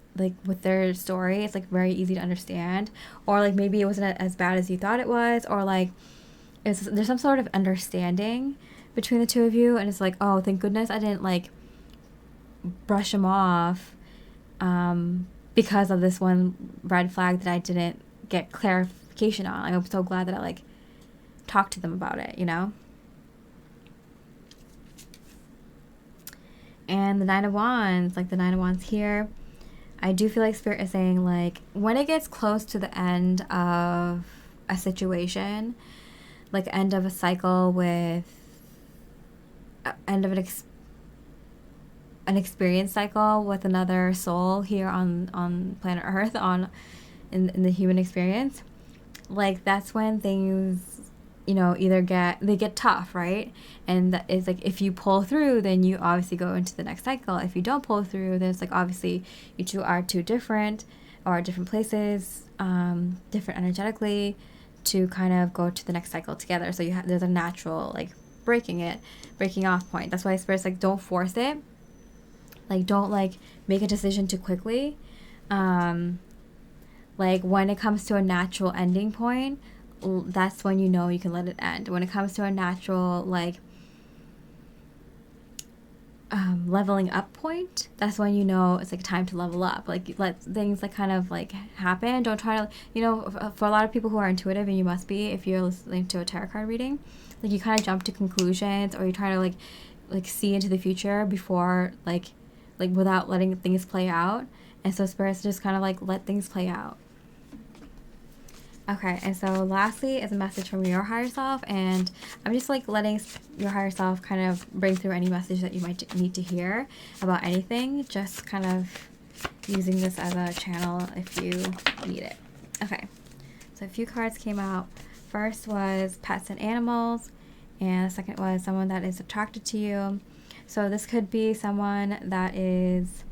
with their story, it's like very easy to understand, or like maybe it wasn't as bad as you thought it was, or like there's some sort of understanding between the two of you, and it's like, oh, thank goodness I didn't like brush them off because of this one red flag that I didn't get clarification on. Like, I'm so glad that I like talked to them about it, you know? And the Nine of Wands, like the Nine of Wands here, I do feel like Spirit is saying, like, when it gets close to the end of a situation, like end of a cycle with end of an experience cycle with another soul here on planet Earth, in the human experience, like that's when things, you know, either get tough, right? And that is like, if you pull through, then you obviously go into the next cycle. If you don't pull through, then it's like, obviously you two are too different, or different places, different energetically, to kind of go to the next cycle together. So there's a natural like breaking off point. That's why Spirit's like, don't force it. Like, don't like make a decision too quickly. Like, when it comes to a natural ending point, that's when you know you can let it end. When it comes to a natural like leveling up point, that's when you know it's like time to level up. Like, let things like kind of like happen. Don't try to, you know, for a lot of people who are intuitive, and you must be if you're listening to a tarot card reading, like you kind of jump to conclusions, or you try to like see into the future before like without letting things play out. And so Spirit's just kind of like, let things play out. Okay, and so lastly is a message from your higher self, and I'm just like letting your higher self kind of bring through any message that you might need to hear about anything, just kind of using this as a channel if you need it. Okay, so a few cards came out. First was pets and animals, and the second was someone that is attracted to you. So this could be someone is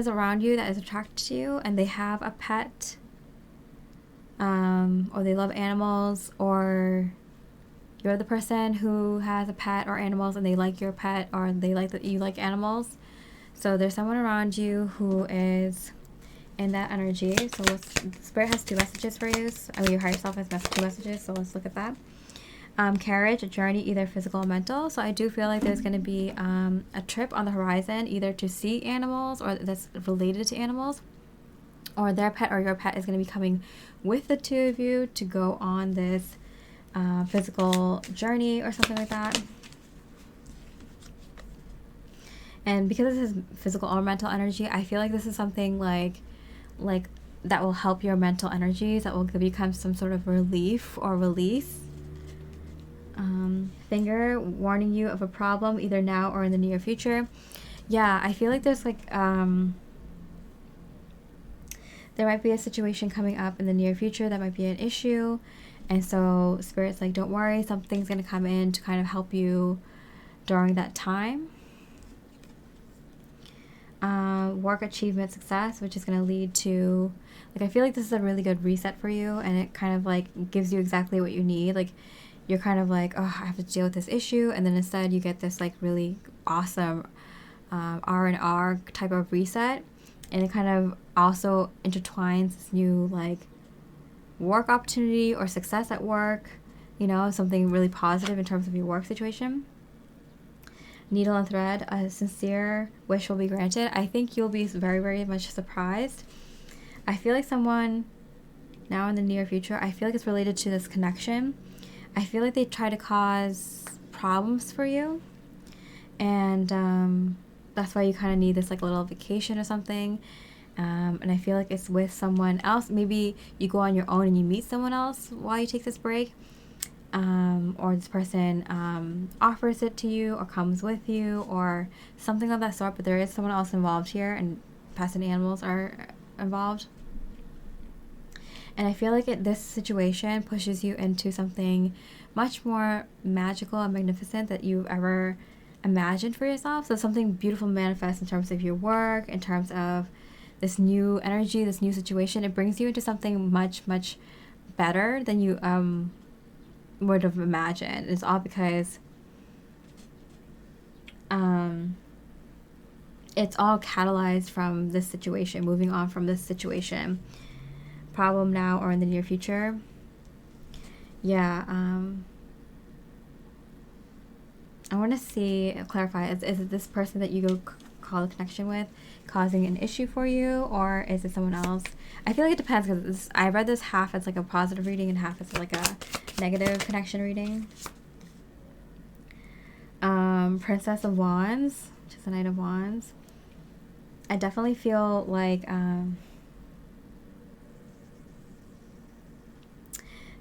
around you that is attracted to you, and they have a pet, or they love animals, or you're the person who has a pet or animals and they like your pet, or they like that you like animals. So there's someone around you who is in that energy. So Spirit has two messages for you. I mean, your higher self has two messages, so let's look at that. Carriage, a journey, either physical or mental. So I do feel like there's going to be a trip on the horizon, either to see animals or that's related to animals, or their pet or your pet is going to be coming with the two of you to go on this physical journey or something like that. And because this is physical or mental energy, I feel like this is something like that will help your mental energies, that will become some sort of relief or release. Finger, warning you of a problem either now or in the near future. Yeah, I feel like there's like there might be a situation coming up in the near future that might be an issue, and so Spirit's like, don't worry, something's going to come in to kind of help you during that time. Work, achievement, success, which is going to lead to, like, I feel like this is a really good reset for you, and it kind of like gives you exactly what you need. Like, you're kind of like, oh, I have to deal with this issue, and then instead you get this like really awesome R&R type of reset, and it kind of also intertwines this new like work opportunity or success at work, you know, something really positive in terms of your work situation. Needle and thread, a sincere wish will be granted. I think you'll be very, very much surprised. I feel like someone now in the near future, I feel like it's related to this connection. I feel like they try to cause problems for you, and that's why you kind of need this like little vacation or something. And I feel like it's with someone else. Maybe you go on your own and you meet someone else while you take this break, or this person offers it to you or comes with you or something of that sort. But there is someone else involved here, and pets and animals are involved. And I feel like this situation pushes you into something much more magical and magnificent that you've ever imagined for yourself. So something beautiful manifests in terms of your work, in terms of this new energy, this new situation. It brings you into something much, much better than you would have imagined. It's all because it's all catalyzed from this situation, moving on from this situation. Problem now or in the near future. Yeah, I want to see, clarify, is it this person that you call the connection with causing an issue for you, or is it someone else? I feel like it depends, because I read this half as like a positive reading and half as like a negative connection reading. Princess of Wands, which is the Knight of Wands. I definitely feel like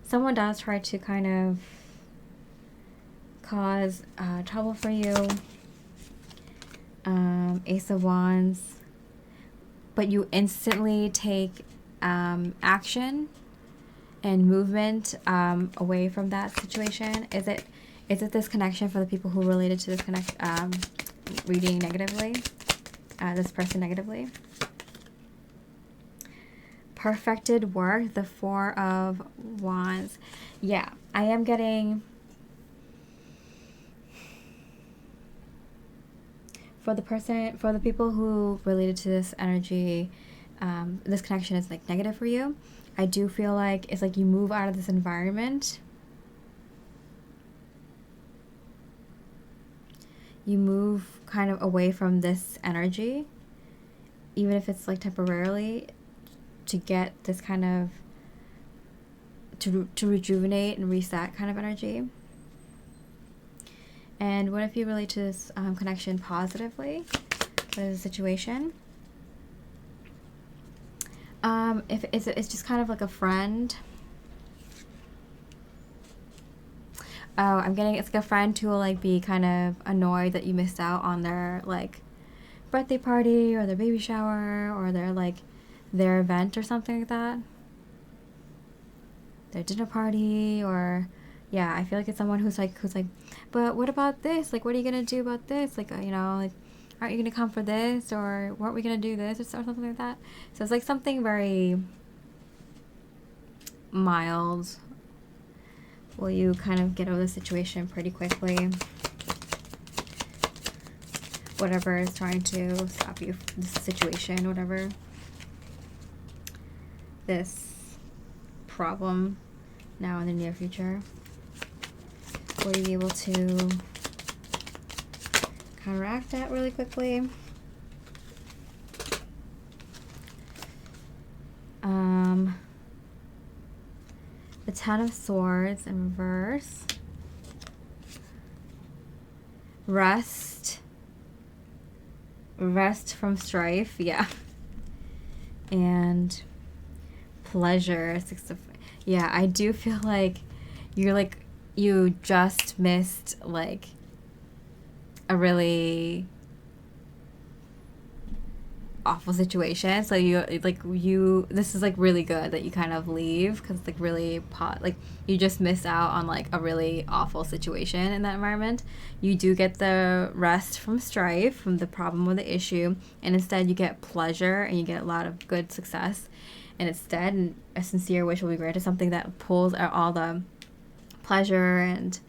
someone does try to kind of cause trouble for you. Ace of Wands, but you instantly take action and movement away from that situation. Is it this connection for the people who related to this reading negatively? This person negatively? Perfected work, the Four of Wands. Yeah, I am getting, for the people who related to this energy, this connection is like negative for you. I do feel like it's like you move out of this environment. You move kind of away from this energy, even if it's like temporarily, to get this kind of, to rejuvenate and reset kind of energy. And what if you relate to this connection positively, the situation? If it's just kind of like a friend. Oh, I'm getting, it's like a friend who will like be kind of annoyed that you missed out on their like birthday party or their baby shower or their event or something like that. Their dinner party, or yeah, I feel like it's someone who's like, but what about this? Like, what are you gonna do about this? Like, you know, like, aren't you gonna come for this, or weren't we gonna do this, or something like that? So it's like something very mild. Will you kind of get over the situation pretty quickly? Whatever is trying to stop you from this situation, whatever this problem now in the near future, will you be able to counteract that really quickly? The Ten of Swords in reverse. Rest from strife, yeah. And pleasure, yeah, I do feel like you just missed like a really awful situation, so this is like really good that you kind of leave, because like really you just missed out on like a really awful situation in that environment. You do get the rest from strife, from the problem or the issue, and instead you get pleasure and you get a lot of good success. And instead, a sincere wish will be granted, something that pulls out all the pleasure and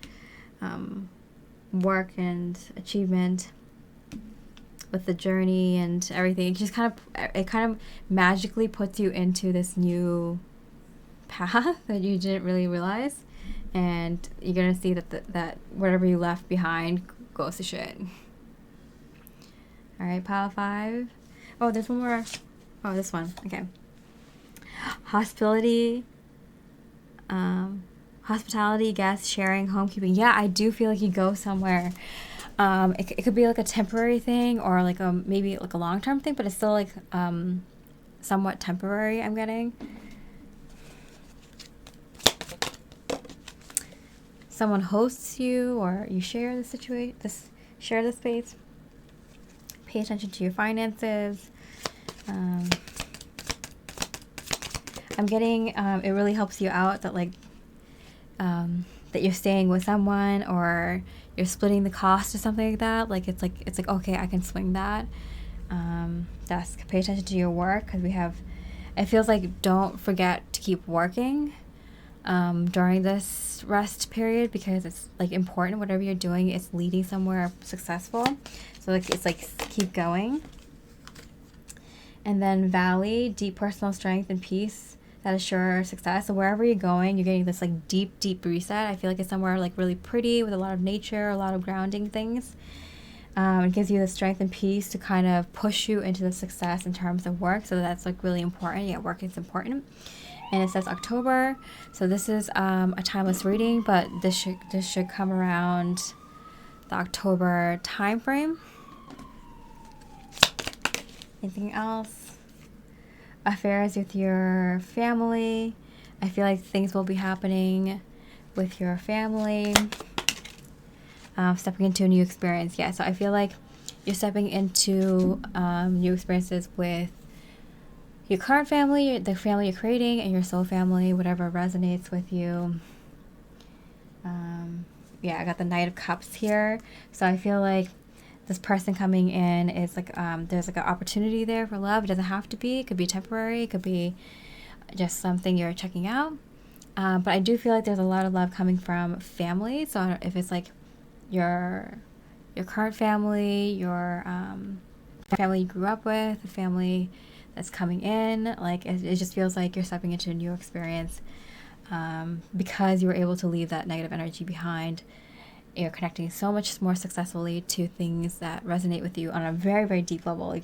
work and achievement with the journey and everything. It kind of magically puts you into this new path that you didn't really realize, and you're gonna see that whatever you left behind goes to shit. All right, pile 5. Oh, there's one more. Oh, this one. Okay. Hospitality, guest sharing, homekeeping. Yeah, I do feel like you go somewhere. It could be like a temporary thing, or like maybe like a long-term thing, but it's still like somewhat temporary, I'm getting. Someone hosts you, or you share the share the space. Pay attention to your finances. I'm getting it really helps you out that that you're staying with someone, or you're splitting the cost or something like that. Like it's like okay, I can swing that. That's pay attention to your work, because it feels like don't forget to keep working during this rest period, because it's like important. Whatever you're doing, it's leading somewhere successful. So it's like keep going. And then Valley, deep personal strength and peace that assure success. So wherever you're going, you're getting this like deep reset. I feel like it's somewhere like really pretty with a lot of nature, a lot of grounding things. It gives you the strength and peace to kind of push you into the success in terms of work. So that's like really important. Yeah, work is important. And it says October. So this is a timeless reading, but this should come around the October time frame. Anything else? Affairs with your family. I feel like things will be happening with your family. Stepping into a new experience. Yeah, so I feel like you're stepping into new experiences with your current family, the family you're creating, and your soul family, whatever resonates with you. Yeah, I got the Knight of Cups here. So I feel like this person coming in is like, there's like an opportunity there for love. It doesn't have to be. It could be temporary. It could be just something you're checking out. But I do feel like there's a lot of love coming from family. So if it's like your current family, your family you grew up with, the family that's coming in, like it just feels like you're stepping into a new experience because you were able to leave that negative energy behind. You're connecting so much more successfully to things that resonate with you on a very, very deep level. Like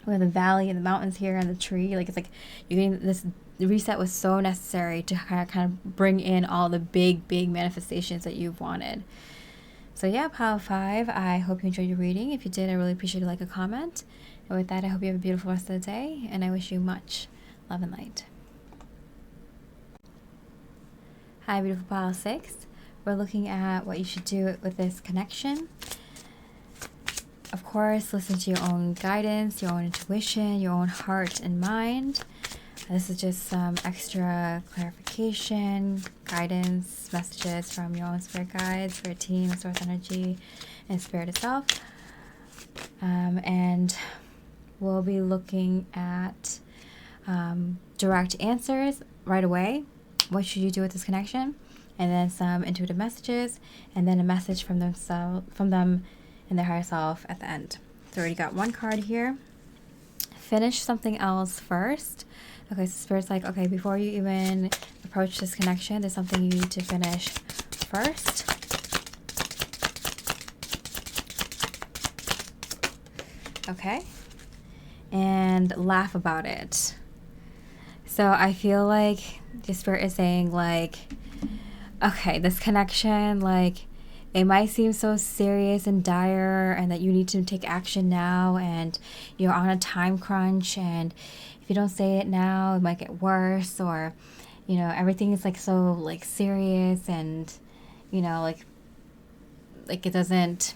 we have the valley and the mountains here and the tree. Like it's like you're getting this. The reset was so necessary to kind of bring in all the big manifestations that you've wanted. So yeah, Pile 5, I hope you enjoyed your reading. If you did, I really appreciate a comment. And with that, I hope you have a beautiful rest of the day, and I wish you much love and light. Hi, beautiful Pile 6. We're looking at what you should do with this connection. Of course, listen to your own guidance, your own intuition, your own heart and mind. This is just some extra clarification, guidance, messages from your own spirit guides, spirit team, source energy, and spirit itself. And we'll be looking at direct answers right away. What should you do with this connection? And then some intuitive messages, and then a message from them and their higher self at the end. So we already got one card here. Finish something else first. Okay, so Spirit's like, okay, before you even approach this connection, there's something you need to finish first. Okay. And laugh about it. So I feel like the Spirit is saying, like, okay, this connection, like, it might seem so serious and dire and that you need to take action now and you're on a time crunch, and if you don't say it now, it might get worse, or, you know, everything is like so like serious and, you know, like it doesn't,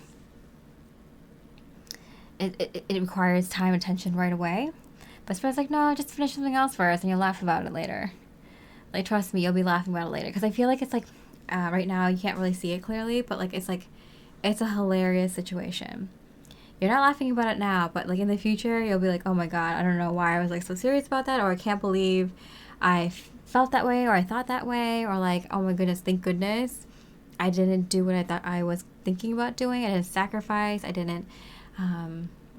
it requires time and attention right away. But Spirit's like, no, just finish something else first and you'll laugh about it later. Like, trust me, you'll be laughing about it later. Because I feel like it's like, right now you can't really see it clearly, but like it's a hilarious situation. You're not laughing about it now, but like in the future you'll be like, oh my god, I don't know why I was like so serious about that, or I can't believe I felt that way, or I thought that way, or like, oh my goodness, thank goodness I didn't do what I thought I was thinking about doing. I didn't sacrifice. I didn't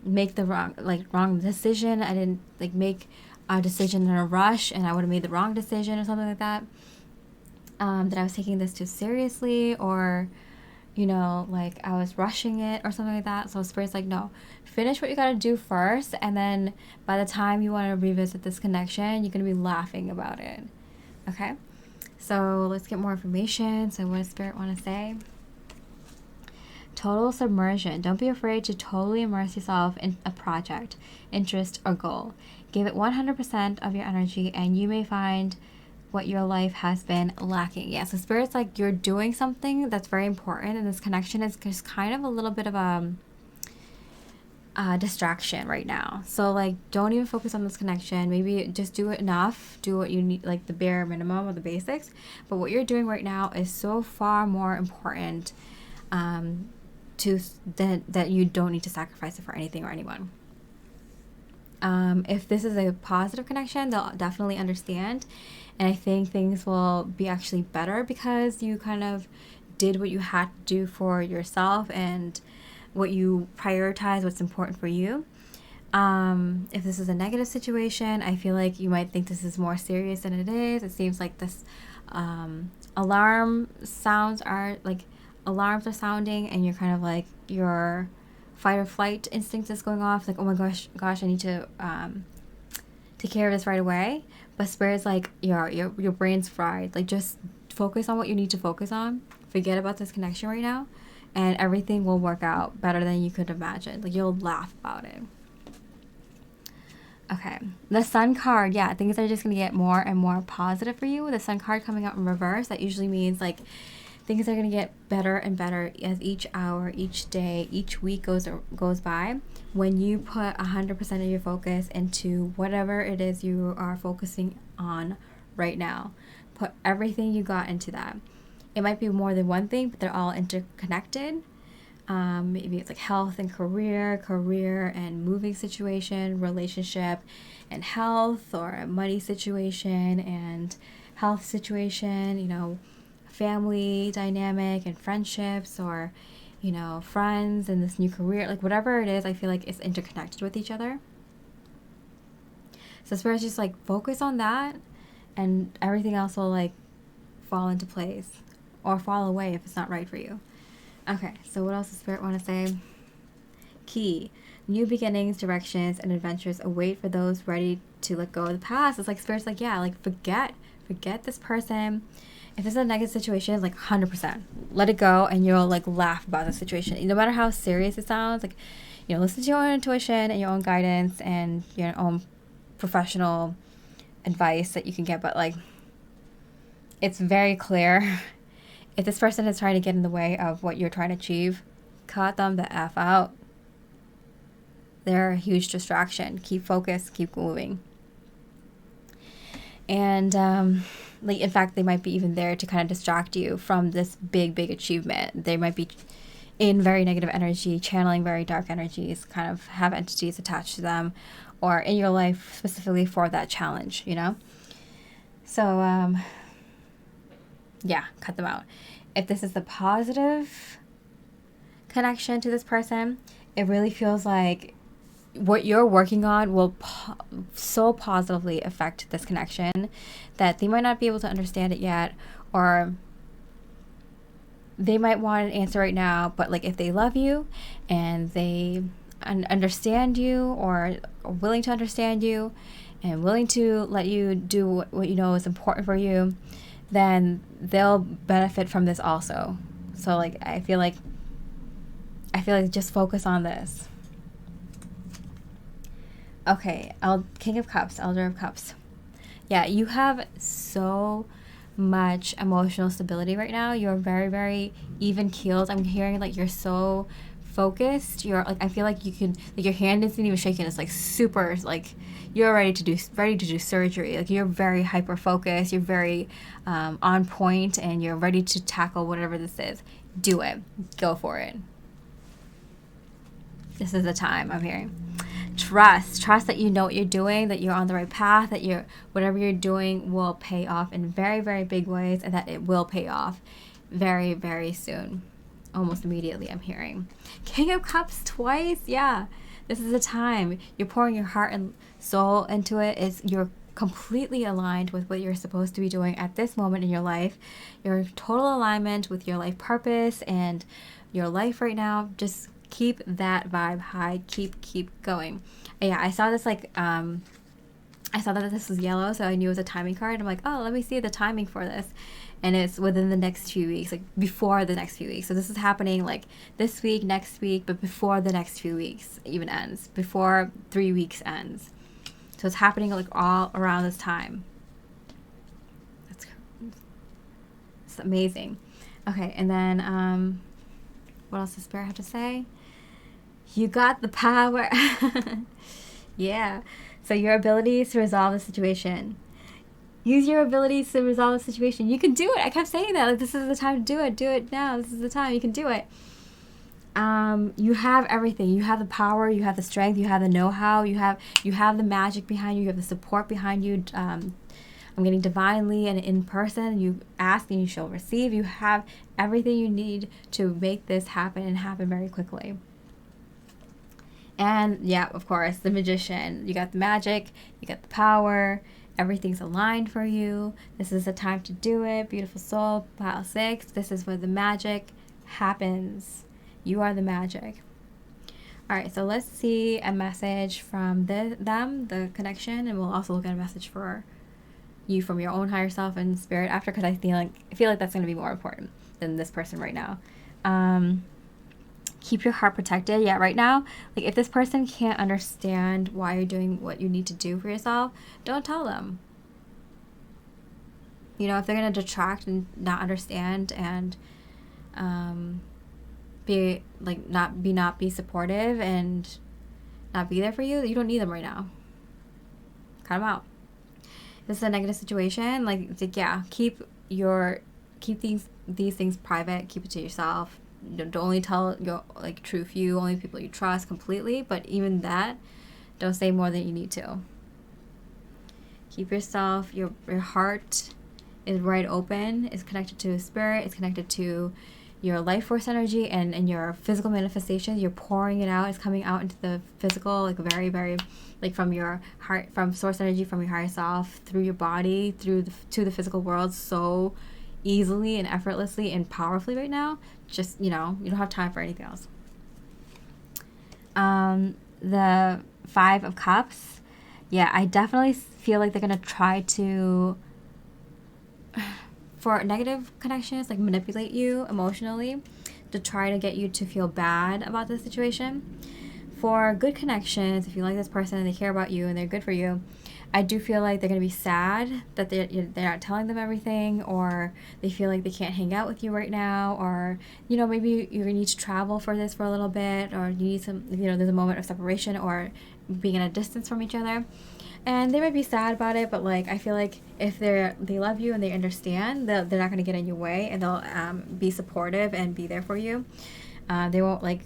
make the wrong decision. I didn't like make a decision in a rush and I would have made the wrong decision or something like that. That I was taking this too seriously, or, you know, like I was rushing it or something like that. So Spirit's like, no, finish what you gotta do first, and then by the time you want to revisit this connection, you're gonna be laughing about it. Okay, so let's get more information. So what does Spirit want to say? Total submersion. Don't be afraid to totally immerse yourself in a project, interest, or goal. Give it 100% of your energy, and you may find what your life has been lacking. Yeah, so Spirit's like, you're doing something that's very important, and this connection is just kind of a little bit of a distraction right now. So like, don't even focus on this connection. Maybe just do it enough. Do what you need, like the bare minimum of the basics. But what you're doing right now is so far more important that you don't need to sacrifice it for anything or anyone. If this is a positive connection, they'll definitely understand. And I think things will be actually better because you kind of did what you had to do for yourself and what you prioritize, what's important for you. If this is a negative situation, I feel like you might think this is more serious than it is. It seems like this alarms are sounding, and you're kind of like, you're fight or flight instinct is going off. Like, oh my gosh, I need to take care of this right away. But Spirit's like, your brain's fried. Like, just focus on what you need to focus on. Forget about this connection right now, and everything will work out better than you could imagine. Like, you'll laugh about it. Okay, the Sun card, yeah, things are just going to get more and more positive for you. The Sun card coming out in reverse, that usually means like things are going to get better and better as each hour, each day, each week goes by. When you put 100% of your focus into whatever it is you are focusing on right now, put everything you got into that. It might be more than one thing, but they're all interconnected. Maybe it's like health and career and moving situation, relationship and health, or a money situation and health situation, you know, family dynamic and friendships, or, you know, friends and this new career, like whatever it is, I feel like it's interconnected with each other. So Spirit's just like, focus on that and everything else will like fall into place or fall away if it's not right for you. Okay, so what else does Spirit want to say? Key. New beginnings, directions, and adventures await for those ready to let go of the past. It's like Spirit's like, yeah, like forget this person. If it's a negative situation, like 100%, let it go, and you'll like laugh about the situation. No matter how serious it sounds, like, you know, listen to your own intuition and your own guidance and your own professional advice that you can get. But like, it's very clear. If this person is trying to get in the way of what you're trying to achieve, cut them the F out. They're a huge distraction. Keep focused, keep moving. And like, in fact, they might be even there to kind of distract you from this big achievement. They might be in very negative energy, channeling very dark energies, kind of have entities attached to them, or in your life specifically for that challenge, you know? So, yeah, cut them out. If this is the positive connection to this person, it really feels like what you're working on will so positively affect this connection that they might not be able to understand it yet, or they might want an answer right now, but like if they love you and they understand you, or are willing to understand you and willing to let you do what you know is important for you, then they'll benefit from this also. So like, I feel like just focus on this. Okay, King of Cups, Elder of Cups. Yeah, you have so much emotional stability right now. You're very, very even keeled. I'm hearing like you're so focused. You're like, I feel like you can, like your hand isn't even shaking. It's like super, like you're ready to do surgery. Like you're very hyper focused. You're very on point, and you're ready to tackle whatever this is. Do it. Go for it. This is the time, I'm hearing. Trust that you know what you're doing, that you're on the right path, that whatever you're doing will pay off in very, very big ways, and that it will pay off very, very soon. Almost immediately, I'm hearing. King of Cups twice, yeah. This is the time. You're pouring your heart and soul into it. You're completely aligned with what you're supposed to be doing at this moment in your life. You're in total alignment with your life purpose and your life right now. Just keep that vibe high. Keep going. And yeah, I saw this like I saw that this was yellow, so I knew it was a timing card. I'm like, oh, let me see the timing for this. And it's within the next few weeks, like before the next few weeks. So this is happening like this week, next week, but before the next few weeks even ends, before 3 weeks ends. So it's happening like all around this time. It's amazing. Okay, and then what else does Spirit have to say? You got the power. Yeah. So your abilities to resolve the situation. Use your abilities to resolve the situation. You can do it. I kept saying that. Like, this is the time to do it. Do it now. This is the time. You can do it. You have everything. You have the power. You have the strength. You have the know-how. You have the magic behind you. You have the support behind you. I'm getting divinely and in person. You ask and you shall receive. You have everything you need to make this happen, and happen very quickly. And yeah, of course, the Magician. You got the magic. You got the power. Everything's aligned for you. This is the time to do it. Beautiful soul, pile 6. This is where the magic happens. You are the magic. All right, so let's see a message from the connection, and we'll also look at a message for you from your own higher self and spirit after, because I feel like that's going to be more important than this person right now. Keep your heart protected. Yeah, right now, like if this person can't understand why you're doing what you need to do for yourself, don't tell them. You know, if they're going to detract and not understand and not be supportive and not be there for you, you don't need them right now. Cut them out. This is a negative situation. Like yeah, keep these things private. Keep it to yourself. Don't only tell your like true few, only people you trust completely. But even that, don't say more than you need to. Keep yourself. Your heart is right open. It's connected to spirit. It's connected to your life force energy and your physical manifestations. You're pouring it out. It's coming out into the physical, like very, very, like from your heart, from source energy, from your higher self, through your body, to the physical world, so easily and effortlessly and powerfully right now. Just, you know, you don't have time for anything else. The 5 of Cups. Yeah, I definitely feel like they're going to try to, for negative connections, like manipulate you emotionally to try to get you to feel bad about the situation. For good connections, if you like this person and they care about you and they're good for you, I do feel like they're going to be sad that they're not telling them everything, or they feel like they can't hang out with you right now, or, you know, maybe you're going to need to travel for this for a little bit, or you need some, you know, there's a moment of separation or being in a distance from each other. And they might be sad about it, but like I feel like if they love you and they understand, they're not going to get in your way, and they'll be supportive and be there for you. They won't like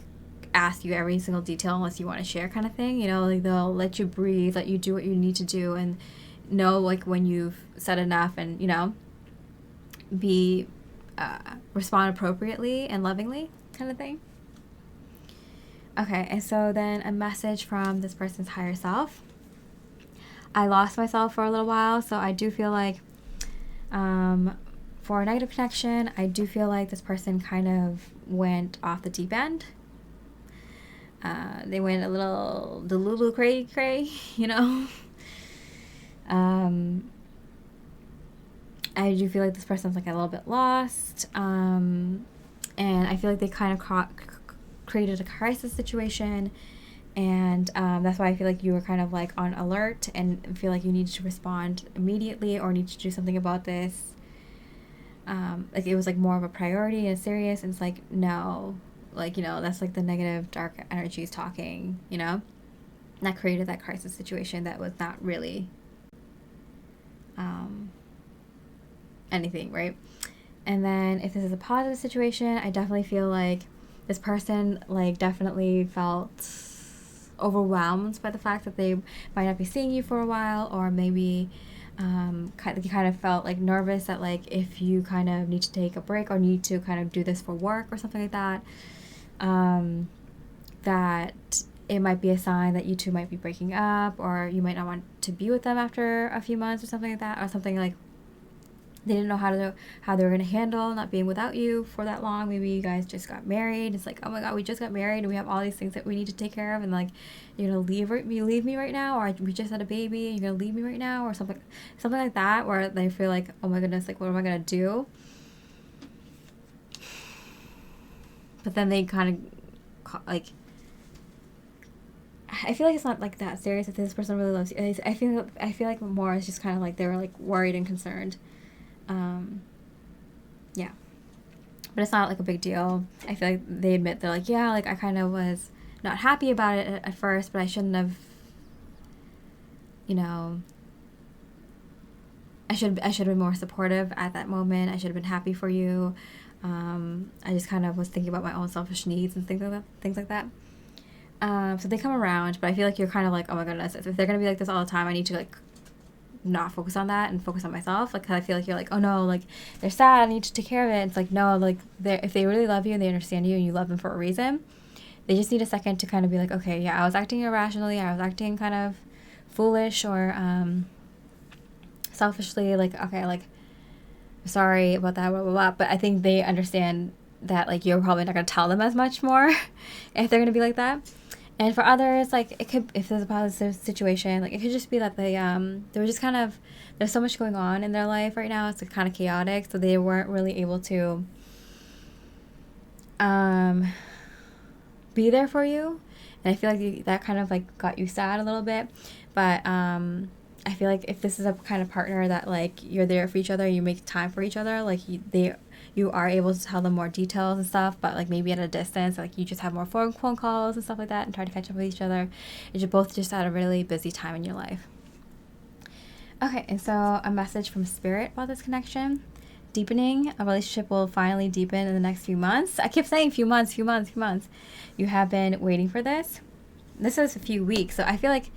ask you every single detail unless you want to share, kind of thing. You know, like they'll let you breathe, let you do what you need to do, and know like when you've said enough, and you know, be respond appropriately and lovingly, kind of thing. Okay, and so then a message from this person's higher self. I lost myself for a little while, so I do feel like for a negative connection, I do feel like this person kind of went off the deep end. They went a little delulu cray, you know. I do feel like this person's like a little bit lost, and I feel like they kind of created a crisis situation. And that's why I feel like you were kind of like on alert and feel like you needed to respond immediately or need to do something about this. Like it was like more of a priority and serious. And it's like, no, like, you know, that's like the negative dark energies talking, you know, that created that crisis situation that was not really anything, right? And then if this is a positive situation, I definitely feel like this person like definitely felt overwhelmed by the fact that they might not be seeing you for a while, or maybe you kind of felt like nervous that like if you kind of need to take a break or need to kind of do this for work or something like that, that it might be a sign that you two might be breaking up, or you might not want to be with them after a few months or something like that, or something like they didn't know how they were going to handle not being without you for that long. Maybe you guys just got married. It's like, oh my god, we just got married and we have all these things that we need to take care of, and like you're gonna leave me right now, or we just had a baby and you're gonna leave me right now, or something like that, where they feel like, oh my goodness, like what am I gonna do? But then they kind of like, I feel like it's not like that serious if this person really loves you. I feel like more it's just kind of like they were like worried and concerned. Yeah, but it's not like a big deal. I feel like they admit, they're like, yeah, like I kind of was not happy about it at first, but I shouldn't have, you know, I should have been more supportive at that moment. I should have been happy for you. I just kind of was thinking about my own selfish needs and things like that. So they come around, but I feel like you're kind of like, oh my goodness, if they're gonna be like this all the time, I need to like not focus on that and focus on myself. Like, 'cause I feel like you're like, oh no, like they're sad, I need to take care of it. It's like, no, like if they really love you and they understand you and you love them for a reason, they just need a second to kind of be like, okay, yeah, I was acting irrationally, I was acting kind of foolish or selfishly, like, okay, like sorry about that, blah blah blah. But I think they understand that like you're probably not going to tell them as much more if they're going to be like that. And for others, like, it could, if there's a positive situation, like, it could just be that they were just kind of, there's so much going on in their life right now, it's like kind of chaotic, so they weren't really able to be there for you. And I feel like that kind of like got you sad a little bit. But I feel like if this is a kind of partner that like you're there for each other, you make time for each other, like you are able to tell them more details and stuff, but like maybe at a distance, like you just have more phone calls and stuff like that and try to catch up with each other. And you're both just at a really busy time in your life. Okay, and so a message from Spirit about this connection. Deepening. A relationship will finally deepen in the next few months. I keep saying few months. You have been waiting for this. This is a few weeks, so I feel like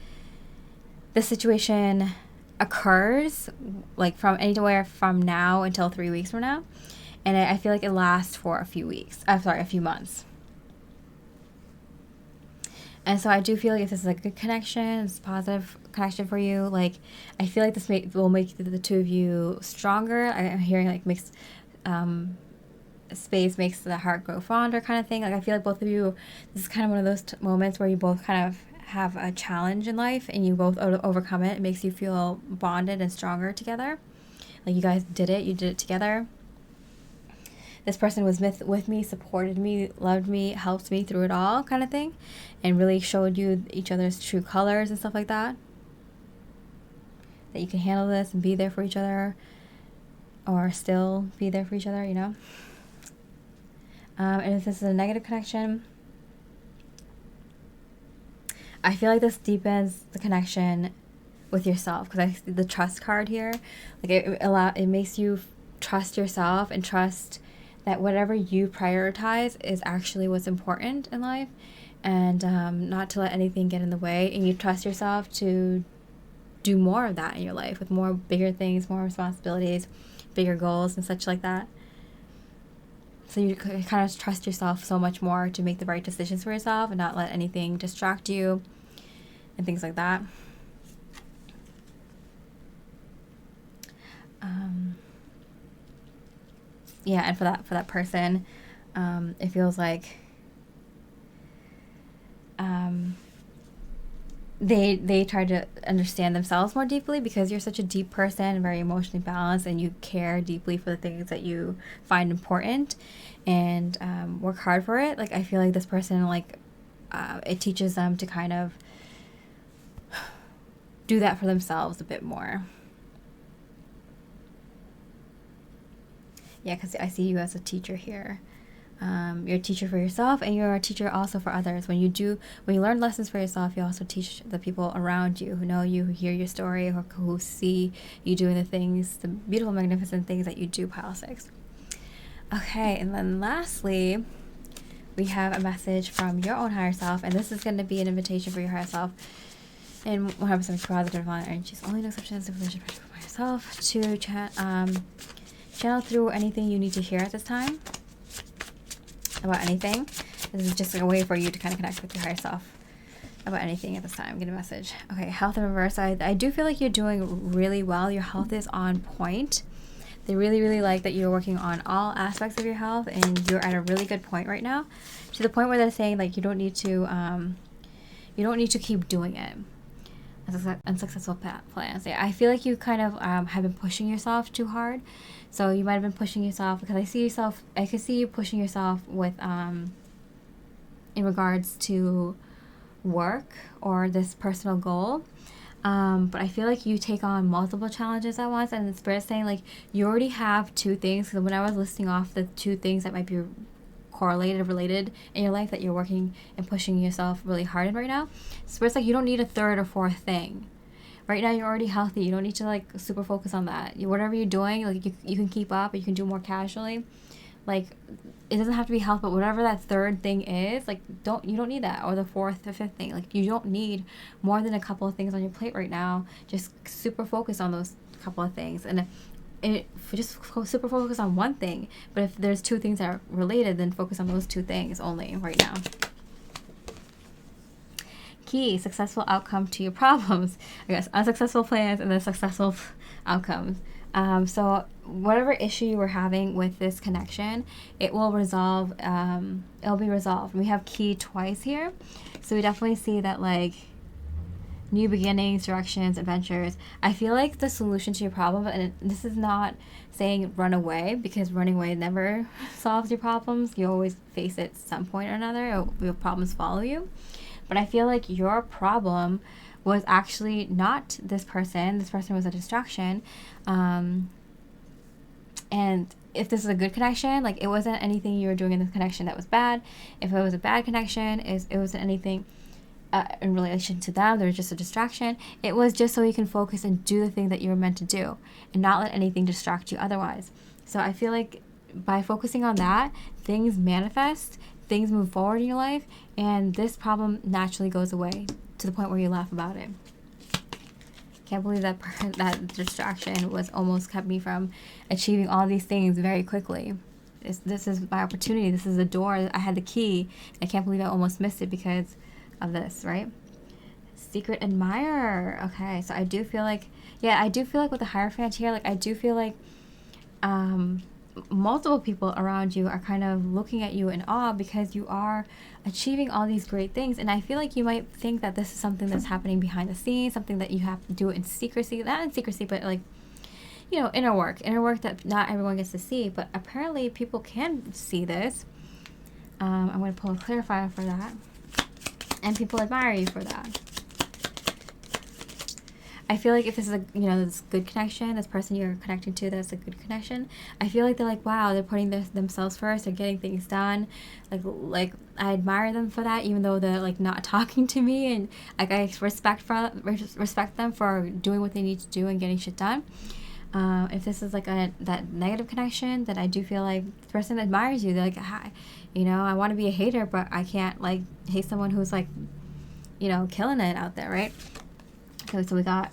this situation occurs like from anywhere from now until 3 weeks from now. And I feel like it lasts for a few months. And so I do feel like if this is a good connection, it's a positive connection for you, like I feel like this will make the two of you stronger. I'm hearing like makes space makes the heart grow fonder kind of thing. Like I feel like both of you, this is kind of one of those moments where you both kind of have a challenge in life and you both overcome it. It makes you feel bonded and stronger together. Like you guys did it together. This person was with me, supported me, loved me, helped me through it all kind of thing, and really showed you each other's true colors and stuff like that. That you can handle this and be there for each other, or still be there for each other, you know. And if this is a negative connection, I feel like this deepens the connection with yourself, because I see the trust card here. Like it makes you trust yourself and trust that whatever you prioritize is actually what's important in life, and not to let anything get in the way, and you trust yourself to do more of that in your life with more bigger things, more responsibilities, bigger goals and such like that. So you kind of trust yourself so much more to make the right decisions for yourself and not let anything distract you and things like that. Yeah, and for that person, it feels like they try to understand themselves more deeply, because you're such a deep person and very emotionally balanced, and you care deeply for the things that you find important, and work hard for it. Like I feel like this person, like it teaches them to kind of do that for themselves a bit more. Yeah, because I see you as a teacher here. You're a teacher for yourself, and you're a teacher also for others. When you learn lessons for yourself, you also teach the people around you who know you, who hear your story, or who see you doing the things, the beautiful, magnificent things that you do, pile 6. Okay, and then lastly, we have a message from your own higher self, and this is going to be an invitation for your higher self. And 100% positive on energies. Only no exceptions of religion for myself to channel through anything you need to hear at this time about anything. This is just a way for you to kind of connect with your higher self about anything at this time. Get a message. Okay, health in reverse. I do feel like you're doing really well. Your health is on point. They really, really like that you're working on all aspects of your health, and you're at a really good point right now, to the point where they're saying like you don't need to keep doing it. Unsuccessful plans. Yeah, I feel like you kind of have been pushing yourself too hard. So you might have been pushing yourself, because I could see you pushing yourself with in regards to work or this personal goal. But I feel like you take on multiple challenges at once, and the Spirit's saying like you already have 2 things. Because when I was listing off the 2 things that might be correlated, related in your life that you're working and pushing yourself really hard in right now, Spirit's like you don't need a 3rd or 4th thing. Right now you're already healthy. You don't need to like super focus on that. Whatever you're doing, like you can keep up, or you can do more casually. Like it doesn't have to be health, but whatever that 3rd thing is, like you don't need that, or the 4th or 5th thing. Like you don't need more than a couple of things on your plate right now. Just super focus on those couple of things, and just super focus on one thing. But if there's 2 things that are related, then focus on those 2 things only right now. Key, successful outcome to your problems. I guess unsuccessful plans and then successful outcomes. So whatever issue you were having with this connection, it will resolve. It'll be resolved. We have key twice here. So we definitely see that, like, new beginnings, directions, adventures. I feel like the solution to your problem, and this is not saying run away, because running away never solves your problems. You always face it at some point or another, or your problems follow you. But I feel like your problem was actually not this person. This person was a distraction. And if this is a good connection, like, it wasn't anything you were doing in this connection that was bad. If it was a bad connection, it wasn't anything in relation to them. They're just a distraction. It was just so you can focus and do the thing that you were meant to do and not let anything distract you otherwise. So I feel like by focusing on that, things manifest, things move forward in your life, and this problem naturally goes away to the point where you laugh about it. Can't believe that that distraction was almost kept me from achieving all these things very quickly. This is my opportunity. This is the door. I had the key. I can't believe I almost missed it because of this, right? Secret admirer. Okay, so I do feel like, I do feel like with the Hierophant here, like, I do feel like multiple people around you are kind of looking at you in awe because you are achieving all these great things. And I feel like you might think that this is something that's happening behind the scenes, something that you have to do in secrecy. Not in secrecy, but like, inner work that not everyone gets to see. But apparently people can see this. I'm going to pull a clarifier for that. And people admire you for that. I feel like if this is a, this good connection, this person you're connecting to, that's a good connection, I feel like they're like, wow, they're putting themselves first, they're getting things done. Like I admire them for that, even though they're like not talking to me, and like I respect them for doing what they need to do and getting shit done. If this is like that negative connection, then I do feel like the person admires you. They're like, hi, I want to be a hater, but I can't like hate someone who's like, killing it out there, right? Okay, so we got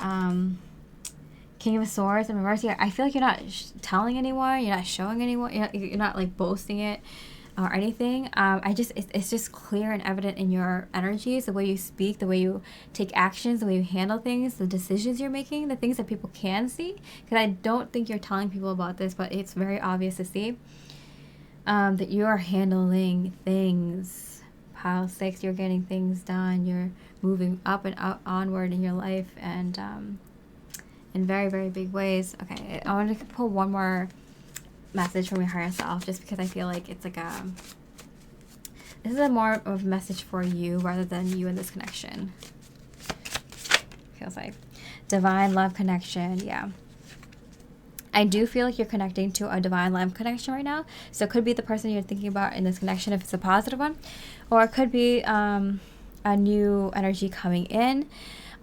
King of Swords in reverse here. I feel like you're not telling anyone, you're not showing anyone, you're not like boasting it or anything. It's just clear and evident in your energies, the way you speak, the way you take actions, the way you handle things, the decisions you're making, the things that people can see. Because I don't think you're telling people about this, but it's very obvious to see that you are handling things. Pile 6, you're getting things done. You're moving up and onward in your life, and in very, very big ways. Okay, I want to pull one more message from your higher self, just because I feel like it's like this is more of a message for you rather than you in this connection. Feels like divine love connection. Yeah, I do feel like you're connecting to a divine love connection right now. So it could be the person you're thinking about in this connection if it's a positive one, or it could be a new energy coming in.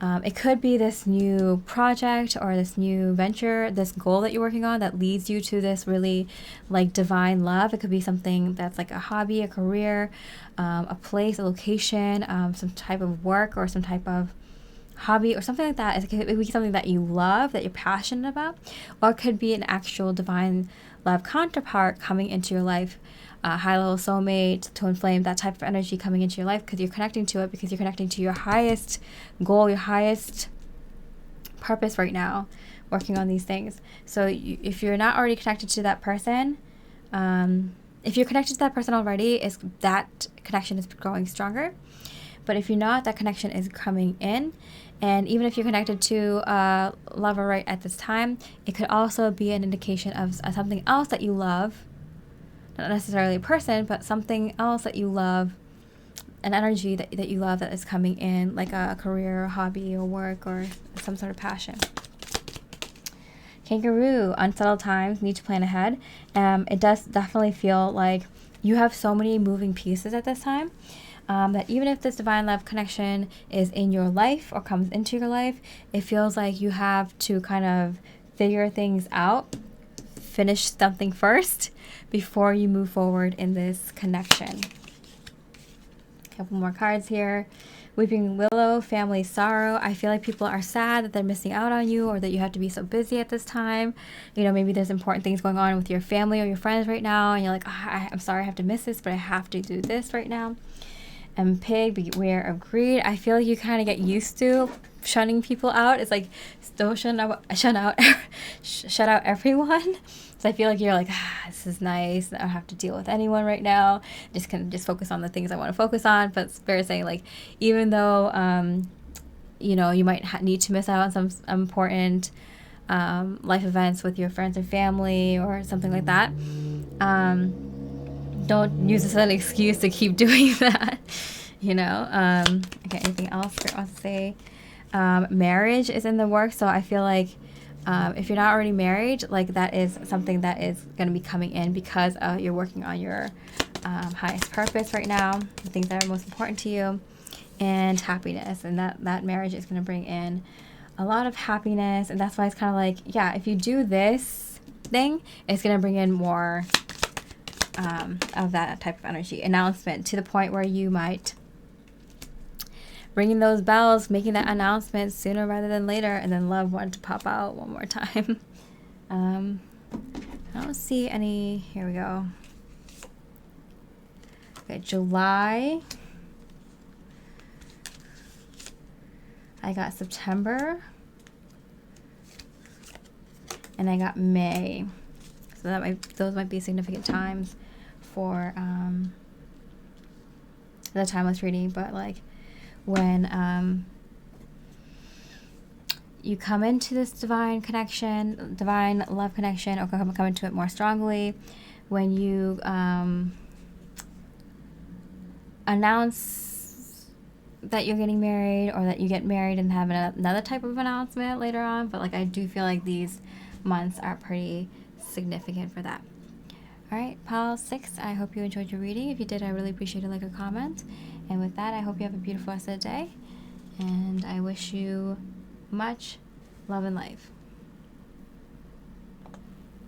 It could be this new project or this new venture, this goal that you're working on that leads you to this really like divine love. It could be something that's like a hobby, a career, a place, a location, some type of work or some type of hobby or something like that. It could be something that you love, that you're passionate about, or it could be an actual divine love counterpart coming into your life. High-level soulmate, twin flame, that type of energy coming into your life because you're connecting to it, because you're connecting to your highest goal, your highest purpose right now, working on these things. So if you're not already connected to that person, if you're connected to that person already, that connection is growing stronger. But if you're not, that connection is coming in. And even if you're connected to a lover right at this time, it could also be an indication of something else that you love. Not necessarily a person, but something else that you love, an energy that you love that is coming in, like a career, or hobby, or work, or some sort of passion. Kangaroo, unsettled times, need to plan ahead. It does definitely feel like you have so many moving pieces at this time, that even if this divine love connection is in your life or comes into your life, it feels like you have to kind of figure things out, finish something first before you move forward in this connection. A couple more cards here. Weeping Willow, family sorrow. I feel like people are sad that they're missing out on you, or that you have to be so busy at this time. Maybe there's important things going on with your family or your friends right now, and you're like, I'm sorry I have to miss this, but I have to do this right now. And Pig, beware of greed. I feel like you kind of get used to shunning people out. It's like, don't shut out everyone. So I feel like you're like, this is nice. I don't have to deal with anyone right now. Just kind of just focus on the things I want to focus on. But Spirit saying, like, even though, you know, you might need to miss out on some important life events with your friends and family or something like that, don't use this as an excuse to keep doing that, you know. Okay, anything else Spirit wants to say? Marriage is in the works, so I feel like if you're not already married, like that is something that is going to be coming in because you're working on your highest purpose right now, the things that are most important to you, and happiness. And that marriage is going to bring in a lot of happiness. And that's why it's kind of like, yeah, if you do this thing, it's going to bring in more of that type of energy. Announcement, to the point where you might ringing those bells, making that announcement sooner rather than later, and then love one to pop out one more time. I don't see any. Here we go. Okay, July. I got September. And I got May. So those might be significant times for the timeless reading, but like when you come into this divine connection, divine love connection, or come into it more strongly, when you announce that you're getting married, or that you get married and have another type of announcement later on. But like I do feel like these months are pretty significant for that. All right, Pile 6, I hope you enjoyed your reading. If you did, I really appreciate a like or comment. And with that, I hope you have a beautiful rest of the day. And I wish you much love and life.